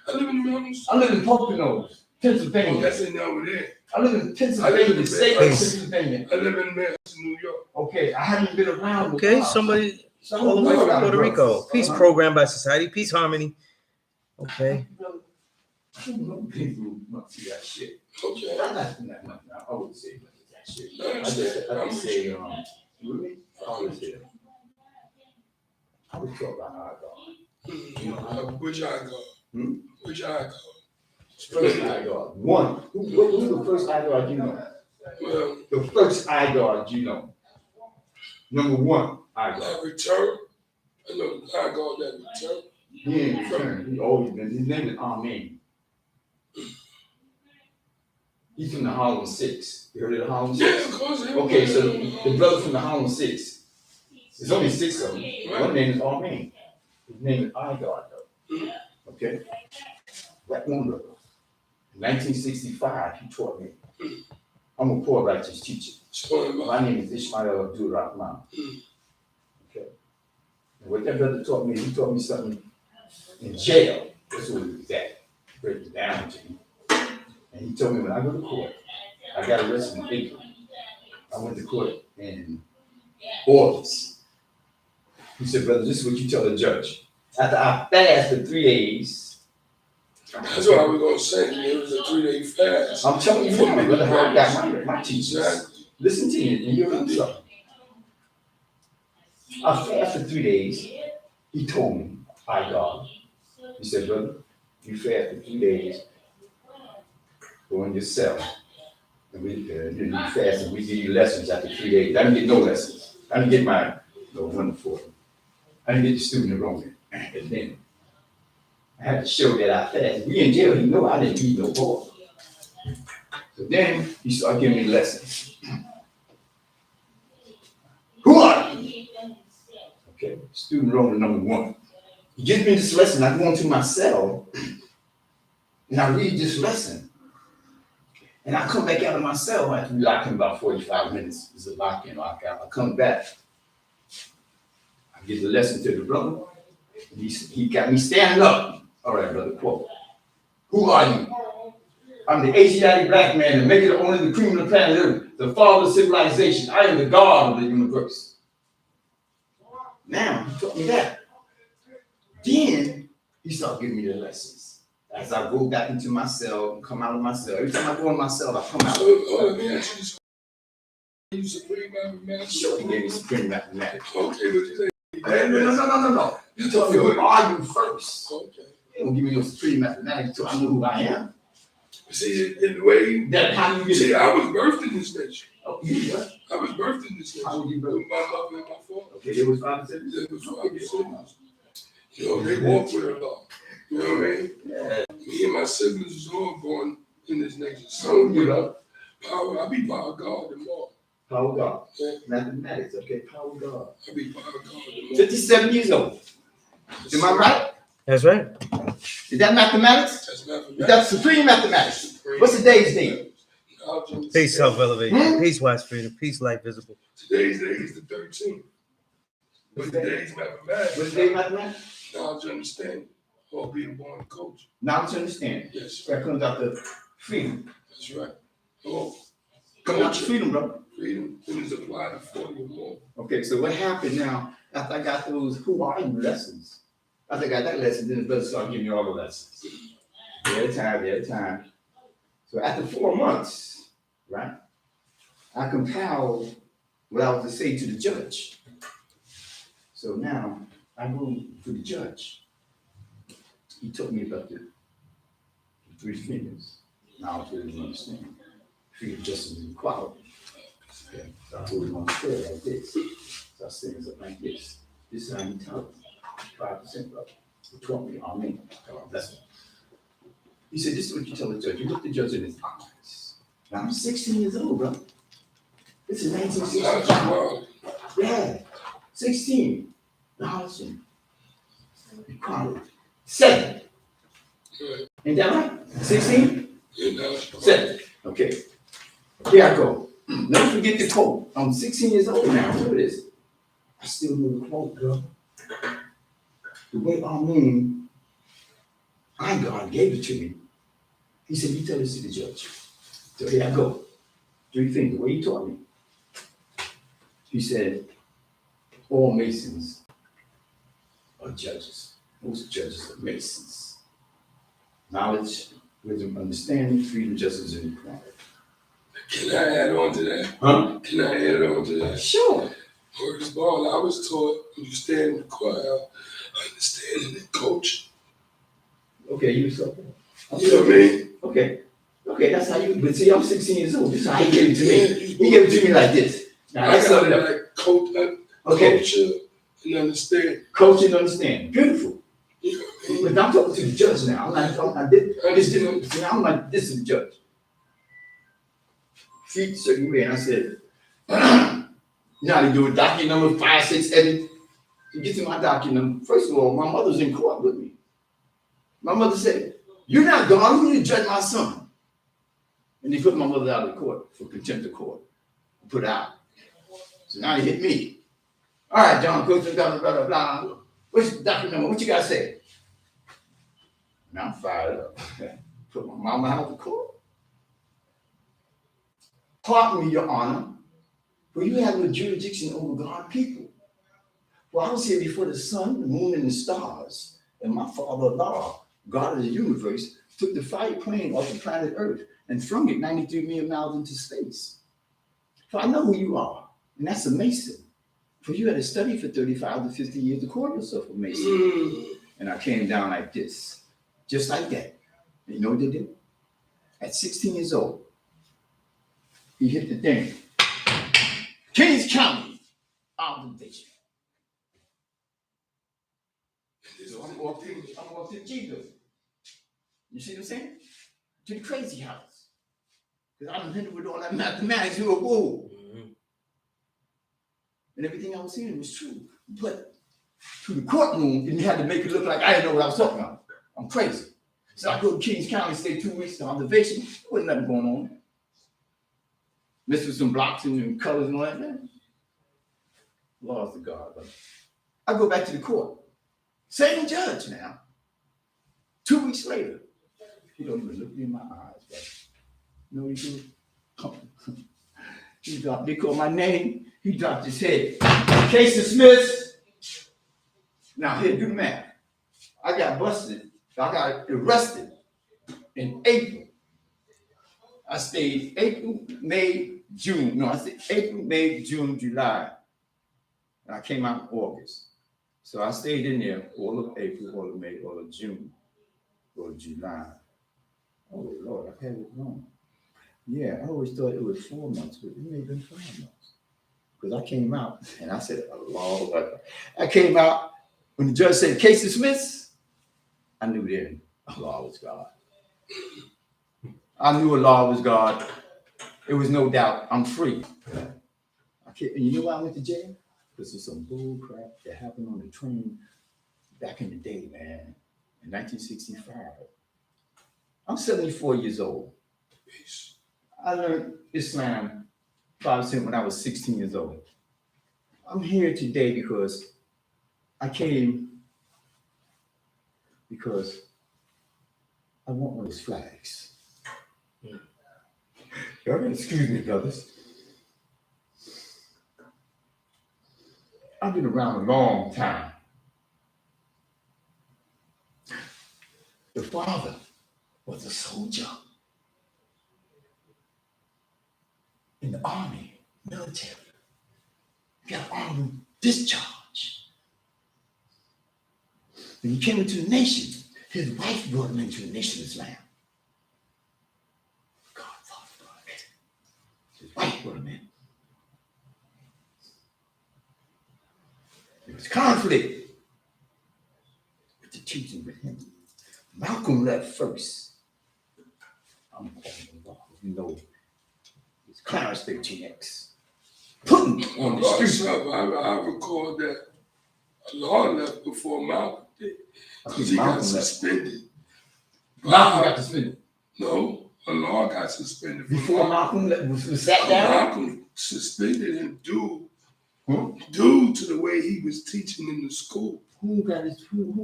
I live in the mountains. I live in Poconos, Pennsylvania. Oh, that's in over there. I live in Pennsylvania, the state of Pennsylvania. I live in New York. Okay, I haven't been around. Okay, somebody all the way from Puerto Rico. Peace program by society, peace harmony. Okay. I don't know people much of that shit. Okay. I'm not that much. I would say much of that shit. I just say, really? I would say, I would talk about our God. You know, which eye God? Which eye God? First eye God. One. Who's the first eye God you know? Well, the first eye God you know. Number one eye God. That return. I know the eye God that return. He ain't returned. He always been. His name is Amen. He's from the Harlem Six. You heard of the Harlem Six? Yeah, of course. Okay, so the brother from the Harlem Six. There's only six of them. Right. One name is Amen. His name is I God though. Okay. That one brother. In 1965, he taught me. I'm a poor righteous teacher. My name is Ishmael Abdul Rahman. Okay. And what that brother taught me, he taught me something in jail. That's what he was at. Break it down to me. And he told me when I go to court, I got arrested in April. I went to court in August. He said, brother, this is what you tell the judge. After I fast for 3 days. That's what I was going to say. It was a 3-day fast. I'm telling you, my brother, how I got my teachers. Listen to me, and you're going to do something. I fasted for 3 days. He told me, hi, God. He said, brother, you fast for 3 days. Go in your cell. And you fast, and we give you lessons after 3 days. I didn't get no lessons. I didn't get my wonderful. I didn't get the student enrollment. And then I had to show that I fasted. We in jail, he know I didn't eat no pork. So then he started giving me lessons. Who are you? Okay, student enrollment number 1. He gives me this lesson. I go into my cell and I read this lesson. And I come back out of my cell after we lock in about 45 minutes. It's a lock-in, lockout. I come back. I give the lesson to the brother. And he got me standing up. All right, brother, quote. Who are you? I'm the Asiatic black man, the maker of only the cream of the planet Earth, the father of civilization. I am the God of the universe. Now, he taught me that. Then, he started giving me the lessons. As I go back into my cell and come out of my cell. Every time I go in my cell, I come out. So, let me ask you this. You supreme mathematics? Sure, he gave me supreme mathematics. Okay, what you say? No. You told me who are you first. Okay. He don't give me no supreme mathematics until I know who I am. See, in the way that how you get see, I was birthed in this nation. Oh, you what? I was birthed in this nation. How were you birthed? My mother and my father. Okay, it was 5 cents. It was 5 cents. You know, they walk with a law. You know what I mean? Yeah. Me and my siblings was all born in this nation. Some with power. I be power God and more. Power God. Yeah. Mathematics, okay, power God. I be power God and more. 57 years old. Am I right? That's right. Is that mathematics? That's mathematics. Is that supreme mathematics? What's today's date? Peace, self-elevation. Peace, wise freedom. Peace, light visible. Today's day is the 13th. But today's mathematics. What's today's mathematics? Knowledge, understanding. Or being born coach. Knowledge, understanding. Yes. That comes out the freedom. That's right. Oh, comes out the freedom, bro. Freedom is applied to 40 or more. Okay, so what happened now after I got those who are you lessons? After I got that lesson, then the brother started giving me all the lessons. Day at a time. So after 4 months, right, I compiled what I was to say to the judge. So now I go to the judge. He told me about the 3 fingers. Now I really understand. Freedom, justice, and equality. Okay. So I told him on the prayer like this. So I stand up like this. This is how you tell him. 5% brother. He taught me, amen. That's it. He said, this is what you tell the judge. You look the judge in his eyes. Now I'm 16 years old, bro. This is 1965. Yeah. 16. Knowledge and equality. 7. Ain't that right? 16? 7. Okay. Here I go. Never forget the quote. I'm 16 years old now. Look at this. I still know the quote, girl. The way I mean God gave it to me. He said, you tell this to the judge. So here I go. 3 things, the way he taught me. He said, all Masons are judges. Most judges are Masons. Knowledge, wisdom, understanding, freedom, justice, and equality. Can I add on to that? Huh? Can I add on to that? Sure. First of all, I was taught when you stand in the choir, understanding and coaching. Okay, you so. You know what I mean? Okay. Okay, that's how you, but see, I'm 16 years old. This is how he gave it to me. He gave it to me like this. Now, I that's got something it else. like culture and understand. Coach and understand. Beautiful. You know what I mean? But I'm talking to the judge now. I'm like, this is the judge. Feet certain way, and I said, you know how to do it, document number 5, 6, 8. To get to my document number, first of all, my mother's in court with me. My mother said, you're not God, who you judge my son? And they put my mother out of court for contempt of court. Put her out. So now he hit me. All right, John, blah, blah, blah, blah. What's the document number? What you got to say? Now I'm fired up. Put my mama out of court. Pardon me, Your Honor, for you have no jurisdiction over God's people. For I was here before the sun, the moon, and the stars, and my Father Allah, God of the universe, took the fire plane off the planet Earth and flung it 93 million miles into space. For I know who you are, and that's a Mason. For you had to study for 35 to 50 years to call yourself a Mason. And I came down like this, just like that. And you know what they did? At 16 years old, he hit the thing. Kings County, observation. So I'm off to the G building. You see what I'm saying? To the crazy house. Because I done hit it with all that mathematics, you a whoa. And everything I was seeing was true. But to the courtroom, and you had to make it look like I didn't know what I was talking about. I'm crazy. So I go to Kings County, stay 2 weeks in observation. There wasn't nothing going on. Messed with some blocks and colors and all that, man. Laws of God. But I go back to the court. Same judge now. 2 weeks later. He don't even look me in my eyes, but you know what he do? He dropped, they called my name. He dropped his head. Case dismissed. Now here, do the math. I got busted. I got arrested in April. I stayed April, May, June. No, I stayed April, May, June, July. And I came out in August. So I stayed in there all of April, all of May, all of June, all of July. Oh, Lord, I've had it wrong. Yeah, I always thought it was 4 months, but it may have been 5 months. Because I came out and I said, Allah. I came out when the judge said, case dismissed. I knew then Allah was God. I knew Allah was God. It was no doubt I'm free. And you know why I went to jail? Because of some bull crap that happened on the train back in the day, man, in 1965. I'm 74 years old. I learned Islam probably when I was 16 years old. I'm here today because I came because I want one of those flags. Y'all gotta excuse me, brothers. I've been around a long time. The father was a soldier in the army, military. Got armed discharge. When he came into the nation, his wife brought him into the nation of Islam. His wife brought him in. There was conflict with the teaching with him. Malcolm left first. I'm calling him off. You know, it's Clarence 13X. Put him on the street. I recall that Allah left before Malcolm did. Because he got suspended. Malcolm got suspended. No, Allah got suspended. Before Malcolm was sat down? Malcolm suspended him due to the way he was teaching in the school. Who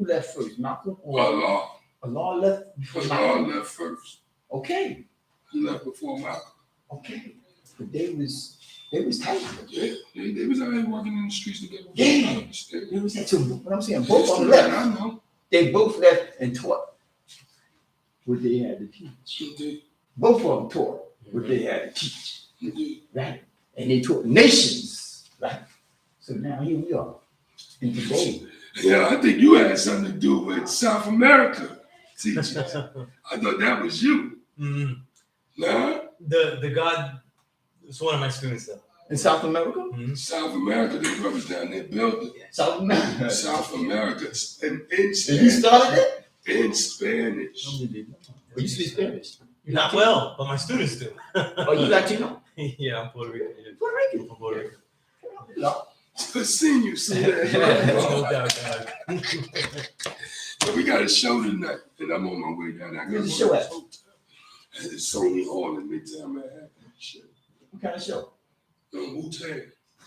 left first, Malcolm or Allah? Allah left before Allah Malcolm. left first. Okay, He left before Malcolm. okay. But they was tight. Yeah, they was out here working in the streets together. Yeah. They was that. So what I'm saying, both of them left. I know. They both left and taught what they had to teach. Indeed. Both of them taught what they had to teach. Indeed. Right? And they taught nations. Right? So now here we are. And today. Yeah, I think you had something to do with South America teaching. I thought that was you. Mm. Nah, The God was one of my students though. In South America? Mm-hmm. South America, the brothers down there building. South America. South America in And Spanish. you started it? In Spanish. Well, you speak Spanish. Not well, but my students do. Oh, you Latino? Yeah, I'm Puerto Rican. Yeah. Puerto Rican. I'm from Puerto Rican. No. I've seen you say that. No doubt, God. But we got a show tonight, and I'm on my way down there. Where's the show at? It's Sony Hall in Midtown Manhattan. Shit. What kind of show? Wu-Tang.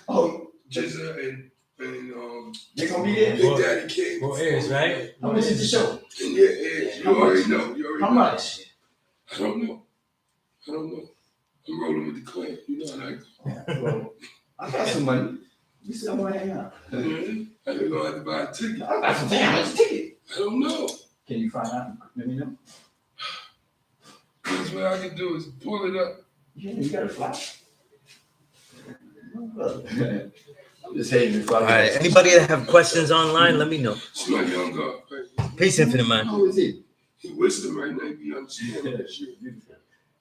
Oh, Jizza and they gonna be there? Big Daddy King. Well, Ayers, right? How much is the show? And yeah, you How already much? know. You already How know. much? I don't know. I'm rolling with the clan. You know how that goes. Well, I got some money. You said I want to hang out. Mhm. I ain't gonna have to buy a ticket. I got some damn much ticket. I don't know. Can you find out? Let me know. That's what I can do is pull it up. Yeah, you got a fly. I'm just hating the All right. Anybody that have questions online, let me know. It's my young guy. Right? Peace, Infinite Man. How is he? He wisdom right now. He understand that shit.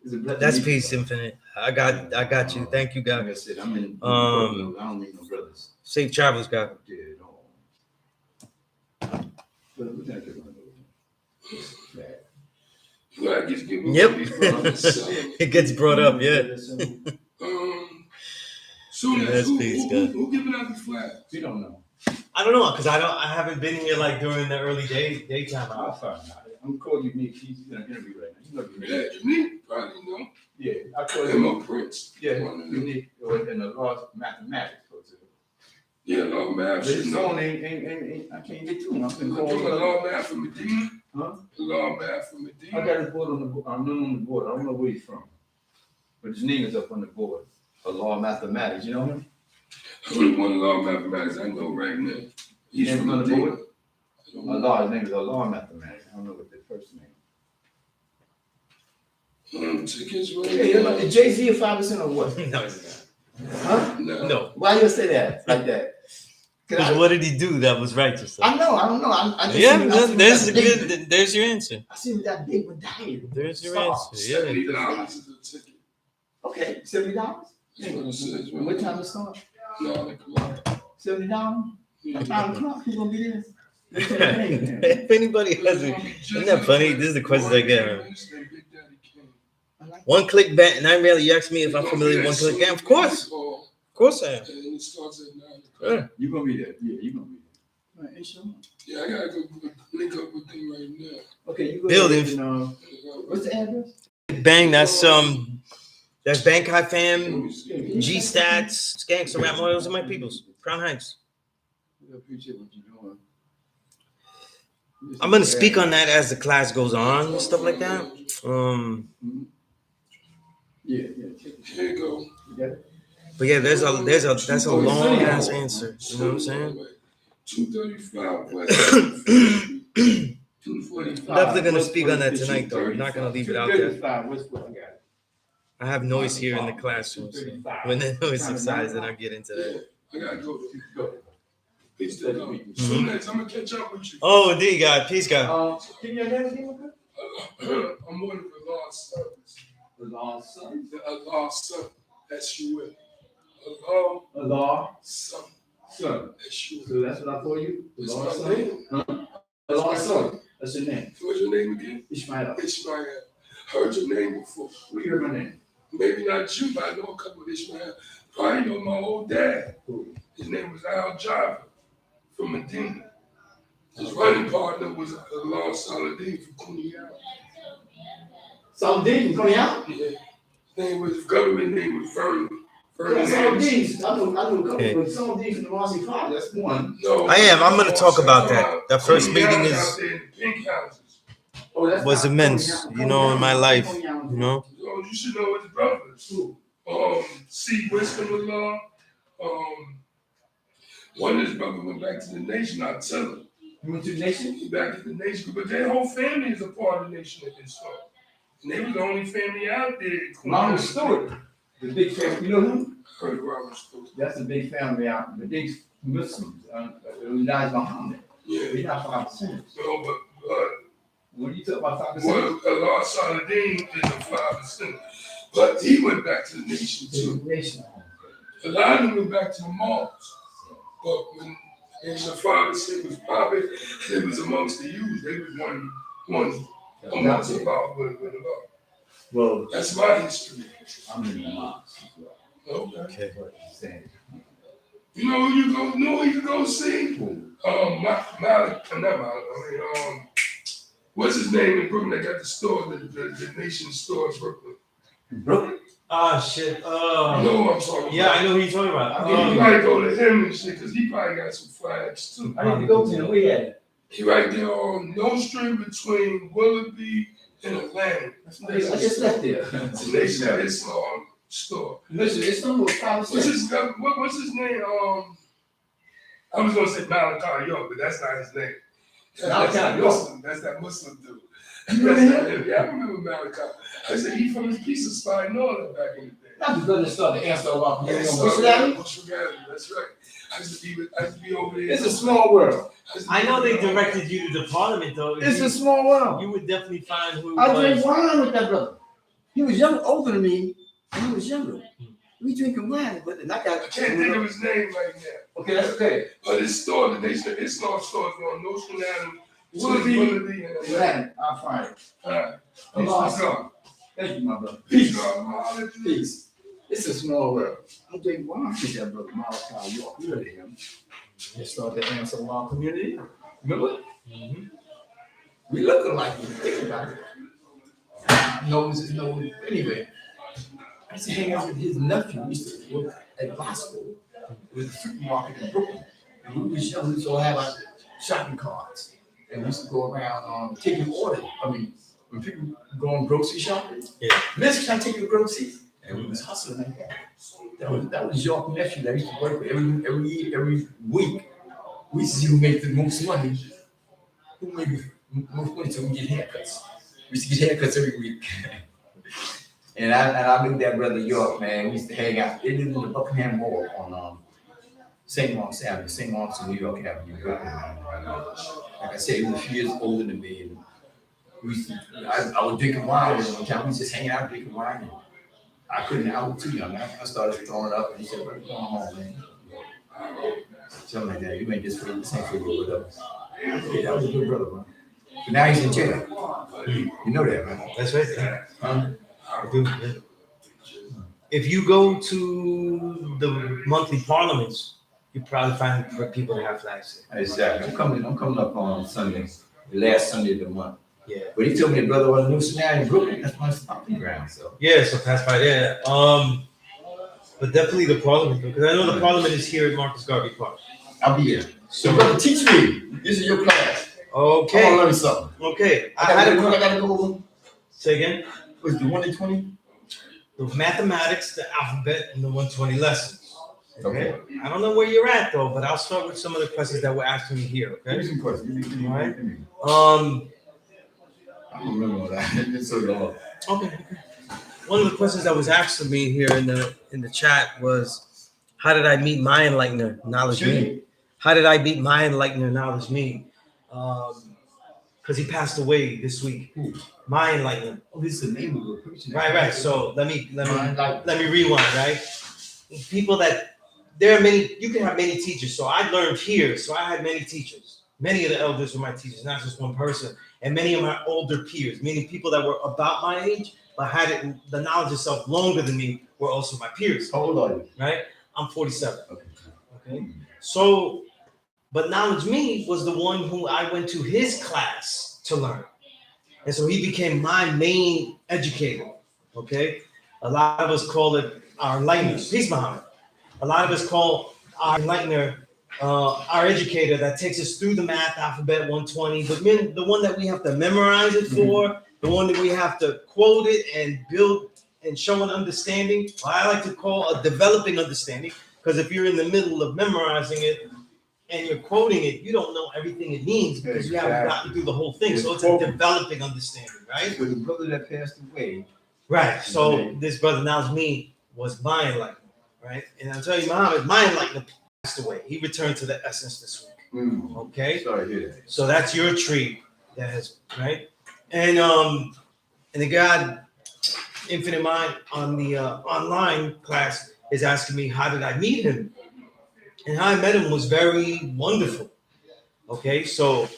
It's a blessing That's to meet Peace, you. Infinite. I got you. Thank you, Like God. I said, I'm in. Um, I don't need no brothers. Safe travels, God. Yeah, no. But we gotta get one of those. Yeah. Like it's giving Yep. me It gets brought up, yeah. Soon as That's who, peace, who, God. who giving out the flag? We don't know. I don't know, cause I haven't been here like during the early daytime I'll hours. find out. I'm calling you Nick. He's gonna interview right now. He's gonna be Yeah, ready. you need probably know. Yeah, I call Him him. or Prince. Yeah, One of them. unique or in the law of mathematics. Yeah, Law Math But should his know. phone ain't I can't get to him. I've been Doing calling. Law Math from Medina. Huh? Law Math from I Medina. got his board on the board. I'm not on the board. I don't know where he's from, but his name is up on the board. A law of mathematics. You know him? Only one Law Mathematics I know right now. He's Name from on the Medina. board? I don't know. Allah. His name is Allah Mathematics. I don't know what the first name. Tickets right Hey, you know, now. is Jay-Z a 5% or what? No, it's Huh? No. not. No. Why you say that like that? 'Cause Because what did he do that was righteous? I know. I don't know. I just Yeah, seen- I seen there's that a big- good. There's your answer. I see that big medallion. There's your Stop. answer. Yeah. $70 is a ticket. Okay, $70. That's what it says, right? What time it start? 9 o'clock. $70. Yeah. 5 o'clock. Who's gonna be there? If anybody has it, isn't that funny? This is the questions I get. Man. Big Daddy King. One click bet, and I really you asked me if I'm familiar with one click game. Of course I am. And it starts at 9 o'clock. Yeah. You gonna be there? Yeah, you gonna be there. Right, sure. Yeah, I gotta go link up with them right now. Okay, you go Building. ahead and, what's the address? Bang, that's Bankai fam, Let me see. G Stats, Skanks, Rap Models, those are my peoples. Crown Heights. I appreciate what you're doing. I'm gonna speak on that as the class goes on and stuff like that. Yeah, check it. Here you go. You got it? But yeah, that's a long ass answer. You know what I'm saying? 235 West. 245. Definitely gonna speak on that tonight though. I'm not gonna leave it out there. 235, what's what I got it? I have noise here in the classroom. So when the noise subsides, then I'll get into that. I gotta go. Go. Peace to them. Soon as I'm gonna catch up with you. Oh, D God, peace God. Can you address me real quick? I'm one of the Allah's servants. The Lord's son. The Allah's son. That's you will. Allah, Son. son. That's you. So that's what I call you? The That's Lord's my son? name. The Lord's son. That's your name. What's your name again? Ishmael. Ishmael. Heard your name before. Where you heard my name? Maybe not you, but I know a couple of Ishmael. Probably know my old dad. Who? His name was Al Java from Medina. His running partner was Allah Saladin from Kuniyal. Saladin, coming out? Yeah. His name was, government name was Vernon. Yeah, Saladin. I know. Okay. But Saladin from the Marcy Five, that's one. No. I am. I'm gonna talk about that. That first meeting Kuniyal is- out there in the pink houses. was immense, you know, in my life, you know. So you should know his brothers. C. Wisdom Allah. One of his brothers went back to the nation. I tell him. You went to the nation? He back to the nation, but their whole family is a part of the nation at this time. And they was the only family out there. Ronald Stewart, the big family. You know him? Heard Ronald Stewart. That's a big family out. The big Muslims. Elijah Muhammad. Yeah. We're not 5%. No, but What do you talk about 5%? well, Allah Saladin is a 5%. But he went back to the nation too. A lot of them went back to the malls. But when the 5% was popping, it was amongst the youth. They was one amongst the about. Well, That's my history. I'm in the mosque as well. Okay. What you're saying. You know who you go see? Malik, not Malik, what's his name in Brooklyn that got the store, the Nation store in Brooklyn? Brooklyn? Ah, shit. You know who I'm talking about? Yeah, I know who you're talking about. You might go to him and shit, because he probably got some flags too. I need to go to him. Where you at? He right there on No Street between Willoughby and Atlanta. I just left there. The Nation Islam store. Listen, it's almost 5%. What's his name? I was gonna say Malachi York, but that's not his name. That's that Muslim. That's that Muslim dude. You remember him? Yeah, I remember Malachi. I said he from his piece of spy and all that back in the day. That's the brother started to answer about me. That's right. I used to be over there. It's a small world. I know they directed you to the parliament, though. It's a small world. You would definitely find who it I was. drank wine with that brother. He was older than me, and he was younger. We drinking wine, but I can't think of his name right now. Okay, that's okay. But his store, the Nation Islam store, is on Nostrand Avenue. Willoughby and Atlanta. I'll find it. Allah. Thank you, my brother. Peace. Peace. It's a small world. I drink wine with that brother, Malachi York. You heard of him. He started the answer law community. Remember? Mm-hmm. We look alike when you think about it. Nose is nose. Anyway, I used to hang out with his nephew. We used to work at Bosco with the supermarket in Brooklyn. And we was young, we used to have our shopping carts. And we used to go around taking orders. I mean, when people go on grocery shopping, Miss, can I take your groceries? And we was hustling like that. That was York nephew that used to work with every week. We used to see who made the most money. Who made the most money so we get haircuts. We used to get haircuts every week. and I knew that brother York, man. We used to hang out. They lived in the Buckingham Mall on St. Mark's Avenue, St. Mark's and New York Avenue. Like I said, he was a few years older than me. And I was drinking wine and one time we was just hanging out drinking wine. And I was too young. I started throwing it up and he said, "What's going on, man?" Something like that. You ain't just the same for with us. Okay, that was a good brother, man. But now he's in jail. You know that, man. That's right. Huh? I do. Yeah. If you go to the monthly parliaments, you probably find people that have flags there. Exactly. I'm coming up on Sunday, the last Sunday of the month. Yeah. But he told me the brother was a new scenario in Brooklyn. That's my stomping ground. So yeah, so pass by there. But definitely the parliament, because I know the parliament is here at Marcus Garvey Park. I'll be here. So brother, teach me. This is your class. Okay. I want to learn something. Okay. I gotta go. Say again. What's the 1 to 20? The mathematics, the alphabet, and the 120 lessons. Okay. I don't know where you're at though, but I'll start with some of the questions that were asked me here. Okay. Give me some questions. All right. I don't remember all that. It's been so long. Okay. One of the questions that was asked of me here in the chat was, how did I meet my enlightener, knowledge me? How did I meet my enlightener, knowledge me? Because he passed away this week. My enlightener. Oh, this is the name of the preaching. Right. So let me rewind. Right. People that there are many. You can have many teachers. So I learned here. So I had many teachers. Many of the elders were my teachers, not just one person. And many of my older peers, meaning people that were about my age, but had the knowledge itself longer than me, were also my peers. How old are you? Right? I'm 47. Okay. So, but knowledge me was the one who I went to his class to learn. And so he became my main educator. Okay. A lot of us call it our enlightener. Peace, Muhammad. A lot of us call our enlightener our educator that takes us through the math alphabet 120, but then the one that we have to memorize it for, the one that we have to quote it and build and show an understanding. I like to call a developing understanding, because if you're in the middle of memorizing it and you're quoting it, you don't know everything it means because you haven't gotten through the whole thing. So it's a developing understanding, right? With the brother that passed away. Right. So this brother Nazmi was my enlightenment, right? And I'll tell you, Muhammad, my enlightenment passed away. He returned to the essence this week. Okay. Sorry to hear that. So that's your tree that has, right? And the God, Infinite Mind, on the online class is asking me, how did I meet him? And how I met him was very wonderful. Okay, so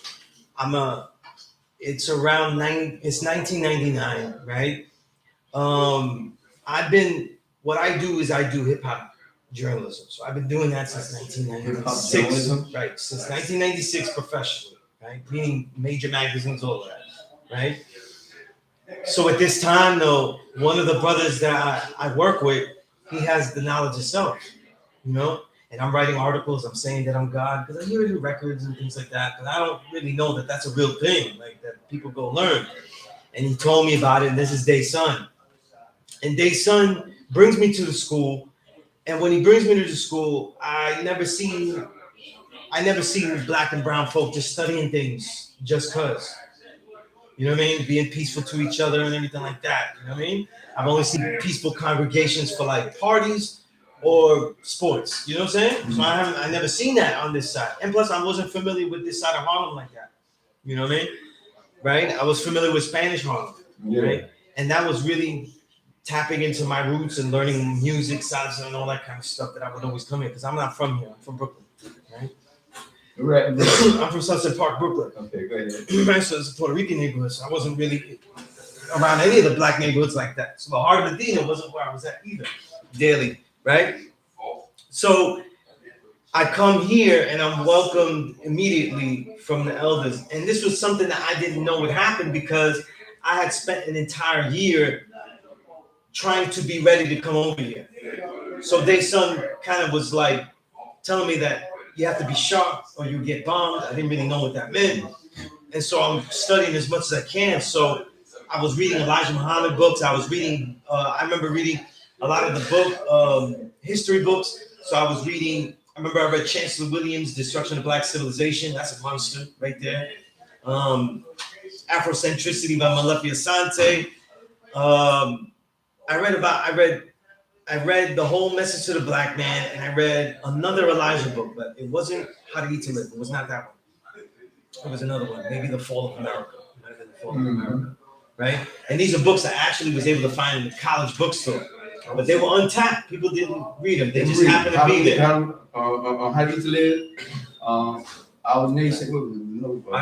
it's around it's 1999, right? What I do is I do hip hop journalism. So I've been doing that since 1996. Right, since 1996 professionally, right? Meaning major magazines, all of that, right? So at this time, though, one of the brothers that I work with, he has the knowledge of self, you know? And I'm writing articles, I'm saying that I'm God, because I hear it in records and things like that, but I don't really know that that's a real thing, like that people go learn. And he told me about it, and this is Day's son. And Day's son brings me to the school, and when he brings me to the school, I never seen black and brown folk just studying things just cause. You know what I mean? Being peaceful to each other and everything like that. You know what I mean? I've only seen peaceful congregations for like parties or sports. You know what I'm saying? So I never seen that on this side. And plus I wasn't familiar with this side of Harlem like that. You know what I mean? Right? I was familiar with Spanish Harlem. Right? And that was really tapping into my roots and learning music, salsa, and all that kind of stuff that I would always come in, because I'm not from here. I'm from Brooklyn. Right? Right. I'm from Sunset Park, Brooklyn. Okay, go ahead. So it's a Puerto Rican neighborhood, so I wasn't really around any of the black neighborhoods like that. So the heart of Medina wasn't where I was at either, daily, right? So I come here and I'm welcomed immediately from the elders. And this was something that I didn't know would happen, because I had spent an entire year trying to be ready to come over here. So Day's son kind of was like telling me that you have to be sharp or you get bombed. I didn't really know what that meant. And so I'm studying as much as I can. So I was reading Elijah Muhammad books. I was reading, I remember reading a lot of the book, history books. So I remember I read Chancellor Williams' Destruction of Black Civilization. That's a monster right there. Afrocentricity by Malafia Sante. I read The Whole Message to the Black Man, and I read another Elijah book, but it wasn't How to Eat to Live. It was not that one. It was another one, maybe The Fall of America. It might have been The Fall of America, right? And these are books I actually was able to find in the college bookstore, but they were untapped. People didn't read them. They just happened to be there. How to Eat to Live, Our Nation,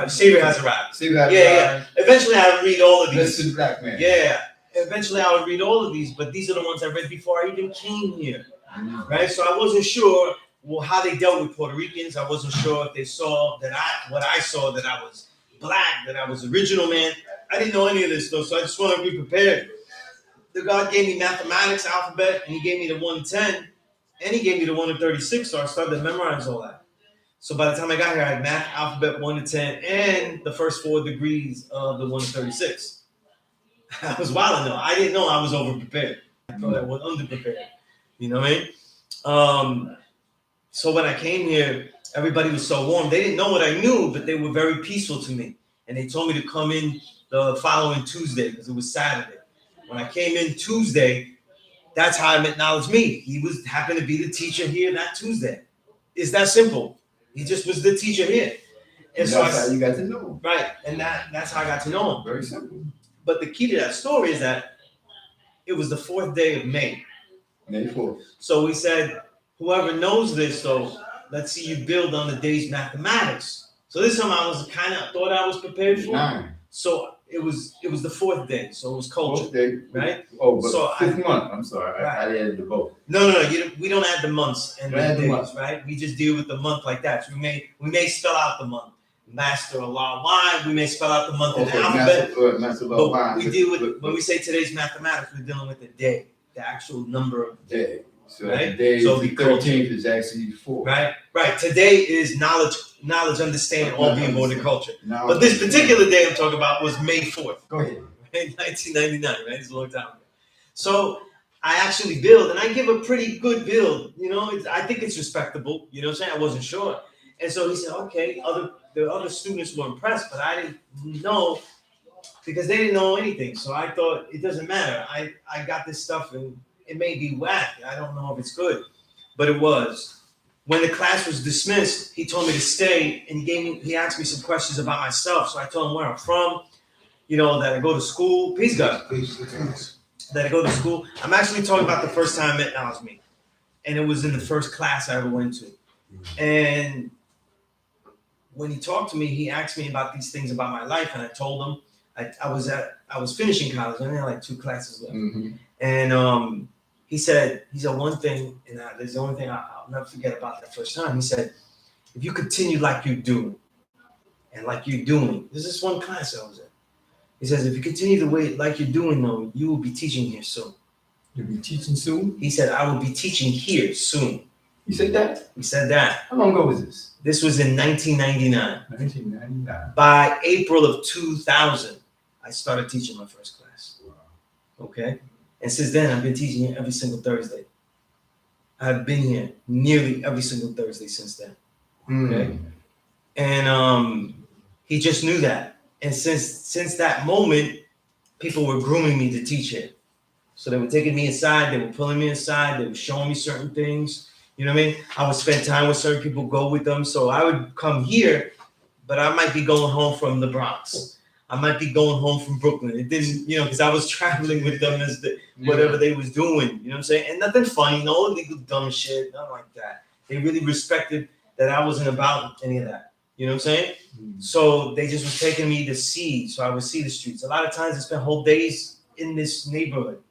Savior Has Arrived. Yeah. Eventually I would read all of these. Listen, Black Man. Yeah. Eventually I would read all of these, but these are the ones I read before I even came here, right? So I wasn't sure how they dealt with Puerto Ricans. I wasn't sure if they saw that what I saw, that I was black, that I was original, man. I didn't know any of this stuff, so I just want to be prepared. The God gave me mathematics, alphabet, and he gave me the 110, and he gave me the 1 to 36, so I started to memorize all that. So by the time I got here, I had math, alphabet, 1 to 10, and the first 4 degrees of the 1 to 36. I was wilding though. I didn't know I was overprepared. I thought I was underprepared. You know what I mean? So when I came here, everybody was so warm. They didn't know what I knew, but they were very peaceful to me. And they told me to come in the following Tuesday, because it was Saturday. When I came in Tuesday, that's how I met Knowledge Me. He happened to be the teacher here that Tuesday. It's that simple. He just was the teacher here. And so that's how you got to know him. Right. And that's how I got to know him. Very simple. But the key to that story is that it was the 4th day of May. May 4th. So we said, whoever knows this, so let's see you build on the day's mathematics. So this time I was thought I was prepared for. 9. So it was the 4th day. So it was culture. 4th day. Right? Oh, but so 5th month. I'm sorry. Right. I added the both. No. We don't add the months and the days, right? We just deal with the month like that. So we may spell out the month. Master Allah, why? We may spell out the month in the alphabet. But we deal with, when we say today's mathematics, we're dealing with the day, the actual number of the day, So Right? today, So the 13th is actually 4. Right. Today is knowledge, understanding, all being born in culture. But this particular day I'm talking about was May 4th. Go ahead. Right? 1999, right? It's a long time ago. So I actually build, and I give a pretty good build. You know, I think it's respectable. You know what I'm saying? I wasn't sure. And so he said, okay, the other students were impressed, but I didn't know because they didn't know anything. So I thought it doesn't matter. I got this stuff and it may be whack. I don't know if it's good, but it was. When the class was dismissed, he told me to stay and he asked me some questions about myself. So I told him where I'm from, you know, that I go to school. Peace, God. That I go to school. I'm actually talking about the first time I met Nazmi. And it was in the first class I ever went to. And when he talked to me, he asked me about these things about my life, and I told him I was finishing college. I only had like 2 classes left, and he said one thing, and there's the only thing I'll never forget about that first time. He said, if you continue like you're doing, and like you're doing, there's this one class I was in. He says, if you continue the way like you're doing, though, you will be teaching here soon. You'll be teaching soon? He said, I will be teaching here soon. He said that? He said that. How long ago was this? This was in 1999. 1999. By April of 2000, I started teaching my first class. Wow. Okay? And since then, I've been teaching here every single Thursday. I've been here nearly every single Thursday since then. Okay? And he just knew that. And since that moment, people were grooming me to teach it. So they were taking me aside, they were pulling me aside, they were showing me certain things. You know what I mean? I would spend time with certain people, go with them. So I would come here, but I might be going home from the Bronx. I might be going home from Brooklyn. It didn't, you know, because I was traveling with them as whatever they was doing. You know what I'm saying? And nothing funny, no illegal dumb shit, nothing like that. They really respected that I wasn't about any of that. You know what I'm saying? So they just was taking me to see, so I would see the streets. A lot of times I spent whole days in this neighborhood.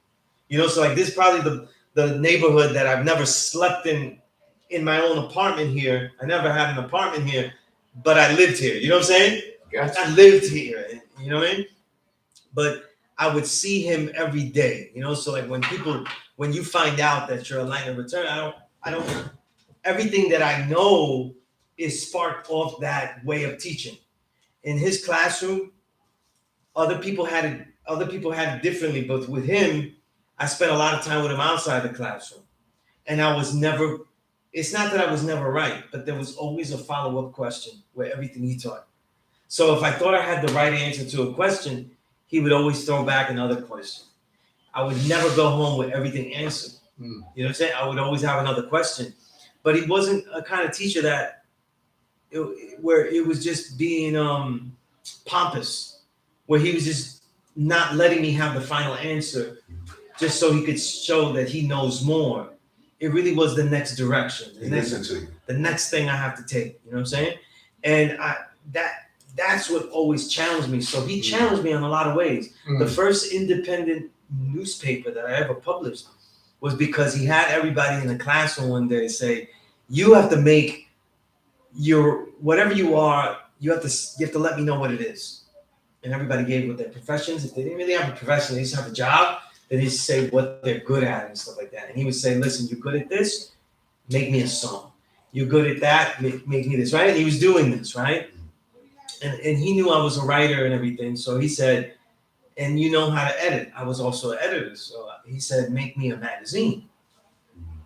You know, so like this is probably the neighborhood that I've never slept in my own apartment here. I never had an apartment here, but I lived here. You know what I'm saying? Gotcha. I lived here. You know what I mean? But I would see him every day. You know, so like when you find out that you're a line of return, I don't. Everything that I know is sparked off that way of teaching. In his classroom, other people had it differently, but with him, I spent a lot of time with him outside the classroom. And it's not that I was never right, but there was always a follow-up question with everything he taught. So if I thought I had the right answer to a question, he would always throw back another question. I would never go home with everything answered. You know what I'm saying? I would always have another question. But he wasn't a kind of teacher where it was just being pompous, where he was just not letting me have the final answer just so he could show that he knows more. It really was the next direction. The next thing I have to take. You know what I'm saying? And that's what always challenged me. So he challenged me in a lot of ways. The first independent newspaper that I ever published was because he had everybody in the classroom one day say, you have to make your whatever you are, you have to let me know what it is. And everybody gave what their professions. If they didn't really have a profession, they just have a job. They just say what they're good at and stuff like that. And he would say, listen, you're good at this, make me a song. You're good at that, make me this, right? And he was doing this, right? And he knew I was a writer and everything. So he said, and you know how to edit. I was also an editor. So he said, make me a magazine.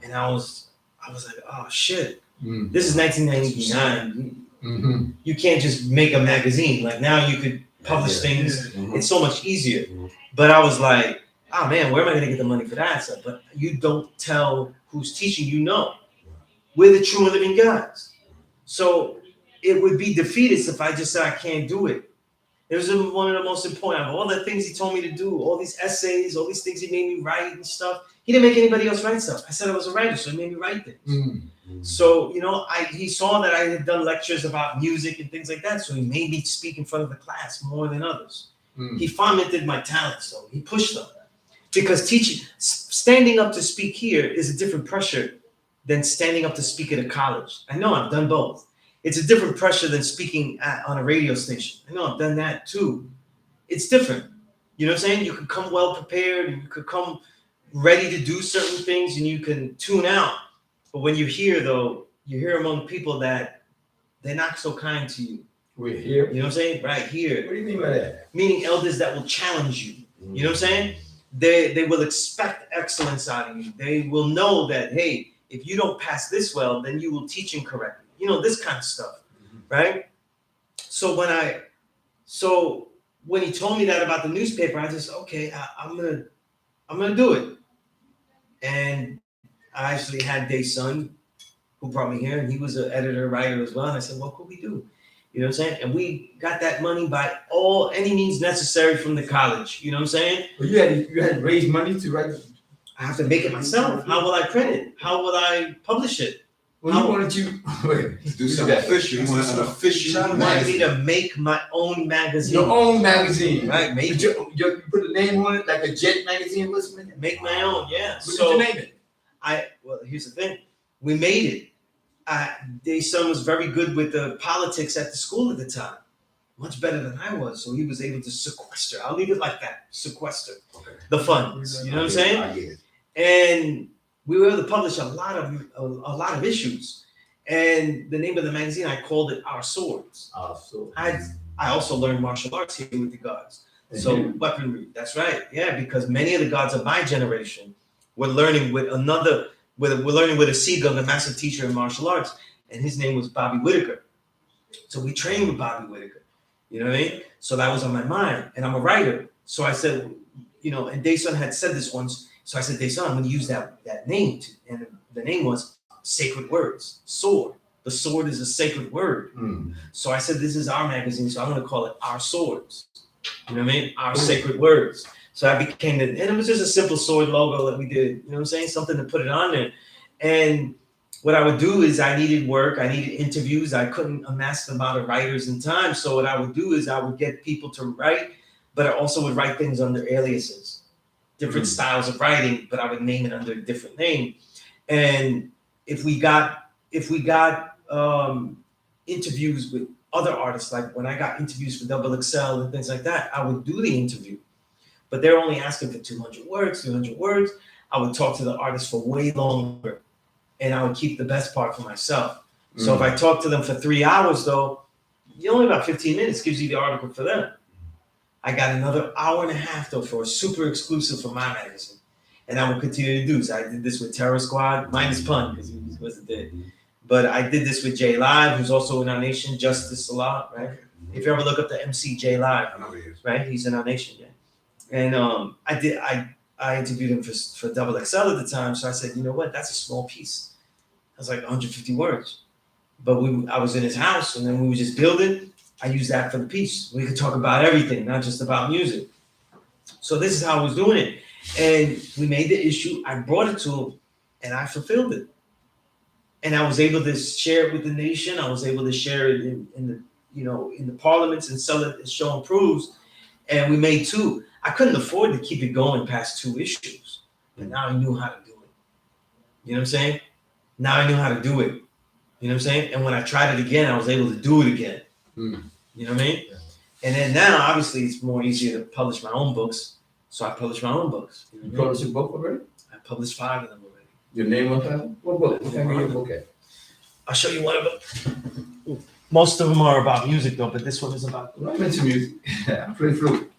And I was like, oh shit. This is 1999. You can't just make a magazine. Like now you could publish things. It's so much easier. But I was like, oh man, where am I going to get the money for that stuff? But you don't tell who's teaching, you know. We're the true and living gods. So it would be defeatist if I just said I can't do it. It was one of the most important of all the things he told me to do, all these essays, all these things he made me write and stuff. He didn't make anybody else write stuff. I said I was a writer, so he made me write things. So, you know, he saw that I had done lectures about music and things like that. So he made me speak in front of the class more than others. He fomented my talents, though. He pushed them. Because standing up to speak here is a different pressure than standing up to speak at a college. I know I've done both. It's a different pressure than speaking on a radio station. I know I've done that too. It's different. You know what I'm saying? You could come well prepared. You could come ready to do certain things and you can tune out. But when you're here, though, you're here among people that they're not so kind to you. We're here. You know what I'm saying? Right here. What do you mean by that? Meaning elders that will challenge you. You know what I'm saying? They will expect excellence out of you. They will know that, hey, if you don't pass this well, then you will teach incorrectly. You know, this kind of stuff, right? So when he told me that about the newspaper, I just, okay, I'm gonna do it. And I actually had Day's son who brought me here, and he was an editor, writer as well. And I said, what could we do? You know what I'm saying? And we got that money by any means necessary from the college. You know what I'm saying? Well, you had to raise money to write. I have to make it myself. How will I print it? How will I publish it? Well, you wanted to Do something official. You want an official You wanted me to make my own magazine. your own magazine, Right, make You put a name on it, like a Jet magazine. What's the name? make my own, yeah. What So did you name it? well, here's the thing. We made it. Day's son was very good with the politics at the school at the time. Much better than I was. So he was able to sequester. I'll leave it like that. Sequester the funds. You know what I'm saying? I get it. And we were able to publish a lot of issues. And the name of the magazine, I called it Our Swords. So I also learned martial arts here with the gods. So weaponry, that's right. Yeah, because many of the gods of my generation were learning with a Seagull, the master teacher in martial arts, and his name was Bobby Whitaker. So we trained with Bobby Whitaker. You know what I mean? So that was on my mind. And I'm a writer. So I said, you know, and Dayson had said this once. So I said, Dayson, I'm going to use that name. And the name was Sacred Words, Sword. The sword is a sacred word. So I said, this is our magazine. So I'm going to call it Our Swords. You know what I mean? Our Sacred Words. So I became and it was just a simple sword logo that we did. You know what I'm saying? Something to put it on there. And what I would do is I needed work. I needed interviews. I couldn't amass the amount of writers in time. So what I would do is I would get people to write, but I also would write things under aliases, different styles of writing, but I would name it under a different name. And if we got interviews with other artists, like when I got interviews for Double XL and things like that, I would do the interview. But they're only asking for 200 words, 300 words. I would talk to the artist for way longer, and I would keep the best part for myself. So if I talk to them for 3 hours, though, only about 15 minutes gives you the article for them. I got another hour and a half, though, for a super exclusive for my magazine. And I will continue to do so. I did this with Terror Squad, minus Pun, because he wasn't there. But I did this with J Live, who's also in our nation, Justice Allah, right? If you ever look up the MC J Live, I know he is. right? He's in our nation, yeah. And I interviewed him for Double XL at the time. So I said, you know what? That's a small piece. That's like 150 words. But I was in his house, and then we were just building. I used that for the piece. We could talk about everything, not just about music. So this is how I was doing it. And we made the issue. I brought it to him, and I fulfilled it. And I was able to share it with the nation. I was able to share it in the parliaments and sell it as Show Improves. And we made 2. I couldn't afford to keep it going past 2 issues, but now I knew how to do it. You know what I'm saying? Now I knew how to do it. You know what I'm saying? And when I tried it again, I was able to do it again. You know what I mean? Yeah. And then now, obviously, it's more easier to publish my own books. So I publish my own books. You published a book already? I published 5 of them already. Your name on that? What book? What kind of your book at? I'll show you one of them. Most of them are about music, though, but this one is about. I'm into music. I play flute.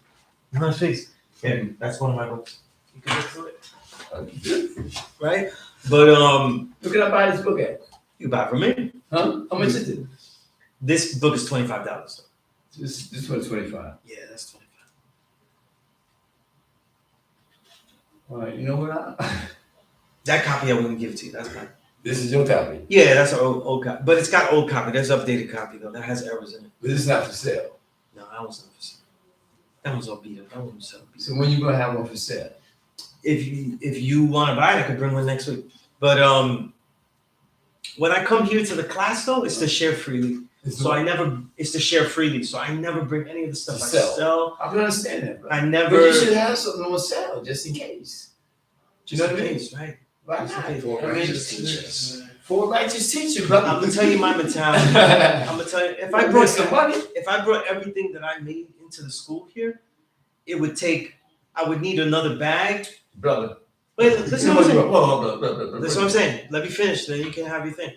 No, face. Yeah, that's one of my books. You can look through it. Right? But Where can I buy this book at? you buy it from me. Huh? How much is it? This book is $25. This one's 25. Yeah, that's 25. All right, you know what? That copy I wouldn't give to you. That's fine. This is your copy. Yeah, that's an old copy. But it's got old copy. There's updated copy though. That has errors in it. But it's not for sale. No, that was not for sale. That was all beat up. That wasn't sell beat So when you gonna have one for sale? If you want to buy it, I could bring one next week. But when I come here to the class though, it's to share freely. It's to share freely. So I never bring any of the stuff I sell. I can understand that, bro. I never. But you should have something on sale just in case. Do you know what I mean? Right. Why Just in not? case. For I mean, righteous teachers. For a righteous teacher, brother. I'm gonna tell you my mentality. I'm gonna tell you if I brought some money, if I brought everything that I made into the school here, I would need another bag. brother. Wait, listen what I'm saying. Whoa. That's what I'm saying. Let me finish, then you can have your thing.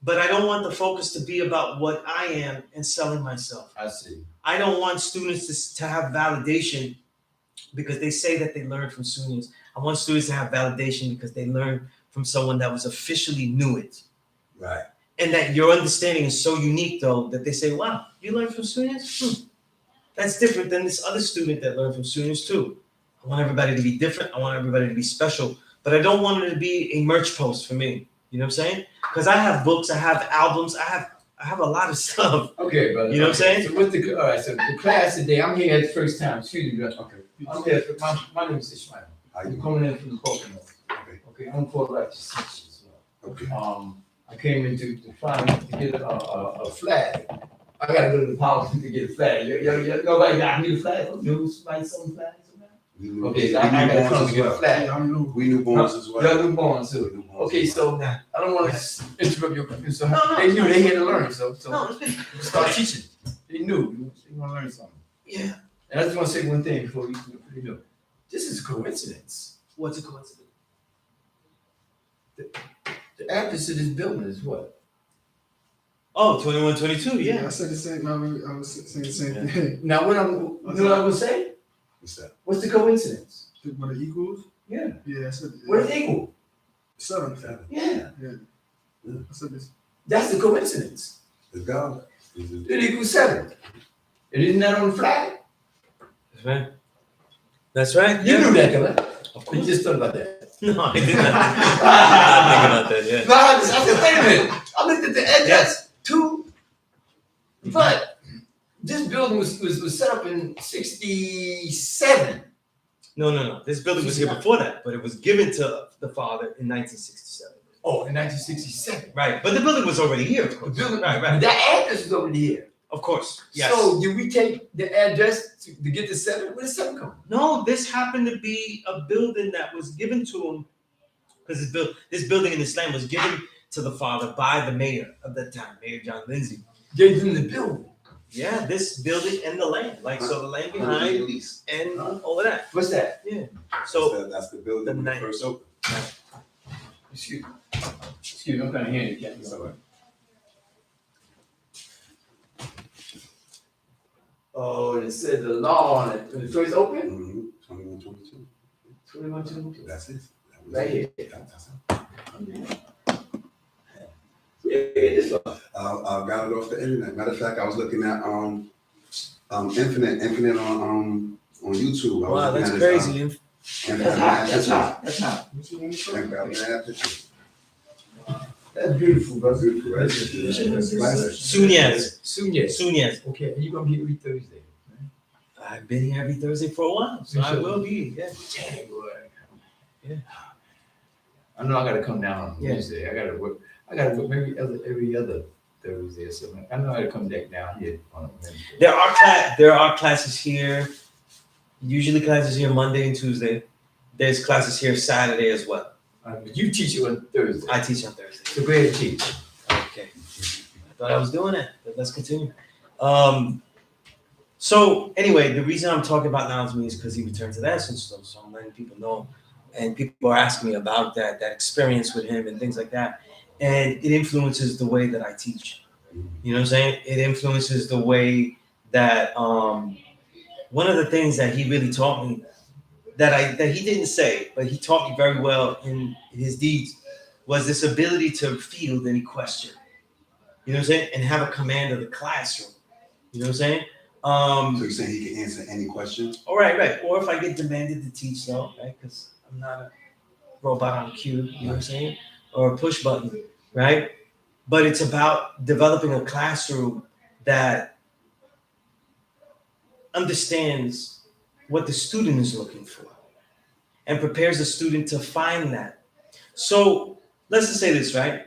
But I don't want the focus to be about what I am and selling myself. I see. I don't want students to have validation because they say that they learned from Sunez. I want students to have validation because they learned from someone that was officially knew it. Right. And that your understanding is so unique, though, that they say, wow, you learned from Sunez? That's different than this other student that learned from Sunez, too. I want everybody to be different. I want everybody to be special. But I don't want it to be a merch post for me. You know what I'm saying? Because I have books, I have albums, I have a lot of stuff. Okay, brother. You know what I'm saying? So what's the all right? So the class today, I'm here at the first time. Excuse me, brother. Okay. I'm here. My name is Ishmael. I'm coming in from the Pocono. Okay. I'm for righteous teachers as well. Okay. I came into the find to get a flag. I gotta go to the police to get a flag. Nobody got me a flag. No, somebody some flags. Okay, so I gotta come to get a flag. We newborns as well. Y'all newborns too. Okay, so I don't want to interrupt your question. So they knew they had to learn. So No, it's good. start teaching. They knew they want to learn something. Yeah. And I just want to say one thing before you know. This is a coincidence. What's a coincidence? The address of this building is what? Oh, 2122, I said the same. I was saying the same thing. Now what you know what I'm gonna say? What's that? What's the coincidence? What it equals? Yeah. Yeah, I said What is equal? 7. Yeah. I said this. That's the coincidence. It's God. It equals 7. And isn't that on the flag? That's right. That's right. You knew that, Kevin. Of You course. just thought about that. No, I did not. I did not think about that, yeah. No, I said, wait a minute. I looked at the address too. But this building was set up in 67. No. This building was here before that, but it was given to the father in 1967. Oh, in 1967. Right, but the building was already here, of The course. building, Right. that address is over here. Of course, yes. So did we take the address to get the 7? Where did 7 come from? No, this happened to be a building that was given to him because this building in this land was given to the father by the mayor of that time, Mayor John Lindsay. Gave them the building. Yeah, this building and the land, so the land behind and all of that. What's that? So That's the building when it first opened. Excuse me, I'm kind of handicapped. It's all right. Oh, it said the law on it. When it first opened? Mm-hmm. 21, 22. 21, 22. That's it. Right here. That's it. Yeah, this one. I got it off the internet. Matter of fact, I was looking at Infinite on YouTube. I was wow, looking that's at crazy. His, That's hot. That's hot. That's hot. That's beautiful, brother. Sunez. Okay, and you're going to be here every Thursday. I've been here every Thursday for a while, so I will be. Yeah. Dang, boy. Yeah. I know I got to come down on Yeah. Wednesday. I got to work maybe every other Thursday or something. I know I got to come back down here on Wednesday. There are classes here. Usually classes here Monday and Tuesday. There's classes here Saturday as well. But you teach it on Thursday. I teach on Thursday. So go ahead and teach. Okay. I thought I was doing it, but let's continue. So anyway, the reason I'm talking about now is because he returned to the essence stuff. So I'm letting people know, and people are asking me about that experience with him and things like that. And it influences the way that I teach. You know what I'm saying? It influences the way that one of the things that he really taught me that he didn't say, but he taught me very well in his deeds was this ability to field any question. You know what I'm saying? And have a command of the classroom. You know what I'm saying? So you're saying he can answer any question? All right. Or if I get demanded to teach, though, right? Because I'm not a robot on cue, you know what I'm saying? Or a push button, right? But it's about developing a classroom that understands what the student is looking for and prepares the student to find that. So let's just say this, right?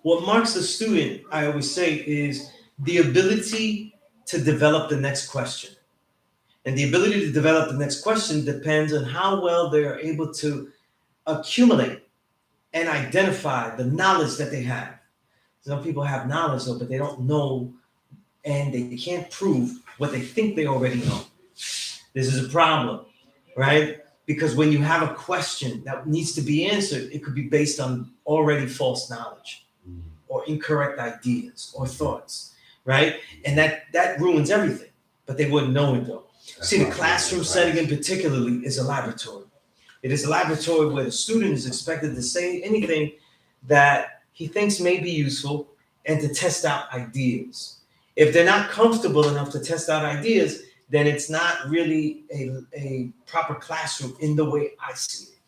What marks the student, I always say, is the ability to develop the next question. And the ability to develop the next question depends on how well they are able to accumulate and identify the knowledge that they have. Some people have knowledge, though, but they don't know, and they can't prove what they think they already know. This is a problem, right? Because when you have a question that needs to be answered, it could be based on already false knowledge or incorrect ideas or thoughts, right? And that ruins everything, but they wouldn't know it though. See, the classroom setting in particularly is a laboratory. It is a laboratory where the student is expected to say anything that he thinks may be useful and to test out ideas. If they're not comfortable enough to test out ideas, then it's not really a proper classroom in the way I see it.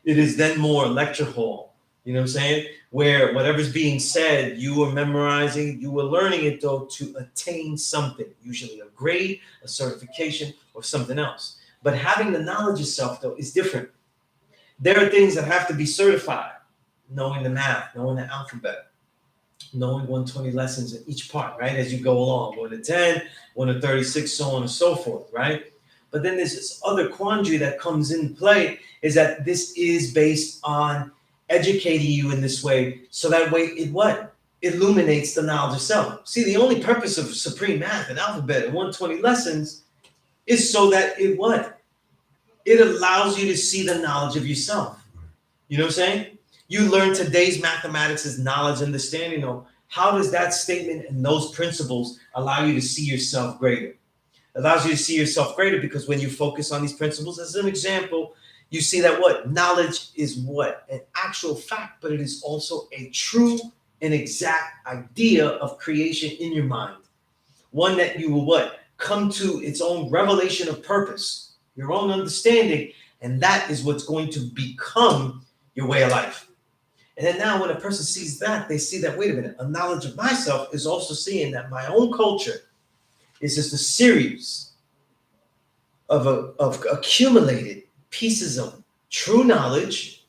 It is then more a lecture hall, you know what I'm saying? Where whatever's being said, you are memorizing, you are learning it though to attain something, usually a grade, a certification, or something else. But having the knowledge itself though is different. There are things that have to be certified, knowing the math, knowing the alphabet, knowing 120 lessons in each part, right? As you go along, 1 to 10, 1 to 36, so on and so forth, right? But then there's this other quandary that comes into play is that this is based on educating you in this way. So that way it what? Illuminates the knowledge itself. See, the only purpose of supreme math and alphabet and 120 lessons is so that it what? It allows you to see the knowledge of yourself. You know what I'm saying? You learn today's mathematics as knowledge, understanding. Though, how does that statement and those principles allow you to see yourself greater? It allows you to see yourself greater because when you focus on these principles, as an example, you see that what? Knowledge is what? An actual fact, but it is also a true and exact idea of creation in your mind. One that you will what? Come to its own revelation of purpose, your own understanding, and that is what's going to become your way of life. And then now when a person sees that, they see that, wait a minute, a knowledge of myself is also seeing that my own culture is just a series of accumulated pieces of true knowledge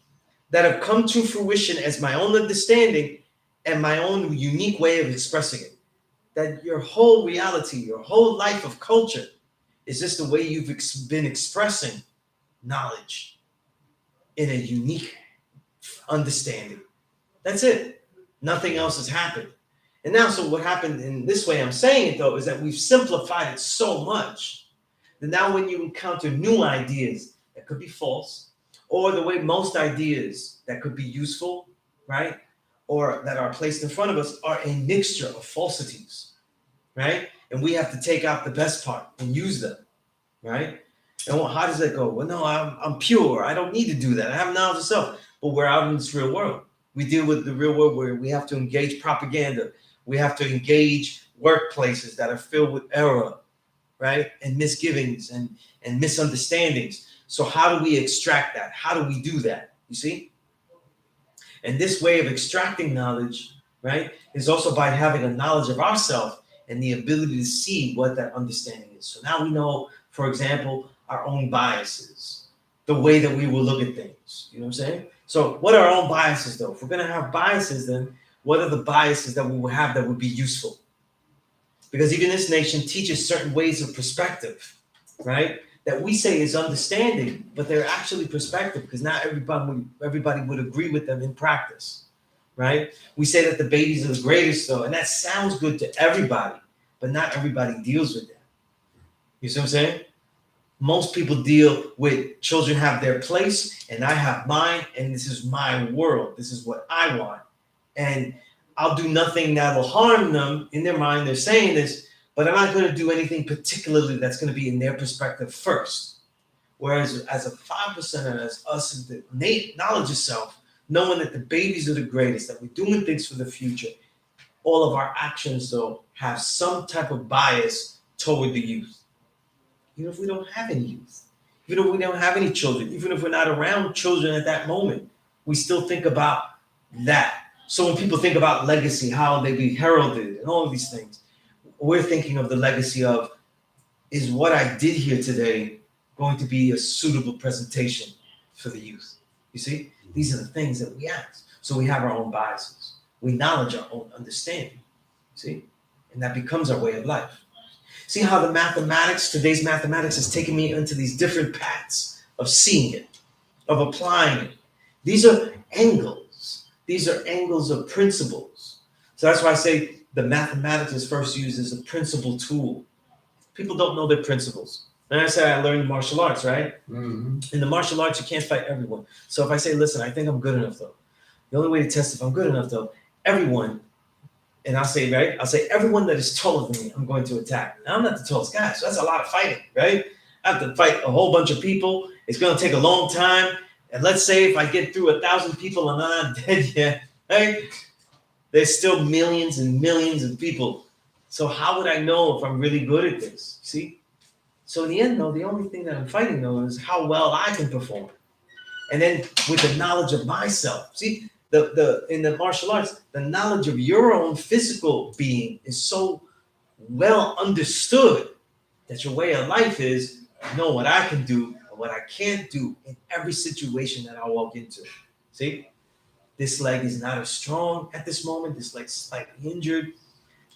that have come to fruition as my own understanding and my own unique way of expressing it. That your whole reality, your whole life of culture is just the way you've been expressing knowledge in a unique understanding. That's it. Nothing else has happened. And now, so what happened in this way I'm saying it though, is that we've simplified it so much that now when you encounter new ideas that could be false, or the way most ideas that could be useful, right, or that are placed in front of us are a mixture of falsities, right? And we have to take out the best part and use them, right? And well, how does that go? Well, no, I'm pure. I don't need to do that. I have knowledge of self. But we're out in this real world. We deal with the real world where we have to engage propaganda. We have to engage workplaces that are filled with error, right? And misgivings and misunderstandings. So how do we extract that? How do we do that? You see? And this way of extracting knowledge, right, is also by having a knowledge of ourselves and the ability to see what that understanding is. So now we know, for example, our own biases, the way that we will look at things. You know what I'm saying? So what are our own biases, though? If we're going to have biases, then what are the biases that we will have that would be useful? Because even this nation teaches certain ways of perspective, right, that we say is understanding, but they're actually perspective because not everybody would agree with them in practice, right? We say that the babies are the greatest, though, and that sounds good to everybody, but not everybody deals with that. You see what I'm saying? Most people deal with children have their place and I have mine, and this is my world. This is what I want. And I'll do nothing that will harm them. In their mind, they're saying this, but I'm not going to do anything particularly that's going to be in their perspective first. Whereas as a 5%, as us, the knowledge of self, knowing that the babies are the greatest, that we're doing things for the future, all of our actions, though, have some type of bias toward the youth. Even if we don't have any youth, even if we don't have any children, even if we're not around children at that moment, we still think about that. So when people think about legacy, how they be heralded and all of these things, we're thinking of the legacy of, is what I did here today going to be a suitable presentation for the youth? You see, these are the things that we ask. So we have our own biases. We acknowledge our own understanding, see? And that becomes our way of life. See how the mathematics, today's mathematics has taken me into these different paths of seeing it, of applying it. These are angles. These are angles of principles. So that's why I say the mathematics is first used as a principle tool. People don't know their principles. And I said I learned martial arts, right? Mhm. In the martial arts, you can't fight everyone. So if I say, listen, I think I'm good enough though. The only way to test if I'm good enough though, everyone, and I'll say, right? I'll say everyone that is taller than me, I'm going to attack. Now I'm not the tallest guy, so that's a lot of fighting, right? I have to fight a whole bunch of people. It's gonna take a long time. And let's say if I get through 1,000 people and I'm not dead yet, right? There's still millions and millions of people. So how would I know if I'm really good at this? See? So in the end, though, the only thing that I'm fighting though is how well I can perform. And then with the knowledge of myself. See, the in the martial arts, the knowledge of your own physical being is so well understood that your way of life is know what I can do and what I can't do in every situation that I walk into. See? This leg is not as strong at this moment. This leg's slightly injured.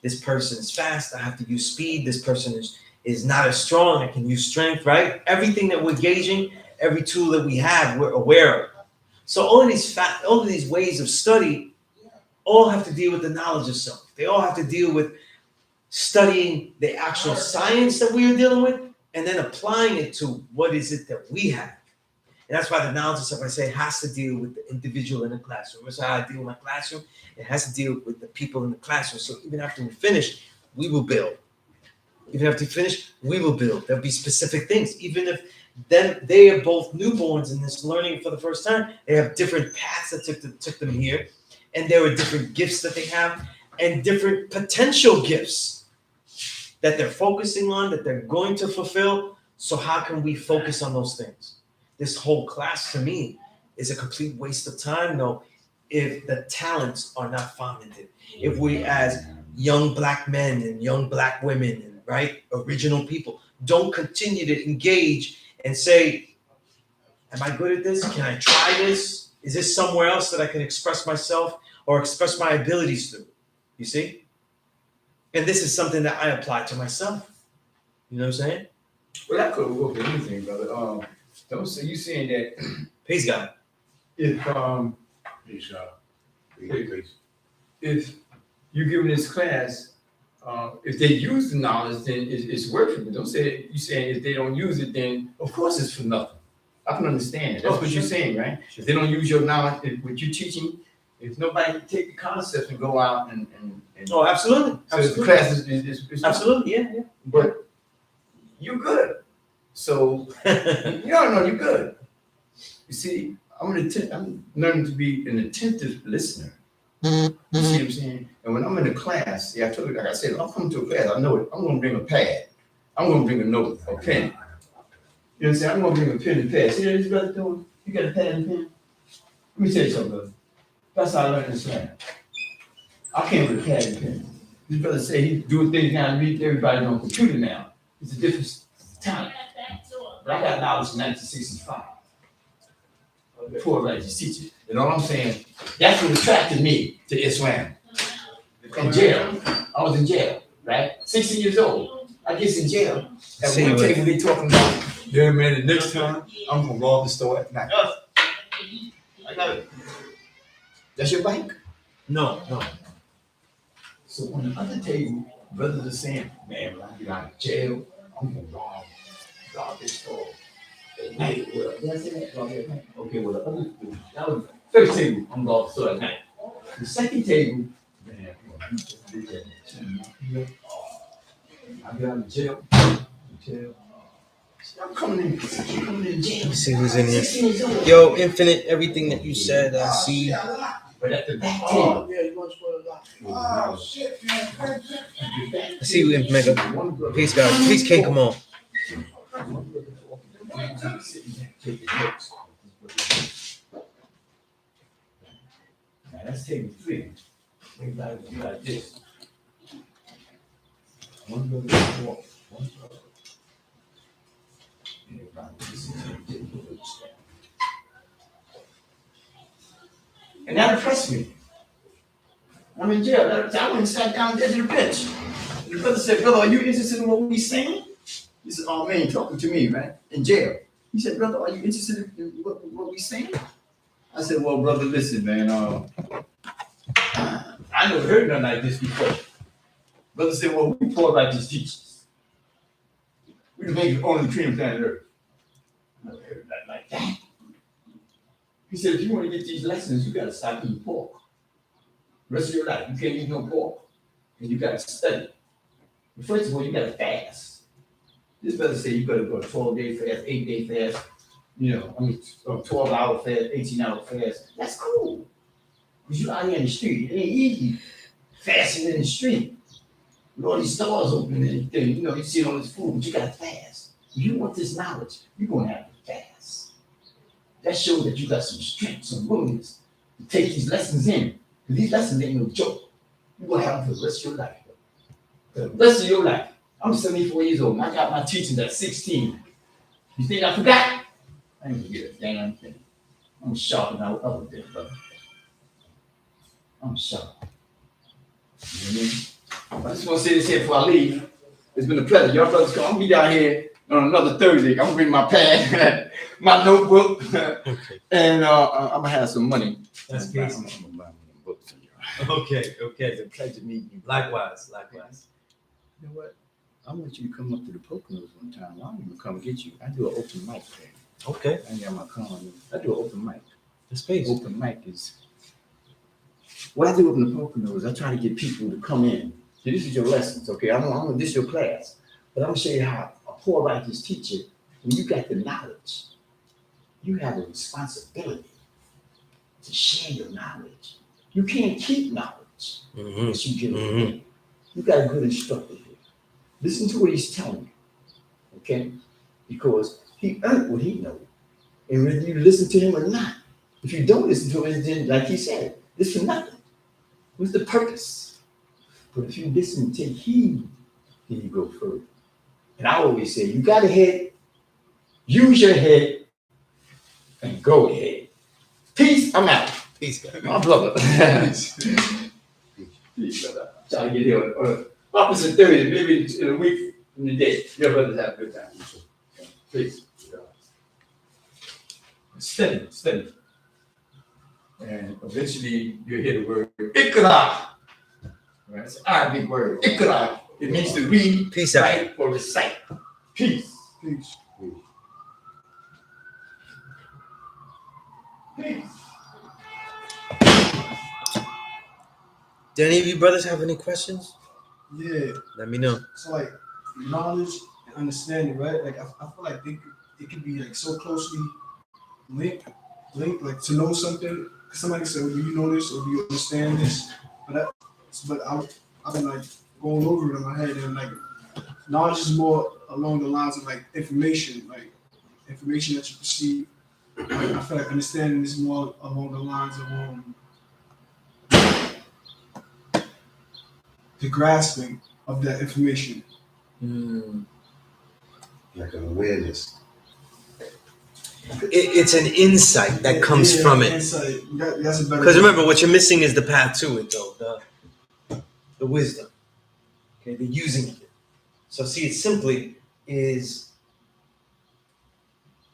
This person is fast. I have to use speed. This person is not as strong. I can use strength, right? Everything that we're gauging, every tool that we have, we're aware of. So all of these ways of study all have to deal with the knowledge of self. They all have to deal with studying the actual science that we are dealing with and then applying it to what is it that we have. And that's why the knowledge of self, I say, has to deal with the individual in the classroom. That's how I deal with my classroom. It has to deal with the people in the classroom. So even after we finish, we will build. Even after we finish, we will build. There'll be specific things. Even if then they are both newborns in this learning for the first time, they have different paths that took them here. And there are different gifts that they have and different potential gifts that they're focusing on, that they're going to fulfill. So how can we focus on those things? This whole class to me is a complete waste of time, though, if the talents are not fomented. If we, as young black men and young black women, and right, original people, don't continue to engage and say, am I good at this? Can I try this? Is this somewhere else that I can express myself or express my abilities through? You see? And this is something that I apply to myself. You know what I'm saying? Well, that could work for anything, brother. Don't say you saying that Peace, God. if if you're giving this class, if they use the knowledge, then it's working. But don't say you saying if they don't use it, then of course it's for nothing. I can understand it. That's what you're saying, right? If they don't use your knowledge, what you're teaching, if nobody can take the concepts and go out and Oh, absolutely. so if the class is Absolutely, yeah. but you're good. So you're good. You see, I'm learning to be an attentive listener. You see what I'm saying? And when I'm in a class, I told you, like I said, I'm coming to a class, I know it. I'm gonna bring a pad. I'm gonna bring a note, a pen. You know what I'm saying? I'm gonna bring a pen and pad. See what this brother doing? You got a pad and pen? Let me tell you something, brother. That's how I learned this class. I came with a pad and pen. This brother said he's doing things now and read everybody on computer now. It's a different talent. But I got knowledge in 1965. Before religious teaching. And all I'm saying, that's what attracted me to Islam. In jail. I was in jail, right? 16 years old. I get in jail. At one table they talking about, yeah man, the next time I'm gonna rob the store at night. I got it. That's your bike? No. So on the other table, brothers are saying, man, when I get out of jail, I'm gonna rob this store. At night, well, did I say that? Rob at night? Okay, well, that was the first table, I'm gonna rob the store at night. The second table, man, I got out of jail. I'm coming in jail. See who's in here. 16 years old. Yo, Infinite, everything that you said, I see. But at the back table, Oh, shit, man. I see you, Imp Mega. Peace, God. Peace, King. Come on. Now that's table 3. Everybody do like this. One brother walk, one brother. Everybody listen. And that impressed me. I'm in jail. I went and sat down there to the bench. The brother said, brother, are you interested in what we saying? He said, oh man, talking to me, right? In jail. He said, brother, are you interested in what we saying? I said, well, brother, listen, man. I never heard nothing like this before. Brother said, well, we poor righteous teachers. We make only between planet Earth. I never heard nothing like that. He said, if you want to get these lessons, you got to stop eating pork. The rest of your life, you can't eat no pork. And you got to study. But first of all, you got to fast. This brother said you got to go 12-day fast, 8-day fast, 12-hour fast, 18-hour fast. That's cool. Because you're out here in the street. It ain't easy fasting in the street. With all these stores open and everything, you see all this food, but you got to fast. If you want this knowledge, you're going to have to fast. That shows that you got some strength, some willingness to take these lessons in. Because these lessons ain't no joke. You're going to have them for the rest of your life. The rest of your life. I'm 74 years old, and I got my teachings at 16. You think I forgot? I didn't forget a damn thing. I'm sharper than I ever been, brother. I'm sharp. You know what I mean? I just want to say this here before I leave. It's been a pleasure. Y'all brothers come be down here on another Thursday. I'm going to bring my pad, my notebook, and I'm going to have some money. That's I'm P.E.A.C.E. going to buy some books for y'all. Okay. It's a pleasure meeting you. Likewise. You know what? I want you to come up to the Poconos one time. I don't even come get you. I do an open mic there. Okay. I got my car. I do an open mic. That's P.E.A.C.E. Open mic is what I do up in the Poconos. I try to get people to come in. So this is your lessons, okay? This is your class, but I'm gonna show you how a poor righteous teacher. When you got the knowledge, you have a responsibility to share your knowledge. You can't keep knowledge unless you give it away. You got a good instructor here. Listen to what he's telling you, okay? Because he earned what he knows. And whether you listen to him or not, if you don't listen to him, then, like he said, this for nothing. What's the purpose? But if you listen and take heed, then you go further. And I always say, you got a head, use your head, and go ahead. Peace, I'm out. Peace, guys. My brother. Peace, brother. Try to get here on opposite Thursday, maybe in a week from the day. Your brothers have a good time. Peace. Steady. And eventually you'll hear the word Ikra. Right? It's an Arabic word. Ikra. It means to read, Peace out. write, or recite. Peace. Peace. Peace. Do any of you brothers have any questions? Yeah. Let me know. So like knowledge and understanding, right? Like I feel like it could be like so closely linked, like to know something. Somebody said, well, "Do you know this or do you understand this?" But I've been like going over it in my head, and like knowledge is more along the lines of like information that you perceive. Like, I feel like understanding is more along the lines of the grasping of that information. Like an awareness. It's an insight that comes from it. Insight. That's a better. Because remember, what you're missing is the path to it, though. The wisdom. Okay, the using of it. So see, it simply is.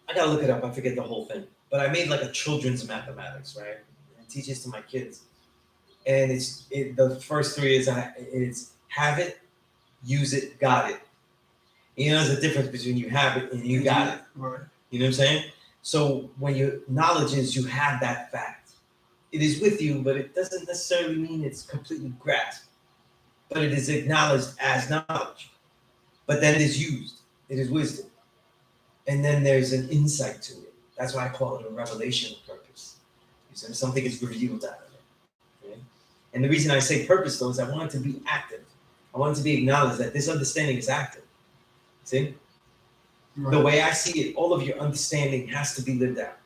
I gotta look it up. I forget the whole thing, but I made like a children's mathematics, right? I teach this to my kids, and the first three is have it, use it, got it. You know, there's a difference between you have it and you got it. Right. You know what I'm saying? So when your knowledge is you have that fact, it is with you, but it doesn't necessarily mean it's completely grasped. But it is acknowledged as knowledge. But then it is used. It is wisdom. And then there's an insight to it. That's why I call it a revelation of purpose. So something is revealed out of it. Okay? And the reason I say purpose, though, is I want it to be active. I want it to be acknowledged that this understanding is active. See? Right. The way I see it, all of your understanding has to be lived out.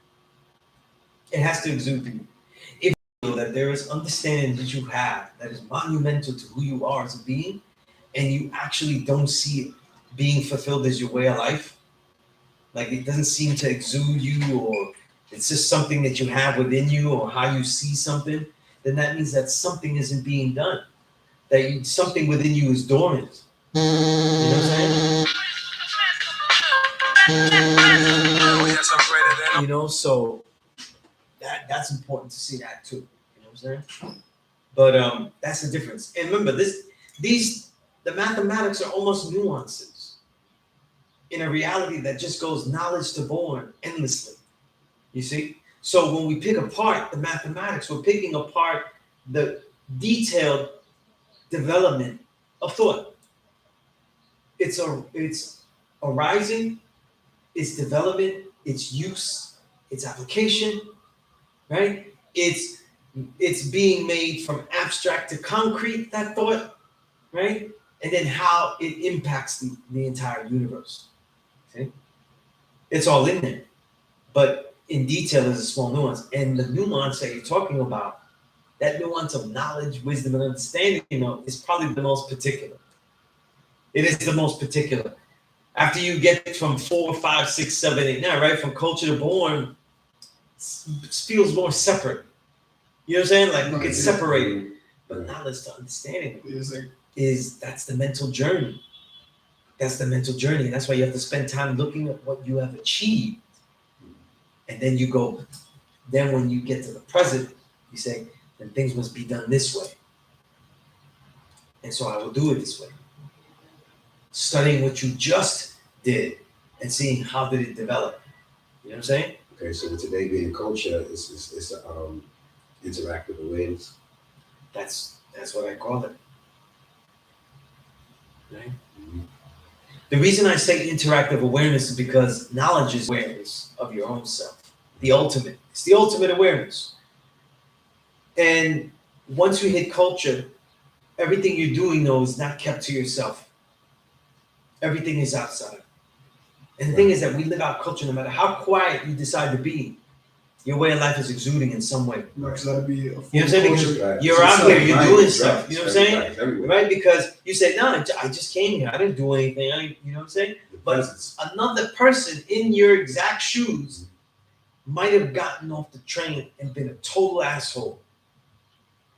It has to exude through you. If you know that there is understanding that you have that is monumental to who you are as a being, and you actually don't see it being fulfilled as your way of life, like it doesn't seem to exude you, or it's just something that you have within you, or how you see something, then that means that something isn't being done. That something within you is dormant. You know what I'm saying? You know, so that's important to see that too. You know what I'm saying? But that's the difference. And remember, the mathematics are almost nuances. in a reality that just goes knowledge to born endlessly. You see? So when we pick apart the mathematics, we're picking apart the detailed development of thought. It's arising, its development, its use, its application, right? It's being made from abstract to concrete, that thought, right? And then how it impacts the entire universe. Okay? It's all in there. But in detail is a small nuance. And the nuance that you're talking about, that nuance of knowledge, wisdom, and understanding, is probably the most particular. It is the most particular. After you get from 4, 5, 6, 7, 8, 9, right? From culture to born, it feels more separate. You know what I'm saying? Like we get separated. But knowledge to understanding that's the mental journey. That's the mental journey. And that's why you have to spend time looking at what you have achieved. And then you go, then when you get to the present, you say, then things must be done this way. And so I will do it this way. Studying what you just did and seeing how did it develop. You know what I'm saying? Okay, so with today being culture, it's interactive awareness. That's what I call it. Right? Mm-hmm. The reason I say interactive awareness is because knowledge is awareness of your own self. The ultimate. It's the ultimate awareness. And once you hit culture, everything you're doing, though, is not kept to yourself. Everything is outside. And the thing is that we live our culture no matter how quiet you decide to be. Your way of life is exuding in some way. Right, so that'd be You know what I'm saying? Because Right. you're out here, you're doing stuff. Right. You know what I'm saying? Right. Everywhere. Right? Because you say, no, I just came here. I didn't do anything. You know what I'm saying? The But presence. another person in your exact shoes might have gotten off the train and been a total asshole.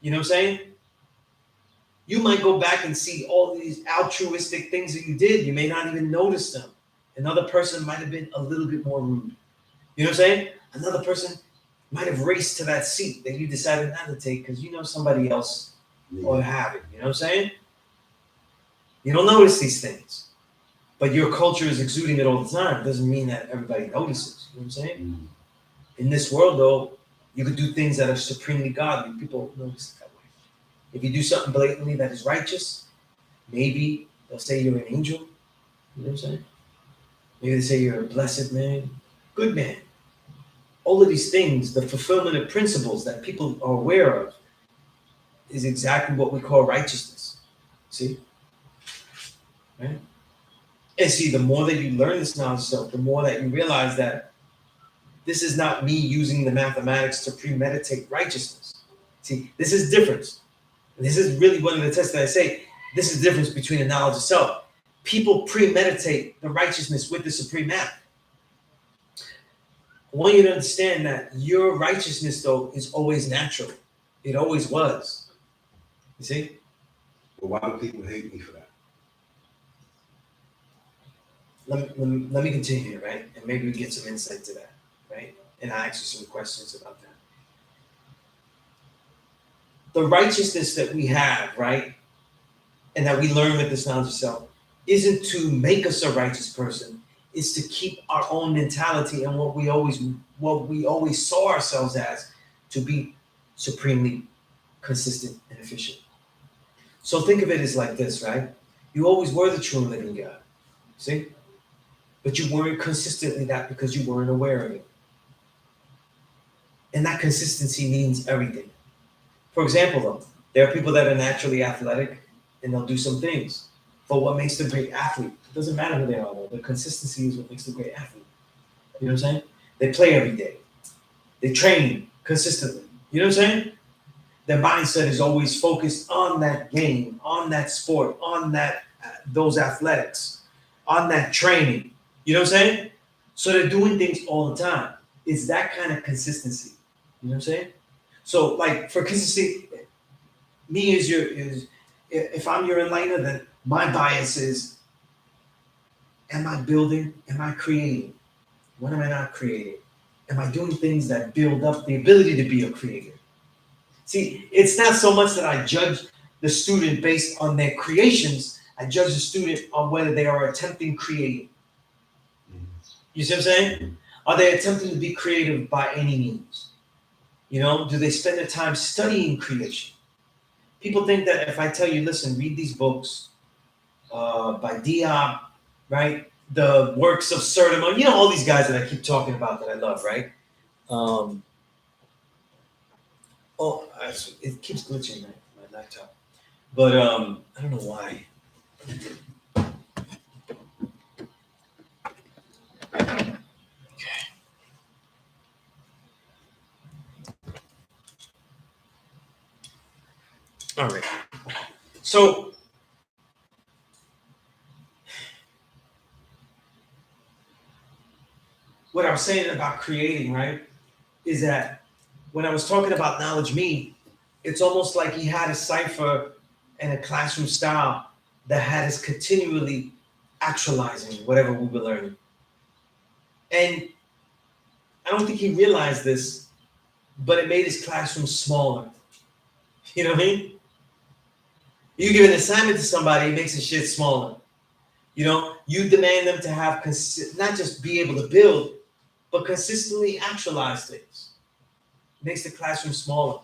You know what I'm saying? You might go back and see all these altruistic things that you did. You may not even notice them. Another person might have been a little bit more rude. You know what I'm saying? Another person might have raced to that seat that you decided not to take because you know somebody else ought to have it. You know what I'm saying? You don't notice these things. But your culture is exuding it all the time. It doesn't mean that everybody notices. You know what I'm saying? Mm-hmm. In this world, though, you could do things that are supremely godly. People notice it that way. If you do something blatantly that is righteous, maybe they'll say you're an angel. You know what I'm saying? Maybe they say you're a blessed man, good man. All of these things, the fulfillment of principles that people are aware of, is exactly what we call righteousness. See? Right? And see, the more that you learn this knowledge stuff, the more that you realize that this is not me using the mathematics to premeditate righteousness. See, this is different. And this is really one of the tests that I say, this is the difference between the knowledge itself. People premeditate the righteousness with the supreme math. I want you to understand that your righteousness, though, is always natural. It always was. You see? But why do people hate me for that? Let me continue here, right? And maybe we get some insight to that, right? And I'll ask you some questions about that. The righteousness that we have, right? And that we learn with this knowledge of self isn't to make us a righteous person. It's to keep our own mentality and what we always saw ourselves as to be supremely consistent and efficient. So think of it as like this, right? You always were the true and living God, see? But you weren't consistently that because you weren't aware of it. And that consistency means everything. For example, though, there are people that are naturally athletic and they'll do some things. But what makes them a great athlete? It doesn't matter who they are, though. The consistency is what makes them a great athlete. You know what I'm saying? They play every day. They train consistently. You know what I'm saying? Their mindset is always focused on that game, on that sport, on that those athletics, on that training. You know what I'm saying? So they're doing things all the time. It's that kind of consistency. You know what I'm saying? So, like, for consistency, me if I'm your enlightener, then my bias is, am I building? Am I creating? What am I not creating? Am I doing things that build up the ability to be a creator? See, it's not so much that I judge the student based on their creations. I judge the student on whether they are attempting creating. You see what I'm saying? Are they attempting to be creative by any means? You know, do they spend their time studying creation? People think that if I tell you, listen, read these books by Diop, right? The works of Sertima, you know, all these guys that I keep talking about that I love, right? It keeps glitching my laptop, but I don't know why. All right. So what I'm saying about creating, right, is that when I was talking about knowledge me, it's almost like he had a cipher and a classroom style that had us continually actualizing whatever we were learning. And I don't think he realized this, but it made his classroom smaller. You know what I mean? You give an assignment to somebody, it makes the shit smaller. You know, you demand them to have not just be able to build, but consistently actualize things. It makes the classroom smaller.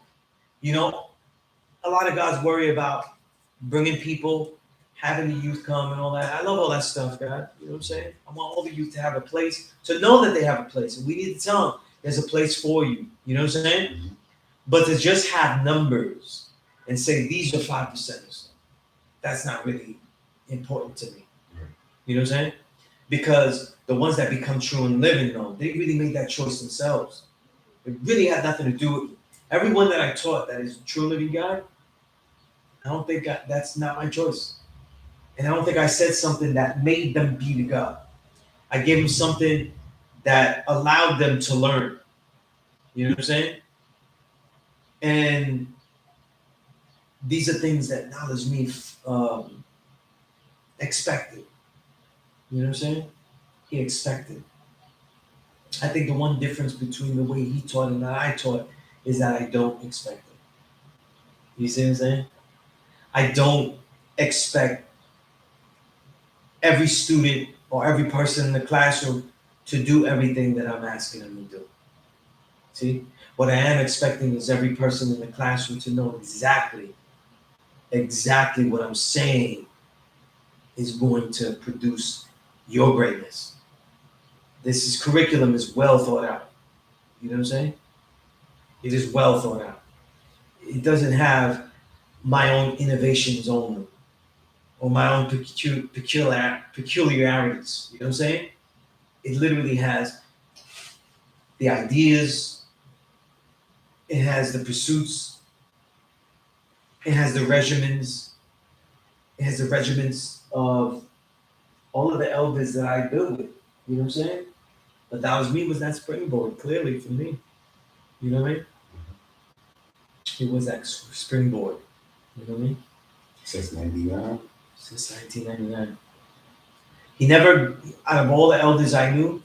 You know, a lot of guys worry about bringing people, having the youth come and all that. I love all that stuff, God. You know what I'm saying? I want all the youth to have a place, to know that they have a place. And we need to tell them there's a place for you. You know what I'm saying? Mm-hmm. But to just have numbers and say these are 5%ers, that's not really important to me. Right. You know what I'm saying? Because the ones that become true and living, though, they really made that choice themselves. It really had nothing to do with me. Everyone that I taught that is a true living God, I don't think that's not my choice. And I don't think I said something that made them be the God. I gave them something that allowed them to learn. You know what I'm saying? And these are things that knowledge me expected. You know what I'm saying? He expected. I think the one difference between the way he taught and that I taught is that I don't expect it. You see what I'm saying? I don't expect every student or every person in the classroom to do everything that I'm asking them to do. See? What I am expecting is every person in the classroom to know exactly what I'm saying is going to produce your greatness. This curriculum is well thought out. You know what I'm saying? It is well thought out. It doesn't have my own innovations only or my own peculiarities. You know what I'm saying? It literally has the ideas, it has the pursuits, it has the regimens, it has the regiments of all of the elders that I built with. You know what I'm saying? But that was me, was that springboard, clearly for me. You know what I mean? It was that springboard. You know what I mean? Since 99. Since 1999. He never, out of all the elders I knew,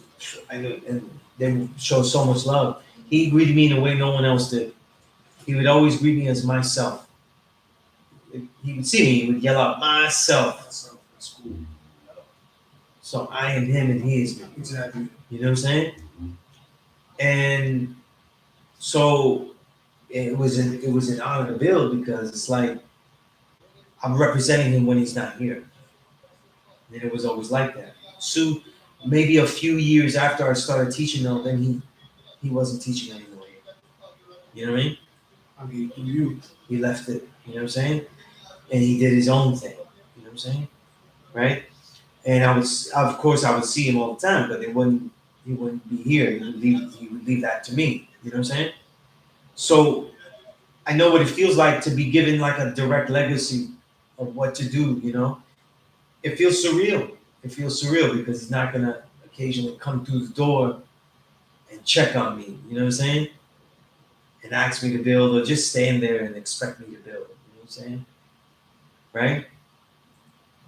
and they showed so much love, he greeted me in a way no one else did. He would always greet me as myself. He would see me, he would yell out, myself. That's cool. So I am him and he is me. Exactly. You know what I'm saying? And so it was an honor to build because it's like I'm representing him when he's not here. And it was always like that. So maybe a few years after I started teaching though, then he wasn't teaching anymore. You know what I mean? I mean, you. He left it, you know what I'm saying? And he did his own thing. You know what I'm saying? Right? And I would see him all the time, but he wouldn't be here. He would leave that to me. You know what I'm saying? So I know what it feels like to be given like a direct legacy of what to do, you know? It feels surreal. It feels surreal because he's not gonna occasionally come through the door and check on me, you know what I'm saying? And ask me to build or just stand there and expect me to build, you know what I'm saying? Right?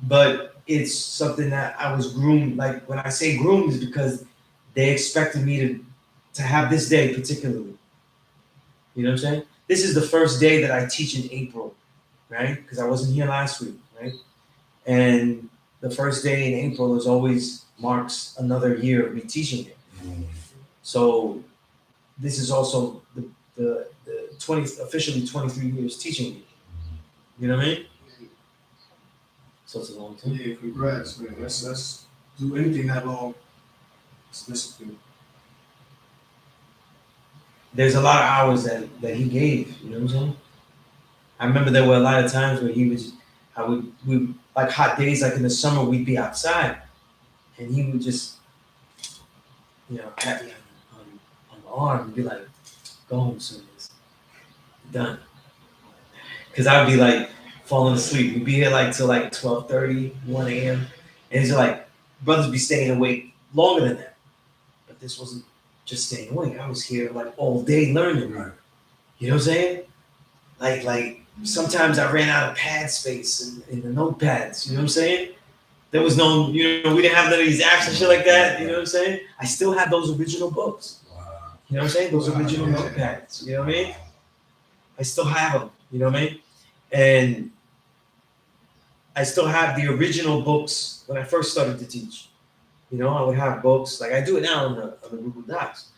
But it's something that I was groomed, like when I say groomed is because they expected me to have this day particularly. You know what I'm saying? This is the first day that I teach in April, right? Because I wasn't here last week, right? And the first day in April is always marks another year of me teaching it. So this is also the officially 23 years teaching it. You know what I mean? So it's a long time. Yeah, congrats, man. That's do anything that long. It's discipline. There's a lot of hours that he gave, you know what I'm saying? I remember there were a lot of times where we like hot days, like in the summer, we'd be outside and he would just, pat me on the arm and be like, go home soon, it's done. Cause I would be like falling asleep. We'd be here like till like 12:30, 1 a.m. And it's like, brothers be staying awake longer than that. But this wasn't just staying awake. I was here like all day learning. Right. You know what I'm saying? Like sometimes I ran out of pad space in the notepads. You know what I'm saying? There was no, we didn't have none of these apps and shit like that. You know what I'm saying? I still have those original books. Wow. You know what I'm saying? Those original notepads. You know what I mean? I still have them. You know what I mean? And I still have the original books when I first started to teach. I would have books like I do it now on the Google Docs.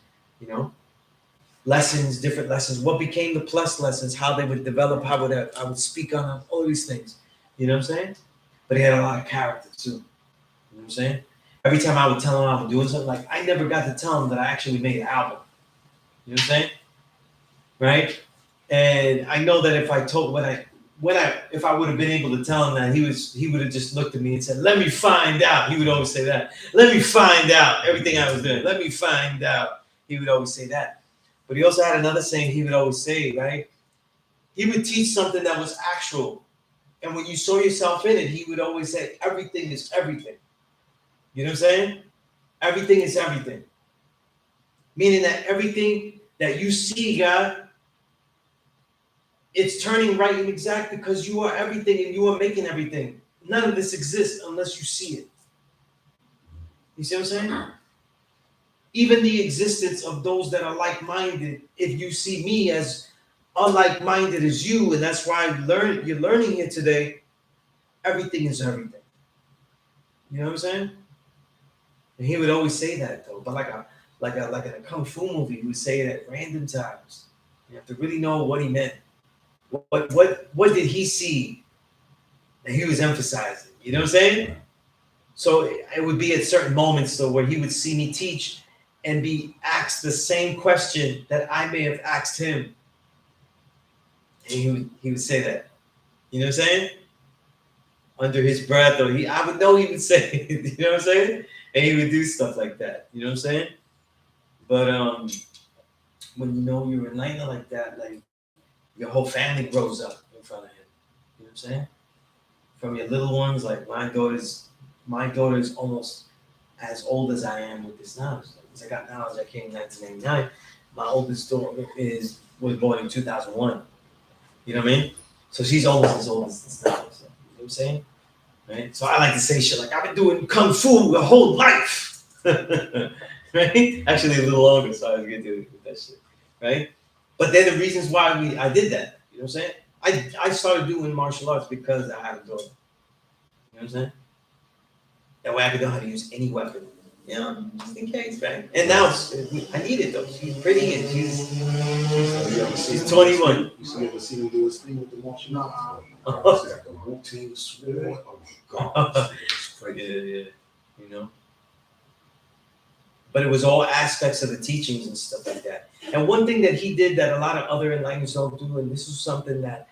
Lessons, different lessons. What became the plus lessons? How they would develop? How would I would speak on them? All these things. You know what I'm saying? But he had a lot of character too. You know what I'm saying? Every time I would tell him I was doing something, like I never got to tell him that I actually made an album. You know what I'm saying? Right? And I know that if I told if I would have been able to tell him that, he would have just looked at me and said, "Let me find out." He would always say that. "Let me find out everything I was doing. Let me find out." He would always say that. But he also had another saying he would always say, right? He would teach something that was actual. And when you saw yourself in it, he would always say, everything is everything. You know what I'm saying? Everything is everything. Meaning that everything that you see, God, it's turning right and exact because you are everything and you are making everything. None of this exists unless you see it. You see what I'm saying? Even the existence of those that are like-minded, if you see me as unlike-minded as you, and that's why you're learning here today, everything is everything. You know what I'm saying? And he would always say that though, but like in a kung fu movie, he would say it at random times. You have to really know what he meant. What did he see that he was emphasizing? You know what I'm saying? So it would be at certain moments though where he would see me teach and be asked the same question that I may have asked him. And he would say that. You know what I'm saying? Under his breath, or I would know he would say it, you know what I'm saying? And he would do stuff like that. You know what I'm saying? But when you know you're enlightened like that, like your whole family grows up in front of him. You know what I'm saying? From your little ones, like my daughter's almost as old as I am with this knowledge. Because I got knowledge, I came in 1999. My oldest daughter was born in 2001. You know what I mean? So she's almost as old as this knowledge. You know what I'm saying? Right? So I like to say shit like, I've been doing kung fu the whole life. Right? Actually a little longer, so I was getting to with that shit. Right? But they're the reasons why I did that. You know what I'm saying? I started doing martial arts because I had a daughter. You know what I'm saying? That way I could know how to use any weapon. Just in case, right? And now I need it though. She's pretty and she's 21. You ever see me do his thing with the martial arts? Oh. It's like a routine sword. Oh my God. It's crazy. Yeah. But it was all aspects of the teachings and stuff like that. And one thing that he did that a lot of other enlighteners don't do, and this is something that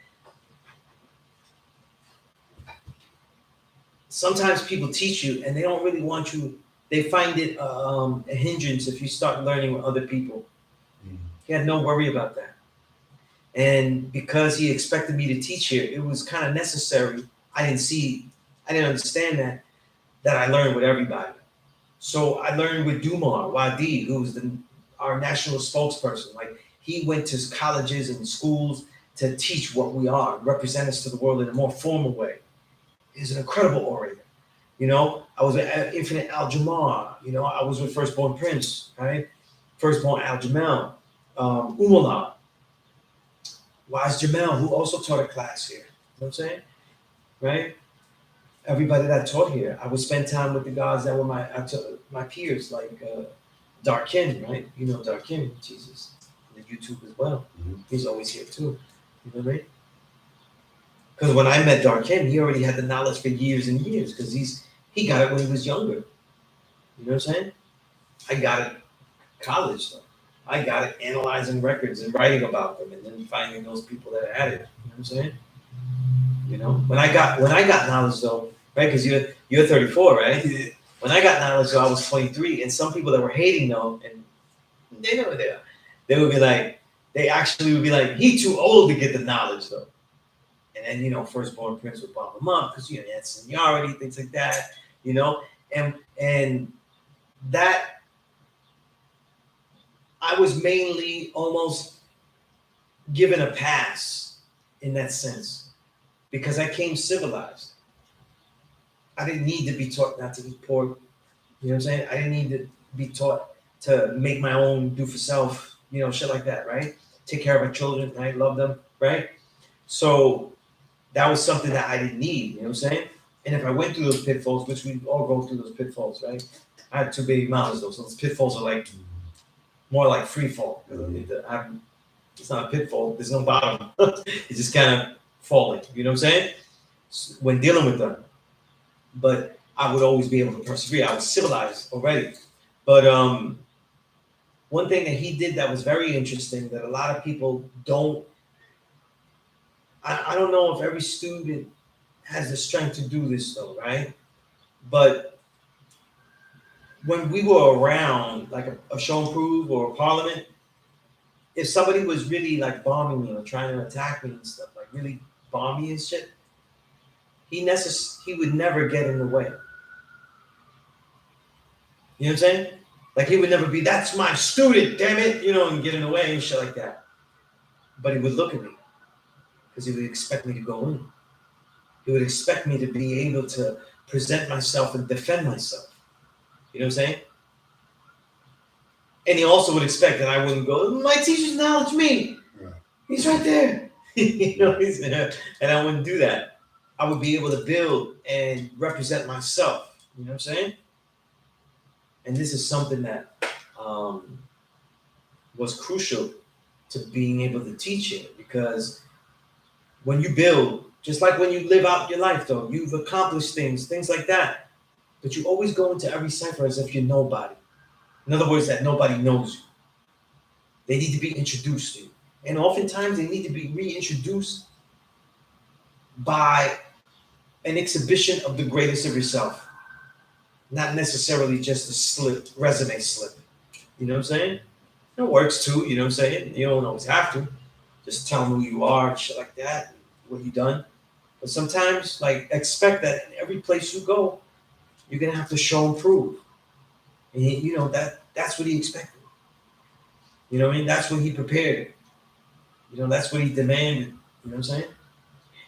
sometimes people teach you and they don't really want you. They find it a hindrance if you start learning with other people. He had no worry about that. And because he expected me to teach here, it was kind of necessary. I didn't understand that I learned with everybody. So I learned with Dumar Wadi, who was our national spokesperson. Like he went to colleges and schools to teach what we are, represent us to the world in a more formal way. He's an incredible orator. I was with Infinite Al Jamar. I was with Firstborn Prince, right? Firstborn Al Jamal, Umullah, Wise Jamel, who also taught a class here. You know what I'm saying? Right? everybody that taught here. I would spend time with the guys that were my peers, like Darkin, right? You know Darkin, Jesus, on YouTube as well. Mhm. He's always here too. You know what I mean? Because when I met Darkin, he already had the knowledge for years and years. Because he got it when he was younger. You know what I'm saying? I got it college though. I got it analyzing records and writing about them, and then finding those people that had it. You know what I'm saying? You know, when I got knowledge though, right? Because you're 34, right? Yeah. When I got knowledge though, I was 23, and some people that were hating though, and they know they are. They would be like, they actually would be like, he too old to get the knowledge though. And then firstborn prince would bump him up because he had seniority, things like that. You know, and that I was mainly almost given a pass in that sense because I came civilized. I didn't need to be taught not to eat pork. You know what I'm saying? I didn't need to be taught to make my own, do for self, shit like that, right? Take care of my children, right? Love them, right? So that was something that I didn't need, you know what I'm saying? And if I went through those pitfalls, which we all go through those pitfalls, right? I had two baby mamas though, so those pitfalls are like more like free fall. It's not a pitfall, there's no bottom. It's just kind of falling, you know what I'm saying? When dealing with them. But I would always be able to persevere. I was civilized already. But one thing that he did that was very interesting that a lot of people don't, I don't know if every student has the strength to do this though, right? But when we were around, like a show and prove or a parliament, if somebody was really like bombing me or trying to attack me and stuff, like really bomb me and shit, he would never get in the way. You know what I'm saying? Like he would never be, that's my student, damn it, and get in the way and shit like that. But he would look at me because he would expect me to go in. He would expect me to be able to present myself and defend myself. You know what I'm saying? And he also would expect that I wouldn't go, my teacher's acknowledge me. Right. He's right there. And I wouldn't do that. I would be able to build and represent myself. You know what I'm saying? And this is something that was crucial to being able to teach it, because when you build, just like when you live out your life though, you've accomplished things like that, but you always go into every cipher as if you're nobody. In other words, that nobody knows you. They need to be introduced to you. And oftentimes they need to be reintroduced by an exhibition of the greatest of yourself. Not necessarily just a resume slip. You know what I'm saying? It works too, you know what I'm saying? You don't always have to. Just tell them who you are and shit like that, what you done. But sometimes, like, expect that in every place you go, you're gonna have to show and prove. And that's what he expected. You know what I mean? That's what he prepared. That's what he demanded. You know what I'm saying?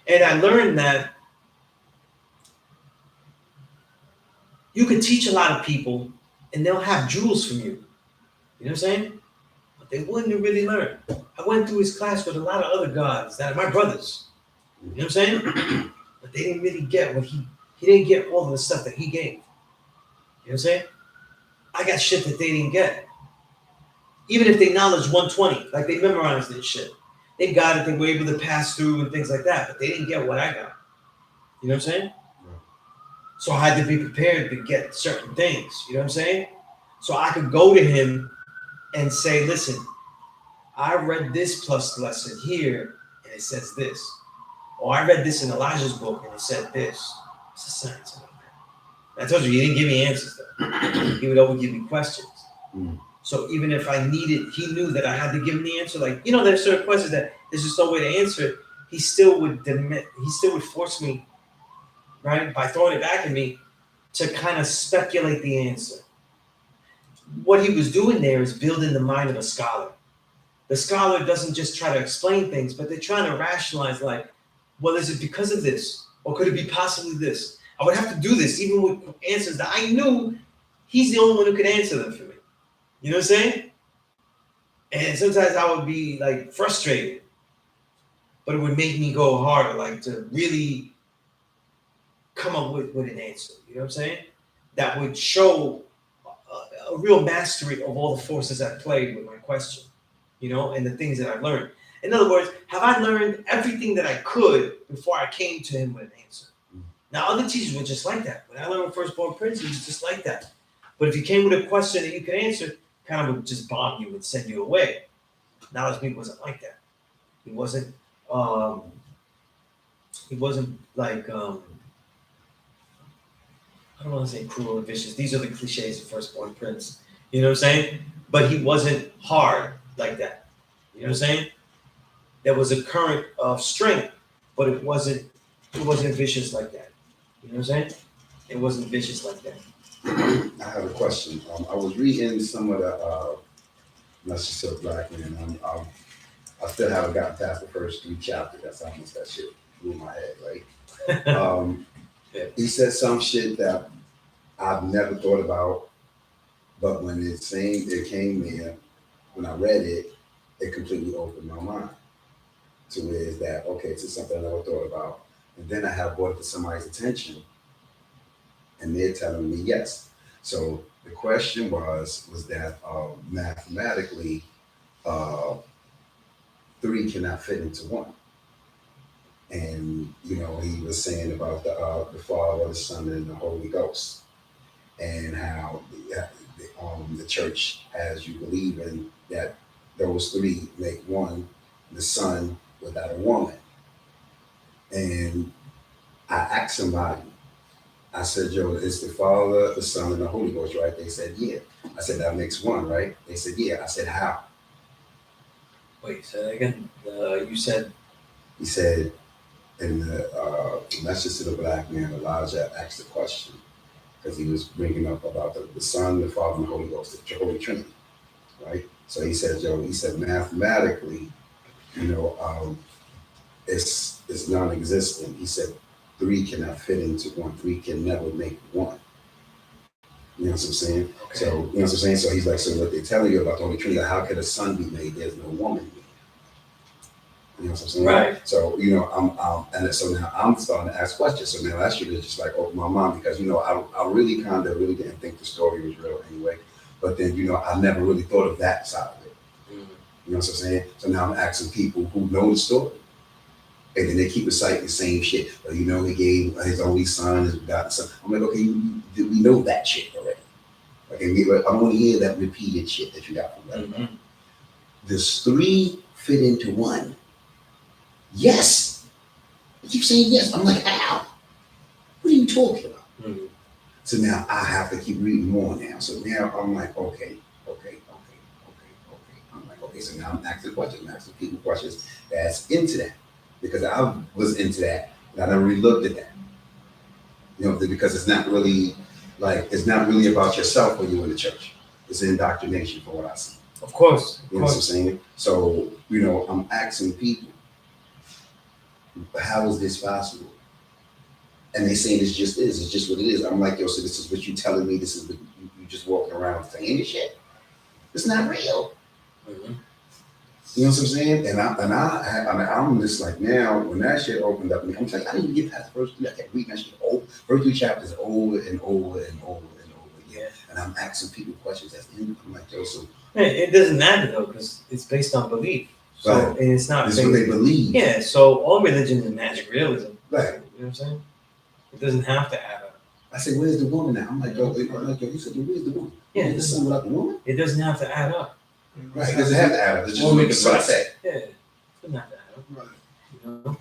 And I learned that you could teach a lot of people and they'll have jewels from you. You know what I'm saying? But they wouldn't really learn. I went through his class with a lot of other guys that are my brothers. You know what I'm saying? But they didn't really get what he didn't get all of the stuff that he gave. You know what I'm saying? I got shit that they didn't get. Even if they knowledge 120, like they memorized this shit. They got it, they were able to pass through and things like that, but they didn't get what I got. You know what I'm saying? Right. So I had to be prepared to get certain things. You know what I'm saying? So I could go to him and say, listen, I read this plus lesson here, and it says this. Or I read this in Elijah's book, and it said this. What's the science about that? I told you, he didn't give me answers, though. He would always give me questions. Mm. So even if I needed, he knew that I had to give him the answer. Like, there's certain questions that there's just no way to answer it. He still would force me, right, by throwing it back at me, to kind of speculate the answer. What he was doing there is building the mind of a scholar. The scholar doesn't just try to explain things, but they're trying to rationalize, like, well, is it because of this? Or could it be possibly this? I would have to do this, even with answers that I knew he's the only one who could answer them for me. You know what I'm saying? And sometimes I would be like frustrated, but it would make me go harder, like to really come up with an answer. You know what I'm saying? That would show a real mastery of all the forces at play with my question, you know, and the things that I've learned. In other words, have I learned everything that I could before I came to him with an answer? Now, other teachers were just like that. When I learned Firstborn Prince, he was just like that. But if you came with a question that you could answer, kind of would just bomb you and send you away. Knowledge Meek wasn't like that. He wasn't like I don't want to say cruel and vicious. These are the cliches of Firstborn Prince. You know what I'm saying? But he wasn't hard like that. You know what I'm saying? There was a current of strength, but it wasn't vicious like that. You know what I'm saying? It wasn't vicious like that. I have a question. I was reading some of the Message to a Black Man. I still haven't gotten past the first 3 chapters. That's how much that shit blew my head, right? Yeah. He said some shit that I've never thought about, but when it came there, when I read it, it completely opened my mind to where is that, okay, it's something I never thought about. And then I have brought it to somebody's attention, and they're telling me yes. So the question was that mathematically, 3 cannot fit into 1. And you know, he was saying about the Father, the Son, and the Holy Ghost, and how the church has you believe in that those 3 make 1, the Son without a woman. And I asked somebody, I said, "Yo, it's the Father, the Son, and the Holy Ghost, right?" They said, "Yeah." I said, "That makes 1, right?" They said, "Yeah." I said, "How?" Wait, say that again. You said. He said, in the Message to the Black Man, Elijah asked the question because he was bringing up about the Son, the Father, and the Holy Ghost, the Holy Trinity, right? So he said, mathematically, you know, it's non-existent. He said 3 cannot fit into 1. 3 can never make 1. You know what I'm saying? Okay. So, you know what I'm saying? So he's like, so what they're telling you about the Holy Trinity, how could a son be made? There's no woman made. You know what I'm saying? Right. So, you know, and so now I'm starting to ask questions. So now that shit is just like open my mind because, you know, I really didn't think the story was real anyway. But then, you know, I never really thought of that side of it. Mm-hmm. You know what I'm saying? So now I'm asking people who know the story. And then they keep reciting the same shit. But you know, he gave his only son, his begotten son. I'm like, okay, we know that shit already. Okay, I want to hear that repeated shit that you got from that. Mm-hmm. Does 3 fit into 1? Yes. I keep saying yes. I'm like, how? What are you talking about? Mm-hmm. So now I have to keep reading more now. So now I'm like, okay. I'm like, okay, so now I'm asking questions. I'm asking people questions that's into that. Because I was into that, and I never really looked at that. You know, because it's not really about yourself when you're in the church. It's indoctrination for what I see. Of course. You know what I'm saying? So, you know, I'm asking people, how is this possible? And they saying it's just what it is. I'm like, yo, so this is what you telling me, this is what you just walking around saying this shit? It's not real. Mm-hmm. You know what I'm saying? And I'm just like, now when that shit opened up, I'm like, I didn't even get past the first 3. I kept reading that shit first 3 chapters over and over again. And I'm asking people questions at the end. I'm like, yo, so It doesn't matter though, because it's based on belief. So right. And it's not. This is what they believe. Yeah. So all religion is magic realism. Right. You know what I'm saying? It doesn't have to add up. I said, where's the woman now? I'm like, yo, you said, where's the woman? Yeah. Is the son without the woman? It doesn't have to add up. Right. It doesn't have to add up. It's just what I said. Yeah. It doesn't have to add up. Right. You know?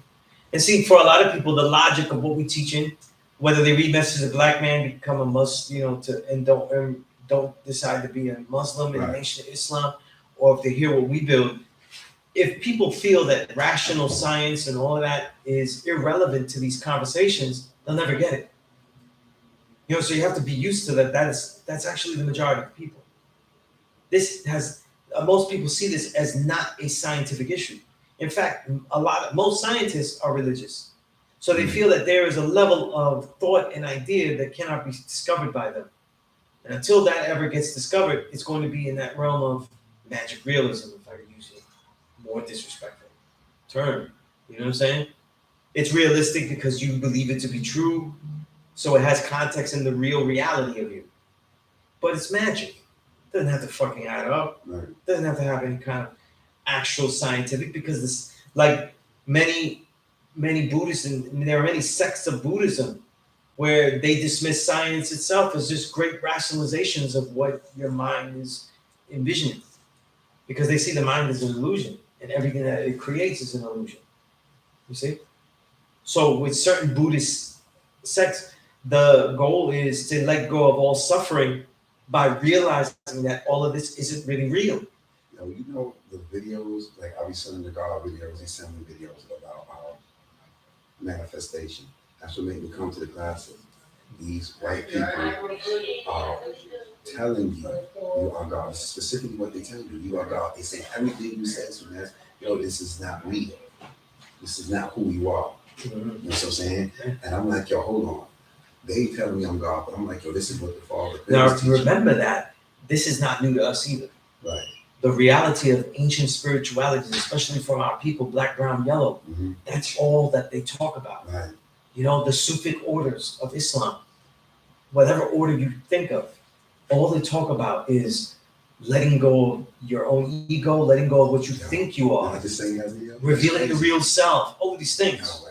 And see, for a lot of people, the logic of what we're teaching, whether they read Message of the Black Man, become a Muslim, you know, don't decide to be a Muslim in the Nation of Islam, or if they hear what we build, if people feel that rational science and all of that is irrelevant to these conversations, they'll never get it. You know, so you have to be used to that. That's actually the majority of people. This has most people see this as not a scientific issue. In fact, most scientists are religious, so they feel that there is a level of thought and idea that cannot be discovered by them. And until that ever gets discovered, it's going to be in that realm of magic realism, if I could use a more disrespectful term. You know what I'm saying? It's realistic because you believe it to be true, So it has context in the real reality of you. But it's magic. It doesn't have to fucking add up. Right. It doesn't have to have any kind of actual scientific, because this, like many Buddhists, and there are many sects of Buddhism where they dismiss science itself as just great rationalizations of what your mind is envisioning, because they see the mind as an illusion and everything that it creates is an illusion. You see? So with certain Buddhist sects, the goal is to let go of all suffering by realizing that all of this isn't really real. You know the videos, like I'll be sending the God videos, they send me videos about manifestation. That's what made me come to the classes. These white people are telling you you are God. This is specifically what they tell you. You are God. They say everything you say is from that. This is not real. This is not who you are. You know what I'm saying? And I'm like, yo, hold on. They tell me I'm God, but I'm like, yo, this is what the Father is. Now, remember that this is not new to us either. Right. The reality of ancient spiritualities, especially from our people, black, brown, yellow, that's all that they talk about. Right. You know, the Sufic orders of Islam, whatever order you think of, all they talk about is letting go of your own ego, letting go of what you think you are, revealing the real self, all these things.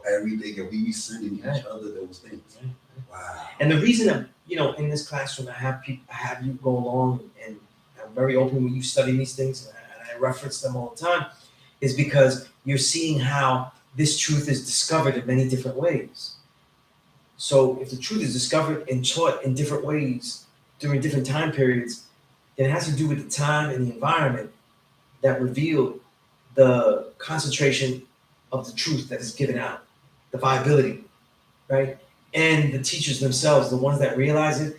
Every day we be sending each other those things. Wow. And the reason that, you know, in this classroom I have you go along, and I'm very open when you study these things, and I reference them all the time, is because you're seeing how this truth is discovered in many different ways. So if the truth is discovered and taught in different ways during different time periods, then it has to do with the time and the environment that reveal the concentration of the truth that is given out, the viability, right? And the teachers themselves, the ones that realize it,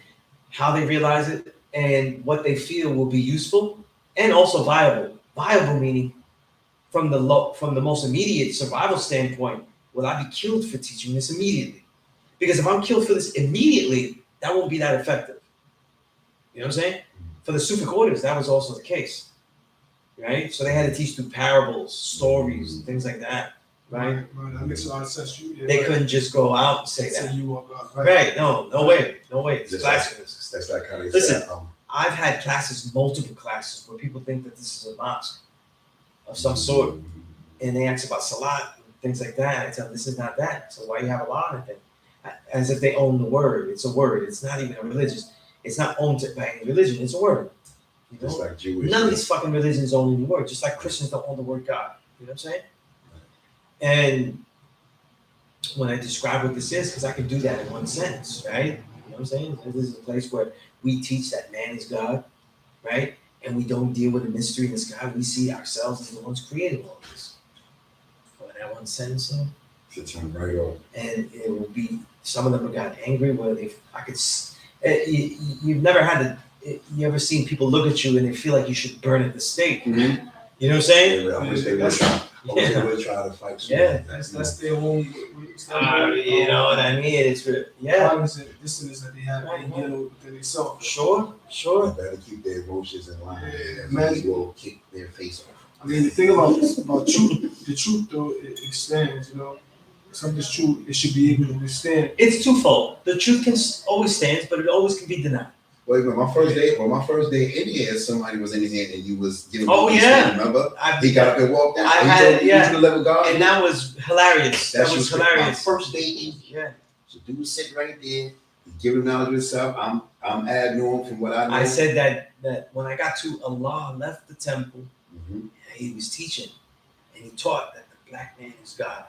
how they realize it, and what they feel will be useful and also viable. Viable meaning from the most immediate survival standpoint, will I be killed for teaching this immediately? Because if I'm killed for this immediately, that won't be that effective. You know what I'm saying? For the Sufic orders, that was also the case, right? So they had to teach through parables, stories, and things like that, right? Right. That makes a lot of sense. They couldn't just go out and say that. You are God. Right? No way. It's blasphemous. That's like how they listen. say. I've had classes, multiple classes, where people think that this is a mosque of some sort, and they ask about salat and things like that. I tell them this is not that. So why you have a lot of it? As if they own the word. It's a word. It's not even a religious. It's not owned by any religion. It's a word. You know? Just like Jewish. None of these fucking religions own any word. Just like Christians don't own the word God. You know what I'm saying? And when I describe what this is, because I can do that in one sentence, right? You know what I'm saying? This is a place where we teach that man is God, right? And we don't deal with the mystery in the sky. We see ourselves as the ones creating all this. But in that one sentence, though, right on. and it will be, some of them have gotten angry where you've never had you ever seen people look at you and they feel like you should burn at the stake? Mm-hmm. You know what I'm saying? I wish they would try to fight. Yeah. That's their own. You know what I mean? It's Dissonance that they have within themselves. Sure. They better keep their emotions in line. Man, will kick their face off. I mean, the thing about truth, the truth though, it stands. You know, something's true, it should be able to withstand. It's twofold. The truth can always stand, but it always can be denied. Wait, my first day in here, somebody was in here and you was giving me remember? He got up and walked out. And that was hilarious. That was hilarious. My first day in here. So dude sitting right there, giving knowledge of himself. I'm adding on from what I know. I said that when I got to Allah left the temple, he was teaching and he taught that the black man is God.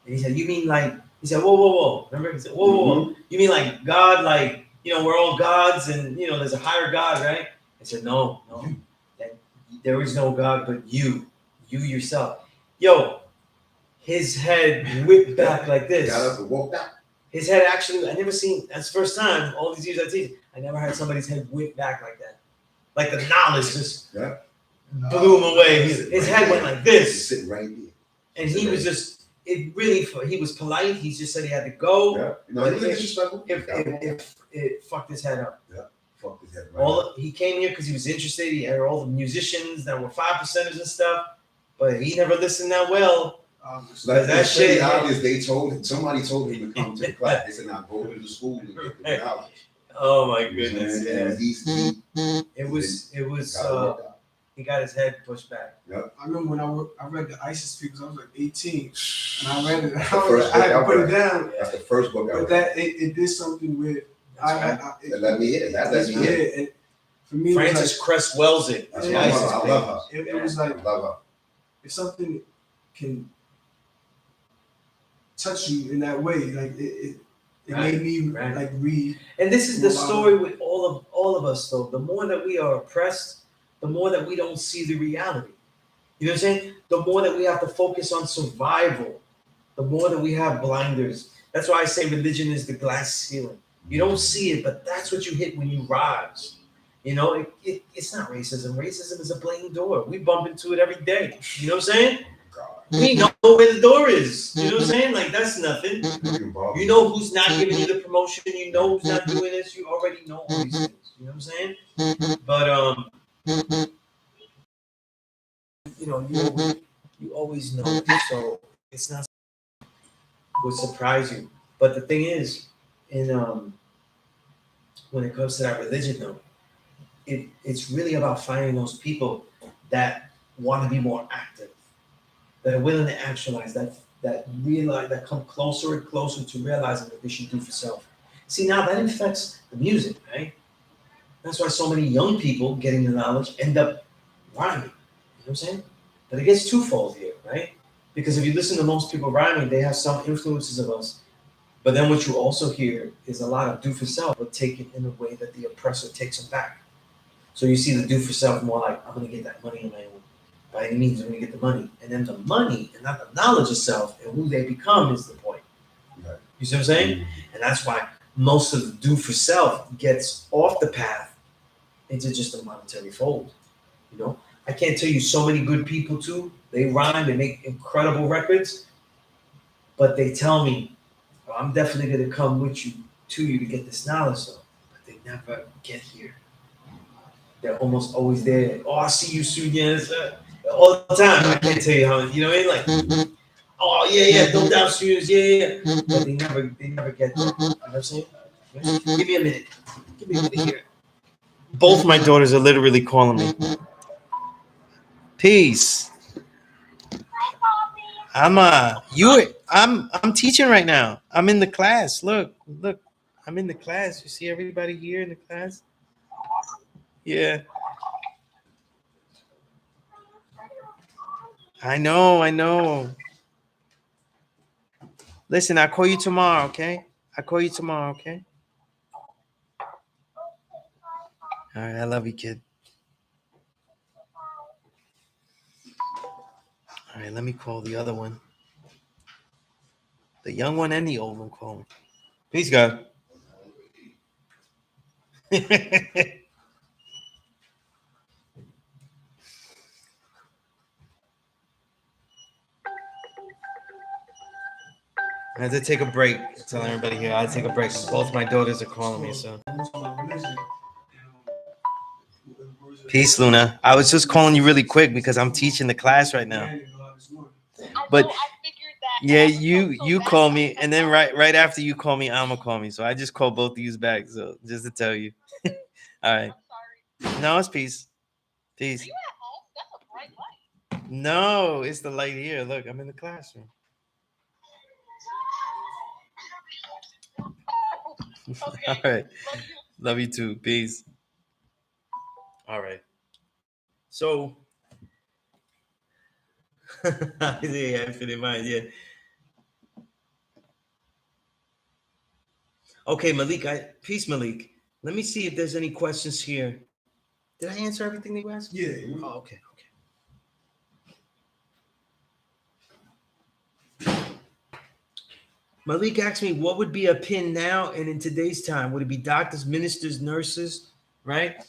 And he said, you mean like, he said, whoa. Remember? He said, whoa. You mean like God, like, you know, we're all gods and, you know, there's a higher God, right? I said, no, that there is no God but you yourself. Yo, his head whipped back like this. Got up and walked out. His head actually, I never seen, that's the first time, all these years I teach, I never had somebody's head whipped back like that. Like the knowledge just blew him away. His head went like this. Sitting right there. And he was just, he was polite. He just said he had to go. Yeah. No, he was disrespectful. If it fucked his head up. Yeah. Fucked his head right He came here because he was interested. He had all the musicians that were 5%ers and stuff. But he never listened that well Like that it's pretty shit- obvious. Somebody told him to come to the class. They said, "Now go to the school and get the knowledge." Oh my You know what I'm goodness, saying? yeah. And It was gotta work out. he got his head pushed back. I remember when I read the ISIS papers, I was like 18, and I read it. That's I, the first I had to book I put it read. down. That's the first book I But read. that it did something with That let me in. That let me in. Yeah, and for me, it was Francis Cress Welsing. That's Yeah, my ISIS mother. I love her. it was like I love her. if something can touch you in that way, like it Right, made me right. like read. And this is the story with all of us though. The more that we are oppressed, the more that we don't see the reality. You know what I'm saying? The more that we have to focus on survival, the more that we have blinders. That's why I say religion is the glass ceiling. You don't see it, but that's what you hit when you rise. You know, it's not racism. Racism is a blatant door. We bump into it every day. You know what I'm saying? We know where the door is. You know what I'm saying? Like, that's nothing. You know who's not giving you the promotion. You know who's not doing this. You already know all these things. You know what I'm saying? But, you know, you always know. So it's not would surprise you. But the thing is, when it comes to that religion, though, it's really about finding those people that want to be more active, that are willing to actualize, that realize, that come closer and closer to realizing what they should do for self. See, now that affects the music, right? That's why so many young people getting the knowledge end up rhyming. You know what I'm saying? But it gets twofold here, right? Because if you listen to most people rhyming, they have some influences of us. But then what you also hear is a lot of do for self, but taken in a way that the oppressor takes them back. So you see the do for self more like, I'm gonna get that money on my own. By any means, I'm gonna get the money. And then the money and not the knowledge of self and who they become is the point. Right. You see what I'm saying? And that's why most of the do for self gets off the path into just a monetary fold. You know? I can't tell you so many good people too. They rhyme, they make incredible records, but they tell me, oh, I'm definitely gonna come with you to get this knowledge though. But they never get here. They're almost always there. Oh, I'll see you soon, yes. All the time. I can't tell you how, you know what I mean? Like, oh yeah, don't doubt students, yeah. But they never get there. You know what I'm saying? Give me a minute. Give me a minute here. Both my daughters are literally calling me. Peace. I'm teaching right now. I'm in the class. Look, I'm in the class. You see everybody here in the class? Yeah. I know. Listen, I'll call you tomorrow, okay? Okay? All right, I love you, kid. All right, let me call the other one. The young one and the old one call me. Peace, God. I had to take a break. Telling everybody here, I had to take a break. Both my daughters are calling me, so. Peace, Luna. I was just calling you really quick because I'm teaching the class right now. But yeah, you call me, and then right after you call me, I'ma call me. So I just called both of you back. So just to tell you. All right. No, it's peace. Peace. Are you at home? That's a bright light. No, it's the light here. Look, I'm in the classroom. Okay. All right. Love you too. Peace. All right. So yeah, infinite mind, yeah. Okay, Malik, peace, Malik. Let me see if there's any questions here. Did I answer everything that you asked? Yeah. Oh, okay. Malik asked me, what would be a pin now and in today's time? Would it be doctors, ministers, nurses, right?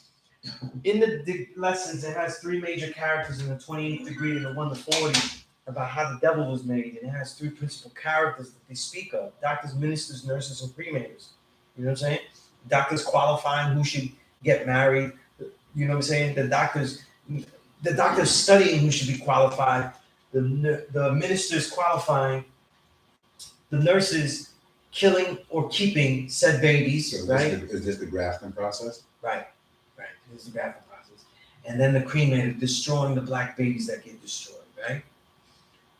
In the lessons, it has three major characters in the 28th degree and the 1 to 40 about how the devil was made. And it has three principal characters that they speak of: doctors, ministers, nurses, and crematorers. You know what I'm saying? Doctors qualifying who should get married. You know what I'm saying? The doctors studying who should be qualified. the ministers qualifying, the nurses killing or keeping said babies, So right? is this the grafting process? Right. This is the grafting process. And then the cremator destroying the black babies that get destroyed, right?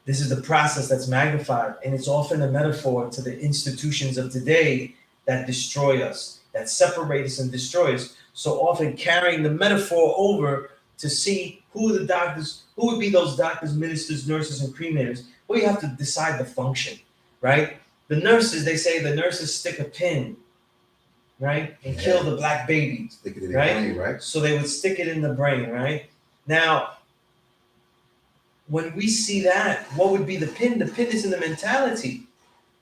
This is the process that's magnified, and it's often a metaphor to the institutions of today that destroy us, that separate us and destroy us. So often carrying the metaphor over to see who the doctors, who would be those doctors, ministers, nurses, and cremators. Well, you have to decide the function, right? The nurses, they say the nurses stick a pin, right, and kill the black baby, Stick it in the right? brain, right? So they would stick it in the brain, right? Now, when we see that, what would be the pin? The pin is in the mentality,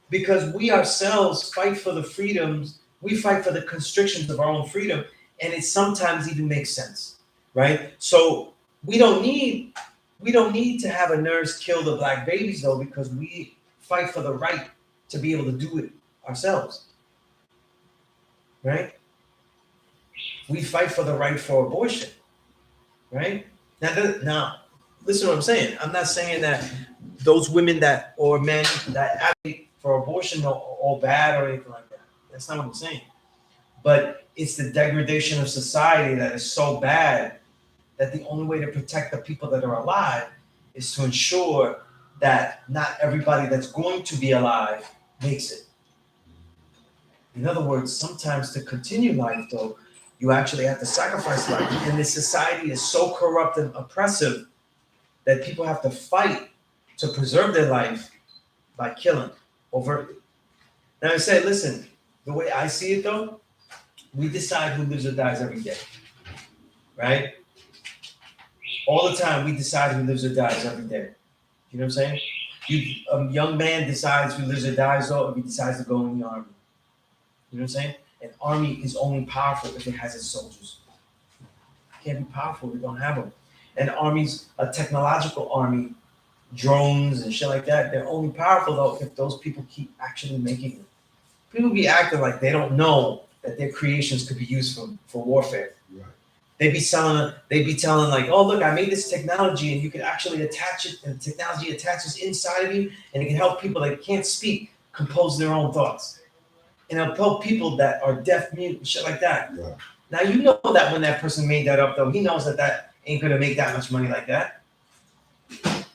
because we ourselves fight for the freedoms, we fight for the constrictions of our own freedom, and it sometimes even makes sense, right? So we don't need to have a nurse kill the black babies though, because we fight for the right to be able to do it ourselves, right? We fight for the right for abortion, right? Now, listen to what I'm saying. I'm not saying that those women that or men that advocate for abortion are all bad or anything like that. That's not what I'm saying. But it's the degradation of society that is so bad that the only way to protect the people that are alive is to ensure that not everybody that's going to be alive makes it. In other words, sometimes to continue life, though, you actually have to sacrifice life. And this society is so corrupt and oppressive that people have to fight to preserve their life by killing overtly. Now I say, listen, the way I see it though, we decide who lives or dies every day, right? All the time we decide who lives or dies every day. You know what I'm saying? A young man decides who lives or dies though if he decides to go in the army. You know what I'm saying? An army is only powerful if it has its soldiers. It can't be powerful if we don't have them. And armies, a technological army, drones and shit like that, they're only powerful though if those people keep actually making them. People be acting like they don't know that their creations could be used for warfare. Right. They be telling like, oh look, I made this technology and you can actually attach it, and the technology attaches inside of you and it can help people that can't speak compose their own thoughts. And it'll help people that are deaf, mute, and shit like that. Right. Now you know that when that person made that up though, he knows that ain't gonna make that much money like that.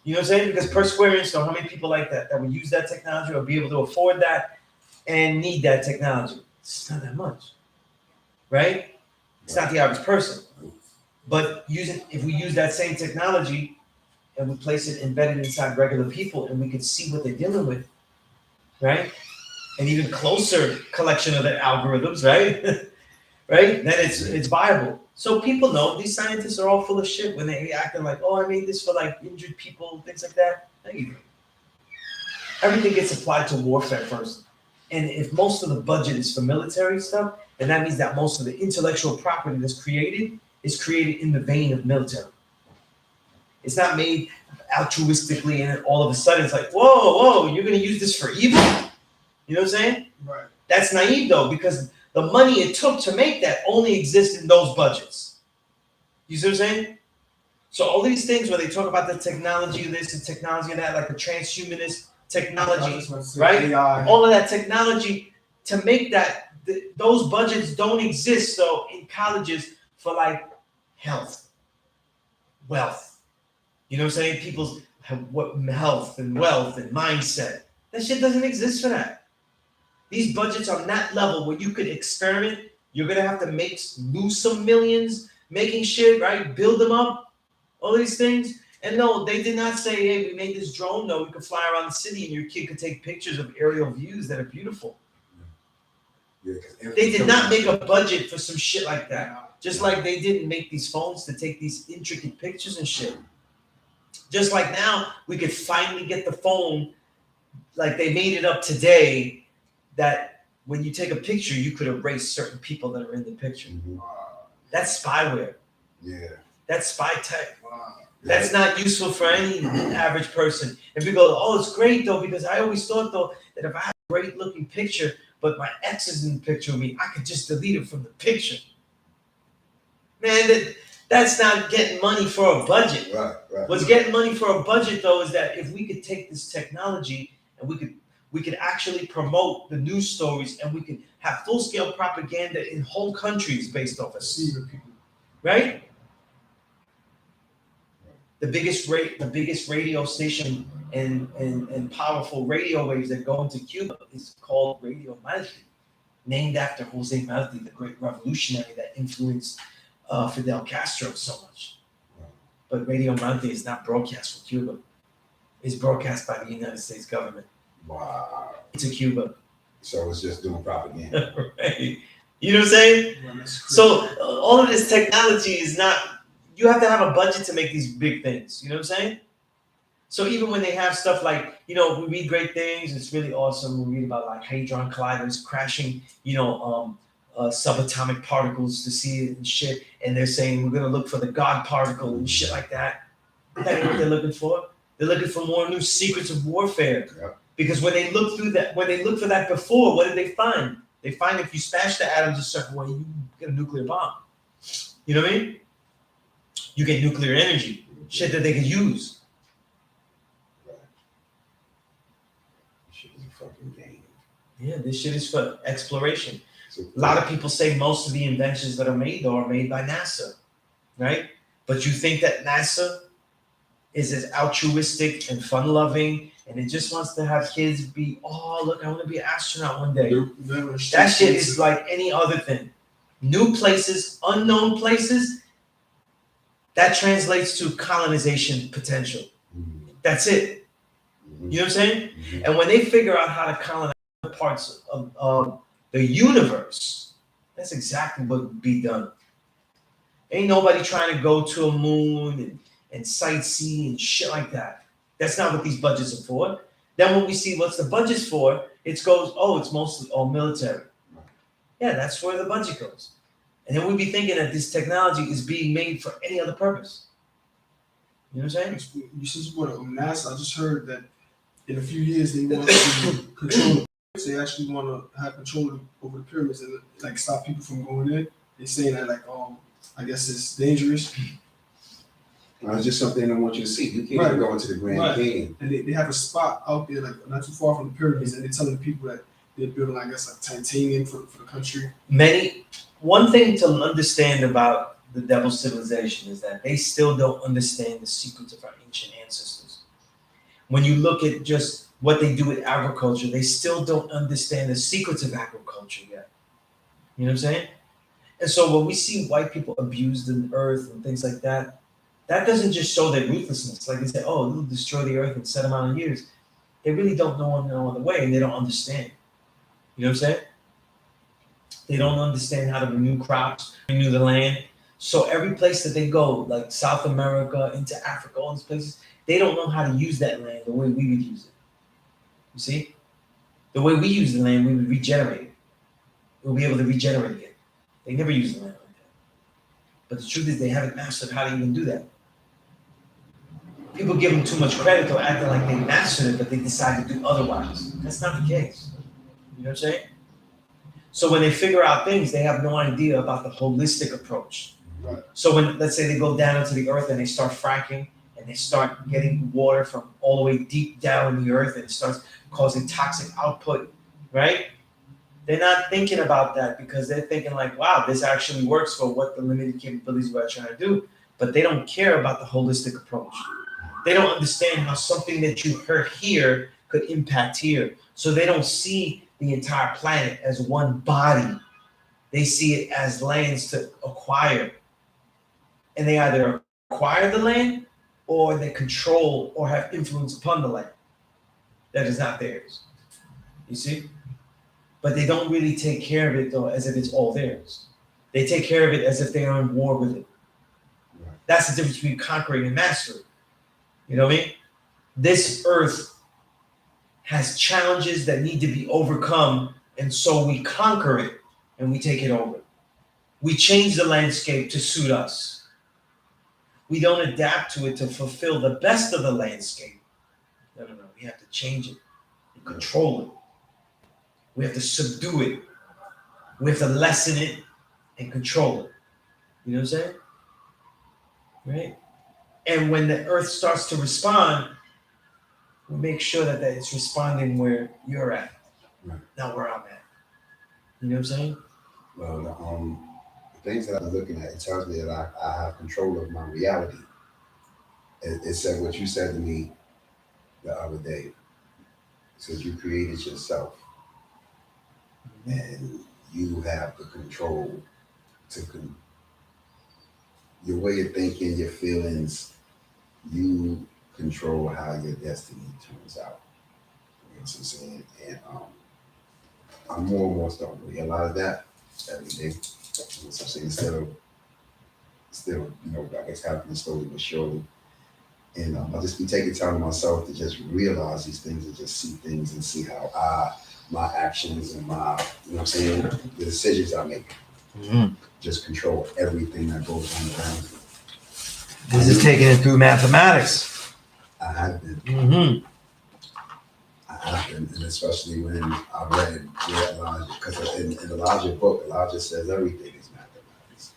You know what I'm saying? Because per square inch, though, how many people like that would use that technology or be able to afford that and need that technology? It's not that much, right? It's not the average person. But if we use that same technology and we place it embedded inside regular people and we can see what they're dealing with, right? An even closer collection of the algorithms, right? Right? Then it's viable. So people know these scientists are all full of shit when they acting like, oh, I made this for like injured people, things like that. No, you don't. Everything gets applied to warfare first. And if most of the budget is for military stuff, then that means that most of the intellectual property that's created is created in the vein of military. It's not made altruistically and then all of a sudden it's like, whoa, you're gonna use this for evil? You know what I'm saying? Right. That's naive though, because the money it took to make that only exists in those budgets. You see what I'm saying? So all these things where they talk about the technology of this and technology of that, like the transhumanist technology, right? AI. All of that technology to make that, those budgets don't exist. So in colleges for like health, wealth, you know what I'm saying? People's health and wealth and mindset. That shit doesn't exist for that. These budgets are not level where you could experiment. You're gonna have to lose some millions making shit, right? Build them up, all these things. And no, they did not say, hey, we made this drone, though, we could fly around the city and your kid could take pictures of aerial views that are beautiful. Yeah, They did not make a budget for some shit like that. Just like they didn't make these phones to take these intricate pictures and shit. Just like now, we could finally get the phone, like they made it up today, that when you take a picture, you could erase certain people that are in the picture. Mm-hmm. That's spyware. Yeah. That's spy tech. Wow. That's not useful for any average person. And people go, oh, it's great though, because I always thought though that if I had a great looking picture, but my ex is in the picture of me, I could just delete it from the picture. Man, That's not getting money for a budget. Right. What's getting money for a budget though is that if we could take this technology and we could actually promote the news stories and we could have full scale propaganda in whole countries based off of this, Deceiving people. right? The biggest radio station and powerful radio waves that go into Cuba is called Radio Malti, named after Jose Malti, the great revolutionary that influenced Fidel Castro so much. But Radio Malti is not broadcast from Cuba. It's broadcast by the United States government. Wow. To Cuba. So it's just doing propaganda. Right. You know what I'm saying? Well, So all of this technology is not, you have to have a budget to make these big things. You know what I'm saying? So even when they have stuff like, we read great things, it's really awesome. We read about like hadron colliders crashing, subatomic particles to see it and shit. And they're saying we're gonna look for the God particle and shit like that. That ain't what they're looking for. They're looking for more new secrets of warfare. Yep. Because when they look through that, when they look for that before, what did they find? They find if you smash the atoms a certain way, you get a nuclear bomb. You know what I mean? You get nuclear energy, shit that they can use. Shit is a fucking game. Yeah, this shit is for exploration. So, A lot of people say most of the inventions that are made though are made by NASA, right? But you think that NASA is as altruistic and fun-loving and it just wants to have kids be, oh, look, I want to be an astronaut one day. That shit is like any other thing. New places, unknown places, that translates to colonization potential. That's it. You know what I'm saying? And when they figure out how to colonize parts of the universe, that's exactly what would be done. Ain't nobody trying to go to a moon and sightsee and shit like that. That's not what these budgets are for. Then when we see what's the budget's for, it goes, oh, it's mostly all military. Yeah, that's where the budget goes. And then we'd be thinking that this technology is being made for any other purpose. You know what I'm saying? You said you brought up NASA. I just heard that in a few years they want to control the pyramids. They actually want to have control over the pyramids and like stop people from going in. They're saying that I guess it's dangerous. It's just something I want you to see. You can't even go into the Grand Canyon. And they have a spot out there like not too far from the pyramids, and they're telling people that they're building, I guess, like titanium for the country. One thing to understand about the devil's civilization is that they still don't understand the secrets of our ancient ancestors. When you look at just what they do with agriculture, they still don't understand the secrets of agriculture yet. You know what I'm saying? And so when we see white people abuse the earth and things like that, that doesn't just show their ruthlessness. Like they say, oh, they'll destroy the earth in a set amount of years. They really don't know no other way, and they don't understand. You know what I'm saying? They don't understand how to renew crops, renew the land. So every place that they go, like South America, into Africa, all these places, they don't know how to use that land the way we would use it. You see? The way we use the land, we would regenerate it. We'll be able to regenerate again. They never use the land like that. But the truth is they haven't mastered how to even do that. People give them too much credit to acting like they mastered it, but they decide to do otherwise. That's not the case. You know what I'm saying? So when they figure out things, they have no idea about the holistic approach. Right. So when, let's say they go down into the earth and they start fracking and they start getting water from all the way deep down in the earth and it starts causing toxic output, right? They're not thinking about that because they're thinking like, wow, this actually works for what the limited capabilities we're trying to do. But they don't care about the holistic approach. They don't understand how something that you heard here could impact here. So they don't see the entire planet as one body. They see it as lands to acquire. And they either acquire the land or they control or have influence upon the land. That is not theirs. You see? But they don't really take care of it though as if it's all theirs. They take care of it as if they are in war with it. That's the difference between conquering and mastering. You know what I mean? This earth has challenges that need to be overcome, and so we conquer it and we take it over. We change the landscape to suit us. We don't adapt to it to fulfill the best of the landscape. No. We have to change it and control it. We have to subdue it. We have to lessen it and control it. You know what I'm saying? right? And when the earth starts to respond, we make sure that it's responding where you're at, Right. not where I'm at. You know what I'm saying? Well, the things that I'm looking at, it tells me that I have control of my reality. It said what you said to me the other day. It says you created yourself, and you have the control to your way of thinking, your feelings. You control how your destiny turns out. You know what I'm saying? And I'm more and more starting to realize that every day. You know what I'm saying? Still, I guess happening slowly but surely. And I'll just be taking time to myself to just realize these things and just see things and see how my actions and my, you know what I'm saying, the decisions I make just control everything that goes on around me. This is taking it through mathematics. I have been. Mm-hmm. I have been, and especially when I read Elijah, because in Elijah's book, Elijah says everything is mathematics.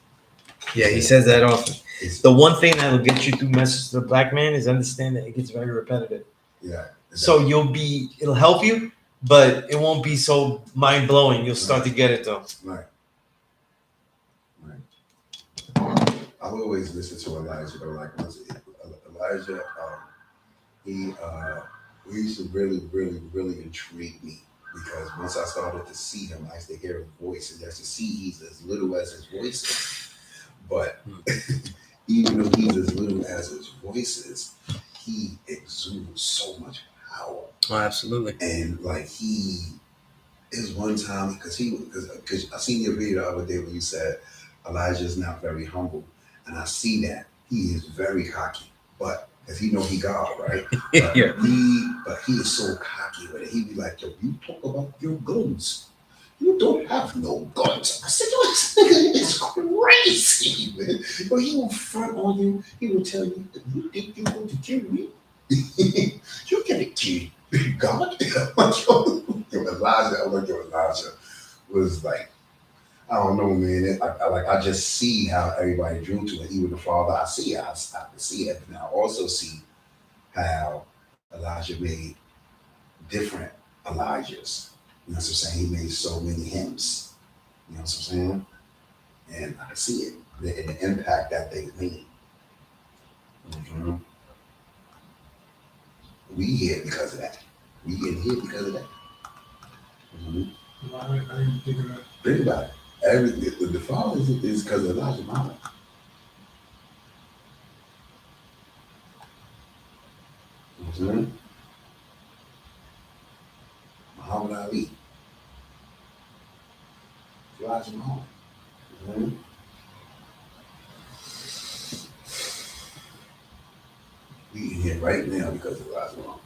Yeah, he says that often. It's, The one thing that will get you through message to the black man is understand that it gets very repetitive. yeah. So it'll help you, but it won't be so mind blowing. You'll start to get it though. Right. I've always listened to Elijah, though. Like Elijah, he used to really, really, really intrigue me because once I started to see him, I used to hear his voice, and just to see he's as little as his voice is. But even though he's as little as his voice is, he exudes so much power. Oh, absolutely. And like he is one time because I seen your video the other day when you said Elijah is not very humble, and I see that he is very cocky, but because he know he God, right? But Yeah. he is so cocky with it. He be like, yo, you talk about your guns. You don't have no guns. I said, yo, this nigga is crazy, man. But he will front on you. He will tell you, you think you're going to kill me? You're gonna kill God. Elijah was like, I don't know, man. I just see how everybody drew to it. Even the Father, I can see it, and I also see how Elijah made different Elijahs. You know what I'm saying? He made so many hymns. You know what I'm saying? And I can see it, the impact that they made. Mm-hmm. We here because of that. We in here because of that. Mm-hmm. I didn't think of that. Think about it. Everything the Father is because of Elijah Muhammad. Mm-hmm. Muhammad Ali. Elijah Muhammad. Mm-hmm. We in here right now because of Elijah Muhammad.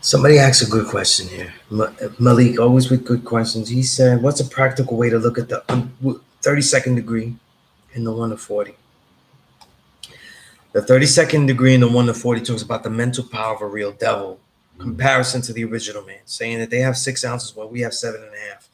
Somebody asked a good question here. Malik, always with good questions. He said, what's a practical way to look at the 32nd degree and the 1 to 40? The 32nd degree and the 1 to 40 talks about the mental power of a real devil, comparison to the original man, saying that they have 6 ounces while we have 7.5.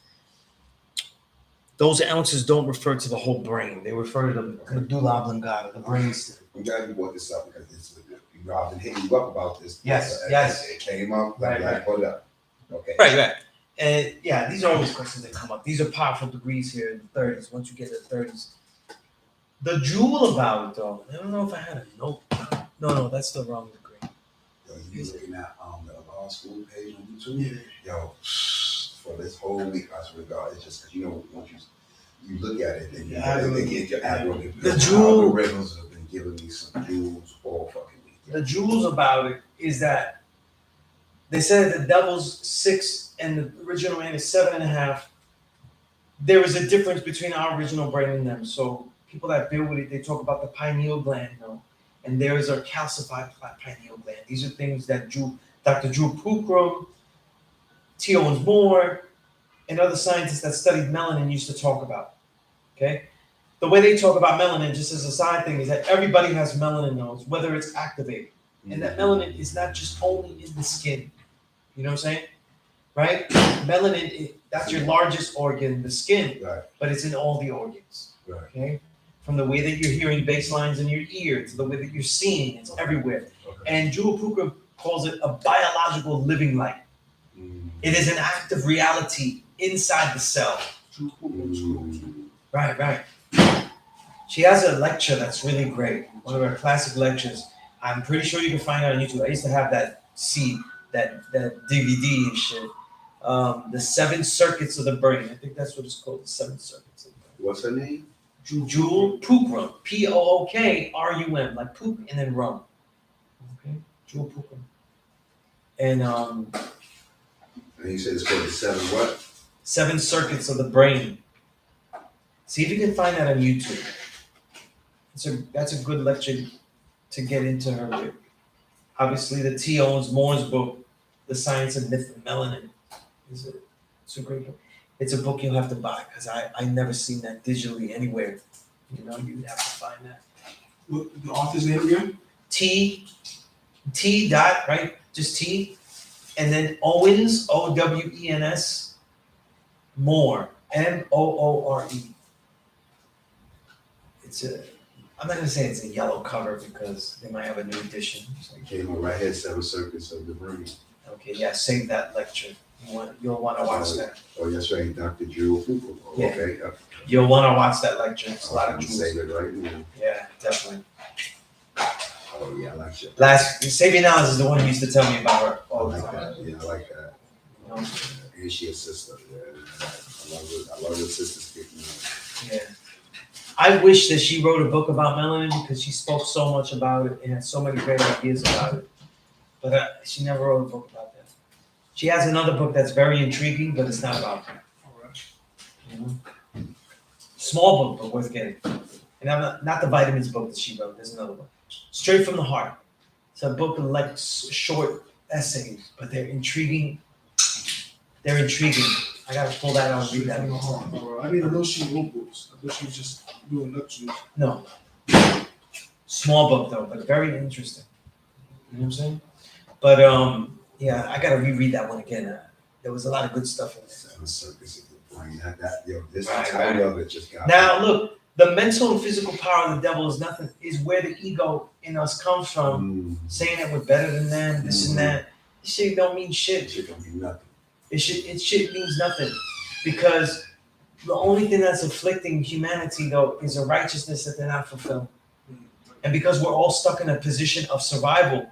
Those ounces don't refer to the whole brain. They refer to the medulla oblongata, the brainstem. I'm glad you brought this up because I've been hitting you up about this. Yes. It came up. Right. Put it up. Okay. Right. And yeah, these are always questions that come up. These are powerful degrees here in the 30s. Once you get to the 30s. The jewel about it, though, I don't know if I had a note. No, that's the wrong degree. Yo, you looking at the law school page on YouTube? Yeah. Yo, for this whole week, I swear to God, it's just because once you look at it, and you get your algorithm. The jewel algorithms have been giving me some jewels all fucking week. The jewels about it is that they said the devil's 6 and the original man is 7.5. There is a difference between our original brain and them. So people that deal with it, they talk about the pineal gland, and there is a calcified pineal gland. These are things that Dr. Drew Pookrum, T. Owens Moore, and other scientists that studied melanin used to talk about. Okay? The way they talk about melanin, just as a side thing, is that everybody has melanin nodes, whether it's activated. And that melanin is not just only in the skin. You know what I'm saying? Right? Melanin, That's your largest organ, the skin, Right. but it's in all the organs. Right. Okay, from the way that you're hearing bass lines in your ear to the way that you're seeing, it's everywhere. Okay. And Jewel Puka calls it a biological living light. It is an active reality inside the cell. Right, right. She has a lecture that's really great. One of her classic lectures. I'm pretty sure you can find it on YouTube. I used to have that DVD and shit. The 7 circuits of the brain. I think that's what it's called. The 7 circuits of the brain. What's her name? Jewel Pookrum. P-O-O-K-R-U-M. Like poop and then rum. Okay. Jewel Pookrum. And And you said it's called the 7 what? 7 circuits of the brain. See if you can find that on YouTube. That's a good lecture to get into her with. Obviously, the T. Owens Moore's book, The Science and Myth of Melanin, it's a great book. It's a book you'll have to buy because I never seen that digitally anywhere. You know, you'd have to find that. What the author's name again? T dot, right? Just T. And then Owens, O-W-E-N-S, Moore, M-O-O-R-E. I'm not gonna say it's a yellow cover because they might have a new edition. It came on right here, 7 circuits of the brain. Okay, yeah, save that lecture. You'll want to watch that. Oh, that's right, Dr. Jewel Fuqua. Oh, Yeah. okay. You'll want to watch that lecture. It's a lot of jewels. Save it right now. Yeah, definitely. Oh, yeah, I like that. Saving Knowledge is the one you used to tell me about her I all the like time. that. Yeah, I like that. You know? And she a sister. Yeah. I love her sister speaking. Yeah. I wish that she wrote a book about melanin because she spoke so much about it and had so many great ideas about it. But she never wrote a book about that. She has another book that's very intriguing, but it's not about that. You know? Small book, but worth getting. And I'm not the vitamins book that she wrote. There's another one. Straight from the Heart. It's a book of like short essays, but they're intriguing. They're intriguing. I gotta pull that out and read that. I didn't even know she wrote books. I thought she was just doing lectures. No. Small book though, but very interesting. You know what I'm saying? But yeah, I gotta reread that one again. There was a lot of good stuff in there. 7 circuits of the brain. This Right, title of it just got Now look, the mental and physical power of the devil is where the ego in us comes from, saying that we're better than them, this and that. This shit don't mean shit. Shit don't mean nothing. It shit means nothing. Because the only thing that's afflicting humanity though is a righteousness that they're not fulfilling. And because we're all stuck in a position of survival,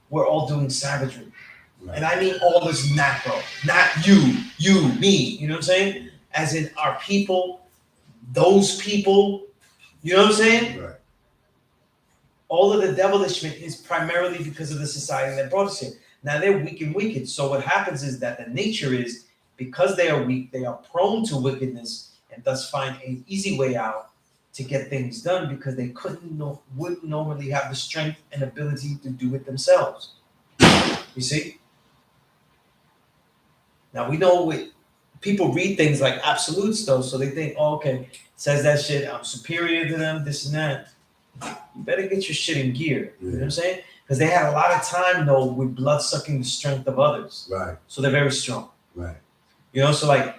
we're all doing savagery. Right. And I mean all this macro, not you, me, you know what I'm saying? As in our people, those people, you know what I'm saying? Right. All of the devilishment is primarily because of the society that brought us here. Now they're weak and wicked. So what happens is that the nature is, because they are weak, they are prone to wickedness and thus find an easy way out to get things done because they wouldn't normally have the strength and ability to do it themselves. You see? Now we know people read things like absolutes though, so they think, oh, okay, it says that shit, I'm superior to them, this and that. You better get your shit in gear. You know what I'm saying? Because they had a lot of time though with blood sucking the strength of others. Right. So they're very strong. Right. You know, so like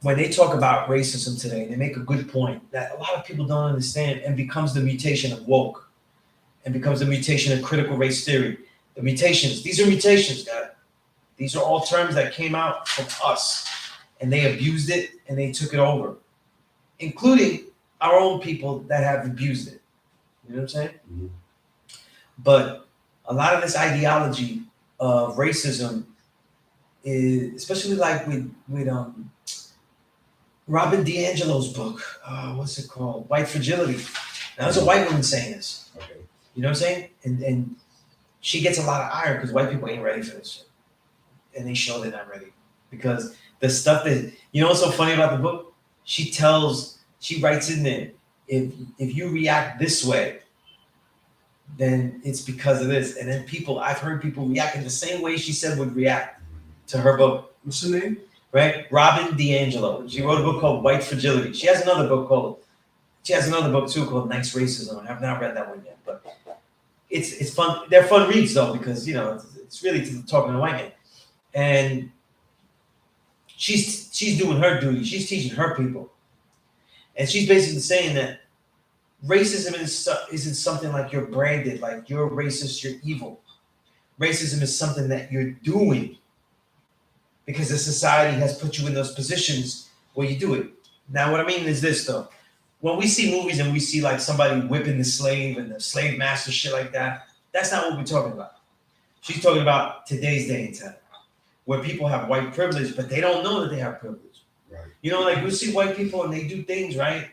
when they talk about racism today, they make a good point that a lot of people don't understand and becomes the mutation of woke and becomes the mutation of critical race theory. The mutations, these are mutations, guys. These are all terms that came out from us and they abused it and they took it over, including our own people that have abused it. You know what I'm saying? Mm-hmm. But a lot of this ideology of racism is, especially like with Robin DiAngelo's book, what's it called? White Fragility. Now, there's a white woman saying this. Okay. You know what I'm saying? And she gets a lot of ire because white people ain't ready for this shit. And they show they're not ready. Because the stuff that, you know what's so funny about the book? She writes in there, if you react this way, then it's because of this. And then I've heard people react in the same way she said would react to her book. What's her name? Right? Robin DiAngelo. She wrote a book called White Fragility. She has another book too called Nice Racism. I have not read that one yet, but it's fun. They're fun reads though, because you know, it's really talking to white man. And she's doing her duty. She's teaching her people, and she's basically saying that racism isn't something like you're branded, like you're racist, you're evil. Racism is something that you're doing because the society has put you in those positions where you do it. Now, what I mean is this though. When we see movies and we see like somebody whipping the slave and the slave master shit like that, that's not what we're talking about. She's talking about today's day and time, where people have white privilege, but they don't know that they have privilege. Right. You know, like we see white people and they do things, right?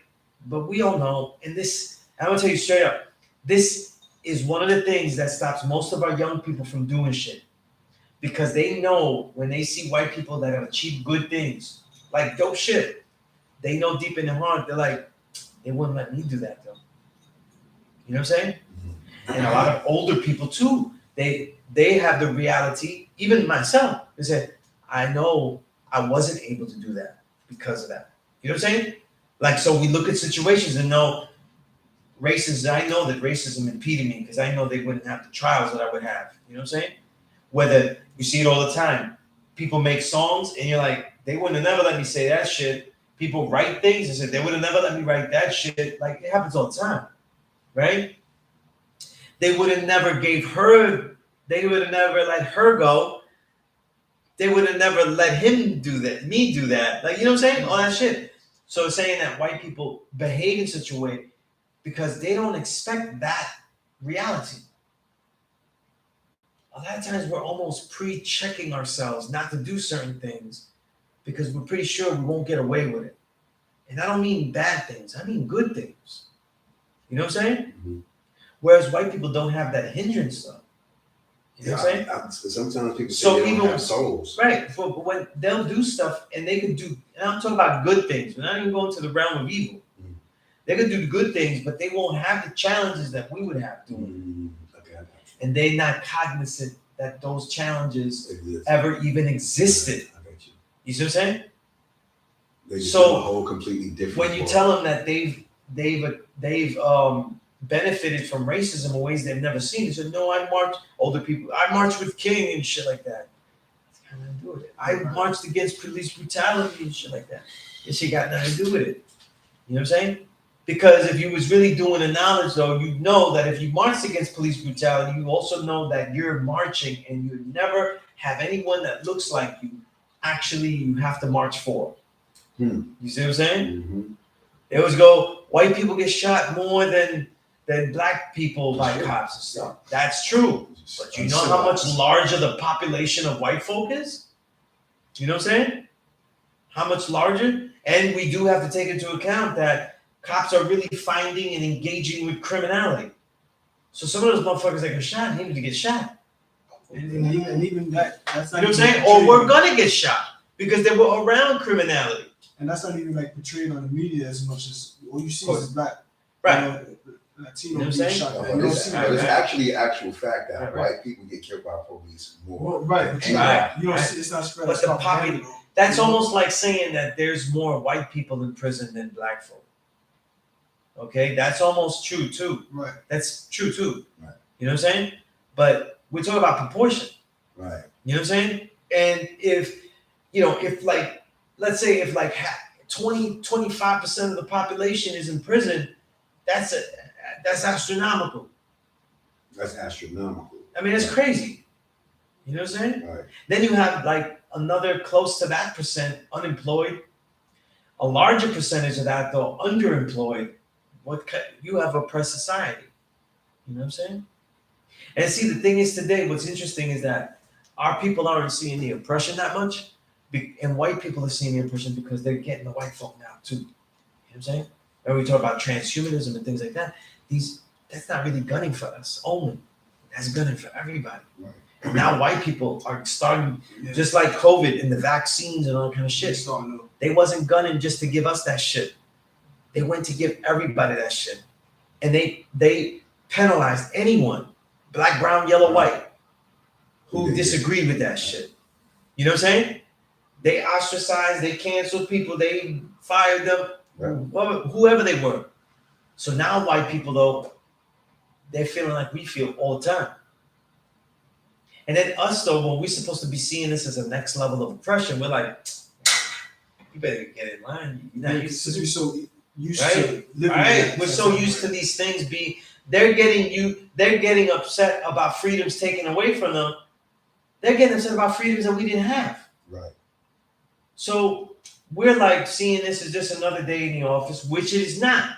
But we all know, and this, I'm gonna tell you straight up, this is one of the things that stops most of our young people from doing shit. Because they know when they see white people that have achieved good things, like dope shit, they know deep in their heart, they're like, they wouldn't let me do that though. You know what I'm saying? And a lot of older people too, they have the reality, even myself, they said, I know I wasn't able to do that because of that. You know what I'm saying? Like, so we look at situations and know racism, I know that racism impeded me because I know they wouldn't have the trials that I would have. You know what I'm saying? Whether you see it all the time. People make songs and you're like, they wouldn't have never let me say that shit. People write things and say, they would have never let me write that shit. Like, it happens all the time, right? They would have never gave her, they would have never let her go. They would have never let him do that, me do that. Like, you know what I'm saying? All that shit. So it's saying that white people behave in such a way because they don't expect that reality. A lot of times we're almost pre-checking ourselves not to do certain things because we're pretty sure we won't get away with it. And I don't mean bad things, I mean good things. You know what I'm saying? Mm-hmm. Whereas white people don't have that hindrance though. You know what I'm saying? Sometimes people So say they people- don't have souls. Right, but when they'll do stuff and they could do, and I'm talking about good things, we're not even going to the realm of evil. Mm. They could do the good things, but they won't have the challenges that we would have doing. Okay, I got And they're not cognizant that those challenges you. ever even existed. I got you. You see what I'm saying? They just So, live a whole completely different When you world. tell them that they've benefited from racism in ways they've never seen, they said, "No, I marched." Older people, I marched with King and shit like that. That's kind of do with it. I marched against police brutality and shit like that. And shit got nothing to do with it. You know what I'm saying? Because if you was really doing the knowledge, though, you know that if you marched against police brutality, you also know that you're marching and you never have anyone that looks like you. Actually, you have to march for. You see what I'm saying? Mm-hmm. They always go, white people get shot more than black people by Sure. cops and stuff. That's true. But you know how much larger the population of white folk is? You know what I'm saying? How much larger? And we do have to take into account that cops are really finding and engaging with criminality. So some of those motherfuckers that get shot need to get shot. And even that, that's You not know what I'm even saying? Or we're portrayed- gonna get shot because they were around criminality. And that's not even like portrayed on the media as much as all you see is black. Right. You know, Latino You know what I'm being saying? shot. But You don't it's, see but that. it's actually actual fact that Right. white people get killed by police more. Right, but you, Right. you don't Right. see it's not spread. But as the propaganda, though. That's You know? almost like saying that there's more white people in prison than black folk. Okay, that's almost true too. Right. That's true too. Right. You know what I'm saying? But we're talking about proportion. Right. You know what I'm saying? And if, if like, let's say if like 25% of the population is in prison, that's astronomical. That's astronomical. I mean, it's crazy. You know what I'm saying? Right. Then you have like another close to that percent unemployed. A larger percentage of that though underemployed. You have oppressed society. You know what I'm saying? And see, the thing is today, what's interesting is that our people aren't seeing the oppression that much, and white people are seeing the oppression because they're getting the white folk now too. You know what I'm saying? When we talk about transhumanism and things like that, that's not really gunning for us only. That's gunning for everybody. Right. Now white people are starting, Yeah. just like COVID and the vaccines and all that kind of shit. It's starting to- They wasn't gunning just to give us that shit. They went to give everybody that shit. And they penalized anyone, black, brown, yellow, white, who disagreed with that shit. You know what I'm saying? They ostracized, they canceled people, they fired them, whoever they were. So now white people, though, they're feeling like we feel all the time. And then us, though, when we're supposed to be seeing this as a next level of oppression, we're like, you better get in line. You're not Yeah, used to because we're so used right? to living. Right? We're so used to these things they're getting upset about freedoms taken away from them. They're getting upset about freedoms that we didn't have. Right. So we're like seeing this as just another day in the office, which it is not.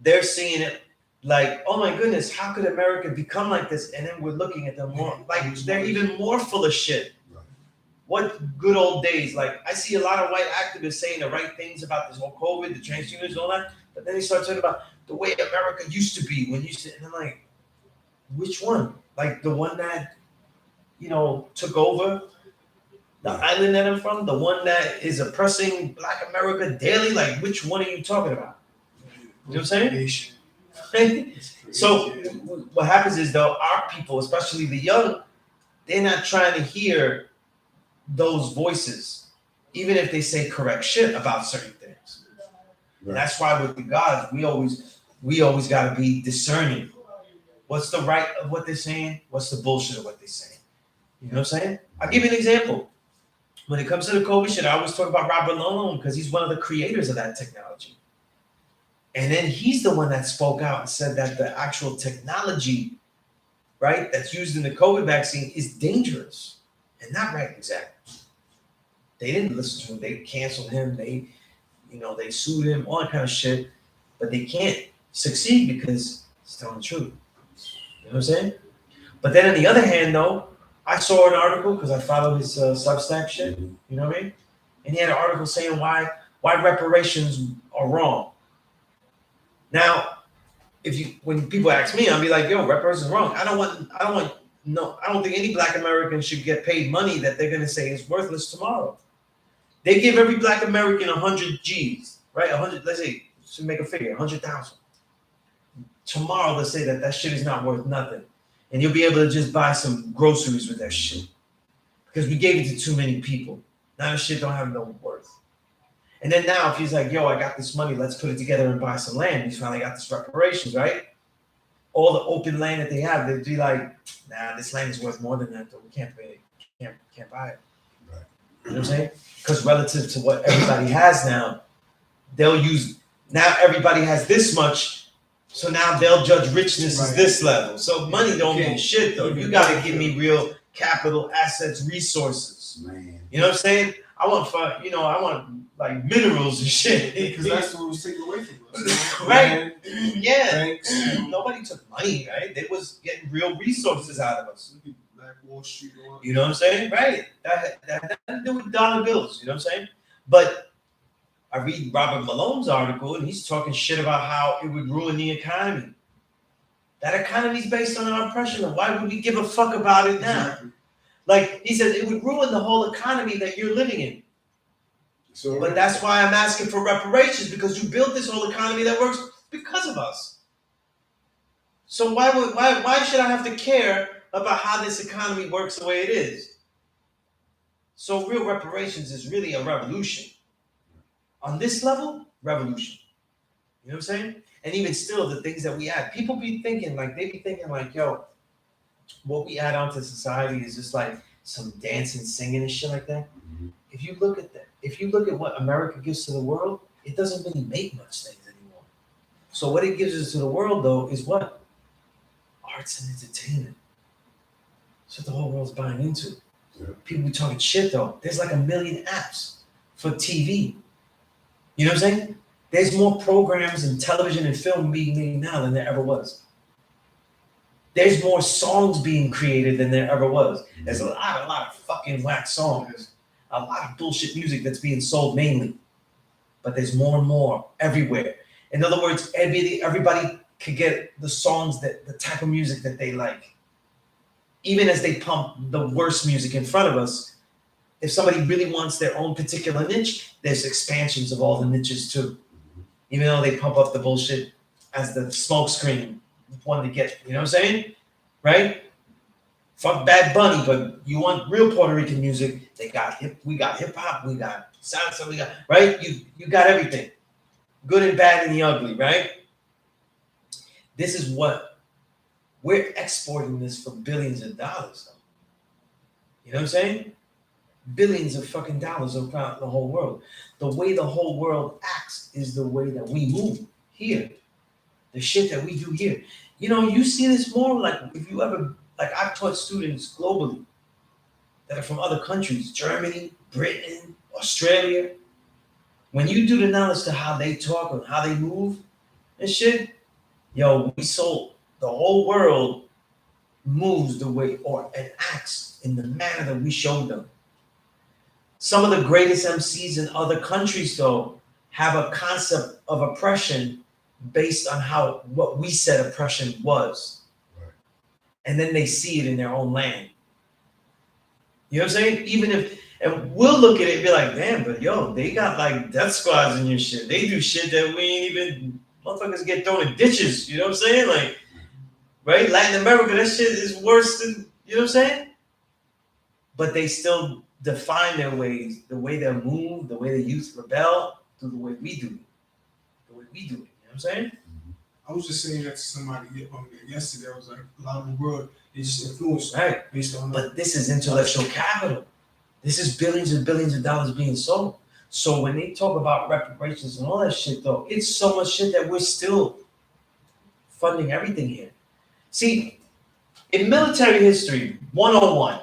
They're seeing it like, oh my goodness, how could America become like this? And then we're looking at them more like they're even more full of shit. Right. What good old days. Like I see a lot of white activists saying the right things about this whole COVID, the transhumans and all that, but then they start talking about the way America used to be when you said, and I'm like, which one? Like the one that, took over the island that I'm from, the one that is oppressing Black America daily? Like, which one are you talking about? You know what I'm saying? So what happens is though, our people, especially the young, they're not trying to hear those voices, even if they say correct shit about certain things. And that's why with the gods, we always got to be discerning. What's the right of what they're saying? What's the bullshit of what they're saying? You know what I'm saying? I'll give you an example. When it comes to the COVID shit, I always talk about Robert Malone because he's one of the creators of that technology. And then he's the one that spoke out and said that the actual technology, right, that's used in the COVID vaccine is dangerous and not right exactly. They didn't listen to him. They canceled him. They sued him, all that kind of shit. But they can't succeed because he's telling the truth. You know what I'm saying? But then on the other hand, though, I saw an article because I follow his Substack shit. You know what I mean? And he had an article saying why reparations are wrong. Now, when people ask me, I'll be like, yo, reparations is wrong. I don't think any Black American should get paid money that they're gonna say is worthless tomorrow. They give every Black American 100 G's, right? 100, let's say, to make a figure, 100,000. Tomorrow, let's say that shit is not worth nothing. And you'll be able to just buy some groceries with that shit. Because we gave it to too many people. Now the shit don't have no worth. And then now, if he's like, yo, I got this money, let's put it together and buy some land. He's finally got this reparations, right? All the open land that they have, they'd be like, nah, this land is worth more than that, though. We can't pay it. Can't buy it. Right. You know what I'm saying? Because relative to what everybody has now, now everybody has this much, so now they'll judge richness as this level. So money don't mean shit, though. You got to give me real capital, assets, resources. Man. You know what I'm saying? I want like minerals and shit. Because that's what was taken away from us. Right? Yeah. Banks. Nobody took money, right? They was getting real resources out of us. Look at Black Wall Street going on. You know what I'm saying? Right. That had nothing to do with dollar bills. You know what I'm saying? But I read Robert Malone's article, and he's talking shit about how it would ruin the economy. That economy's based on our oppression. Why would we give a fuck about it now? Exactly. Like he says, it would ruin the whole economy that you're living in. So, But that's why I'm asking for reparations, because you built this whole economy that works because of us. So why should I have to care about how this economy works the way it is? So real reparations is really a revolution. On this level, revolution. You know what I'm saying? And even still, the things that we add, people be thinking like, yo, what we add onto society is just like some dancing, singing and shit like that. Mhm. If you look at that, if you look at what America gives to the world, it doesn't really make much things anymore. So what it gives us to the world, though, is what? Arts and entertainment. That's what the whole world's buying into. Yeah. People be talking shit, though. There's like 1 million apps for TV. You know what I'm saying? There's more programs in television and film being made now than there ever was. There's more songs being created than there ever was. There's a lot of fucking whack songs. A lot of bullshit music that's being sold mainly. But there's more and more everywhere. In other words, everybody could get the songs, the type of music that they like. Even as they pump the worst music in front of us, if somebody really wants their own particular niche, there's expansions of all the niches too. Even though they pump up the bullshit as the smoke screen one to get, you know what I'm saying? Right? Fuck Bad Bunny, but you want real Puerto Rican music, we got hip hop, we got salsa, we got, right? You got everything. Good and bad and the ugly, right? This is what we're exporting this for billions of dollars. Though. You know what I'm saying? billions of fucking dollars around the whole world. The way the whole world acts is the way that we move here. The shit that we do here. You know, you see this more like if you ever, like I've taught students globally that are from other countries, Germany, Britain, Australia. When you do the knowledge to how they talk and how they move and shit, yo, we sold the whole world moves the way or and acts in the manner that we showed them. Some of the greatest MCs in other countries, though, have a concept of oppression based on how what we said oppression was. Right. And then they see it in their own land. You know what I'm saying? Even if, and we'll look at it and be like, damn, but yo, they got like death squads in your shit. They do shit that we ain't even, motherfuckers get thrown in ditches. You know what I'm saying? Like, right? Latin America, that shit is worse than, you know what I'm saying? But they still define their ways, the way they move, the way the youth rebel, through the way we do it. The way we do it. You know what I'm saying? I was just saying that to somebody yesterday. I was like, a lot of the world is just influenced Right. based on. But this is intellectual capital. This is billions and billions of dollars being sold. So when they talk about reparations and all that shit, though, it's so much shit that we're still funding everything here. See, in military history, 101,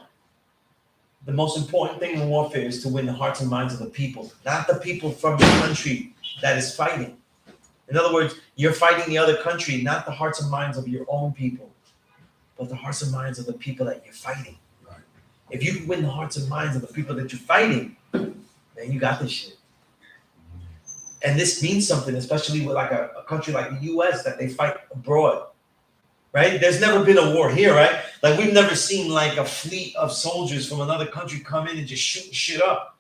the most important thing in warfare is to win the hearts and minds of the people, not the people from the country that is fighting. In other words, you're fighting the other country, not the hearts and minds of your own people, but the hearts and minds of the people that you're fighting. Right. If you can win the hearts and minds of the people that you're fighting, then you got this shit. And this means something, especially with like a country like the US that they fight abroad, right? There's never been a war here, right? Like we've never seen like a fleet of soldiers from another country come in and just shoot shit up.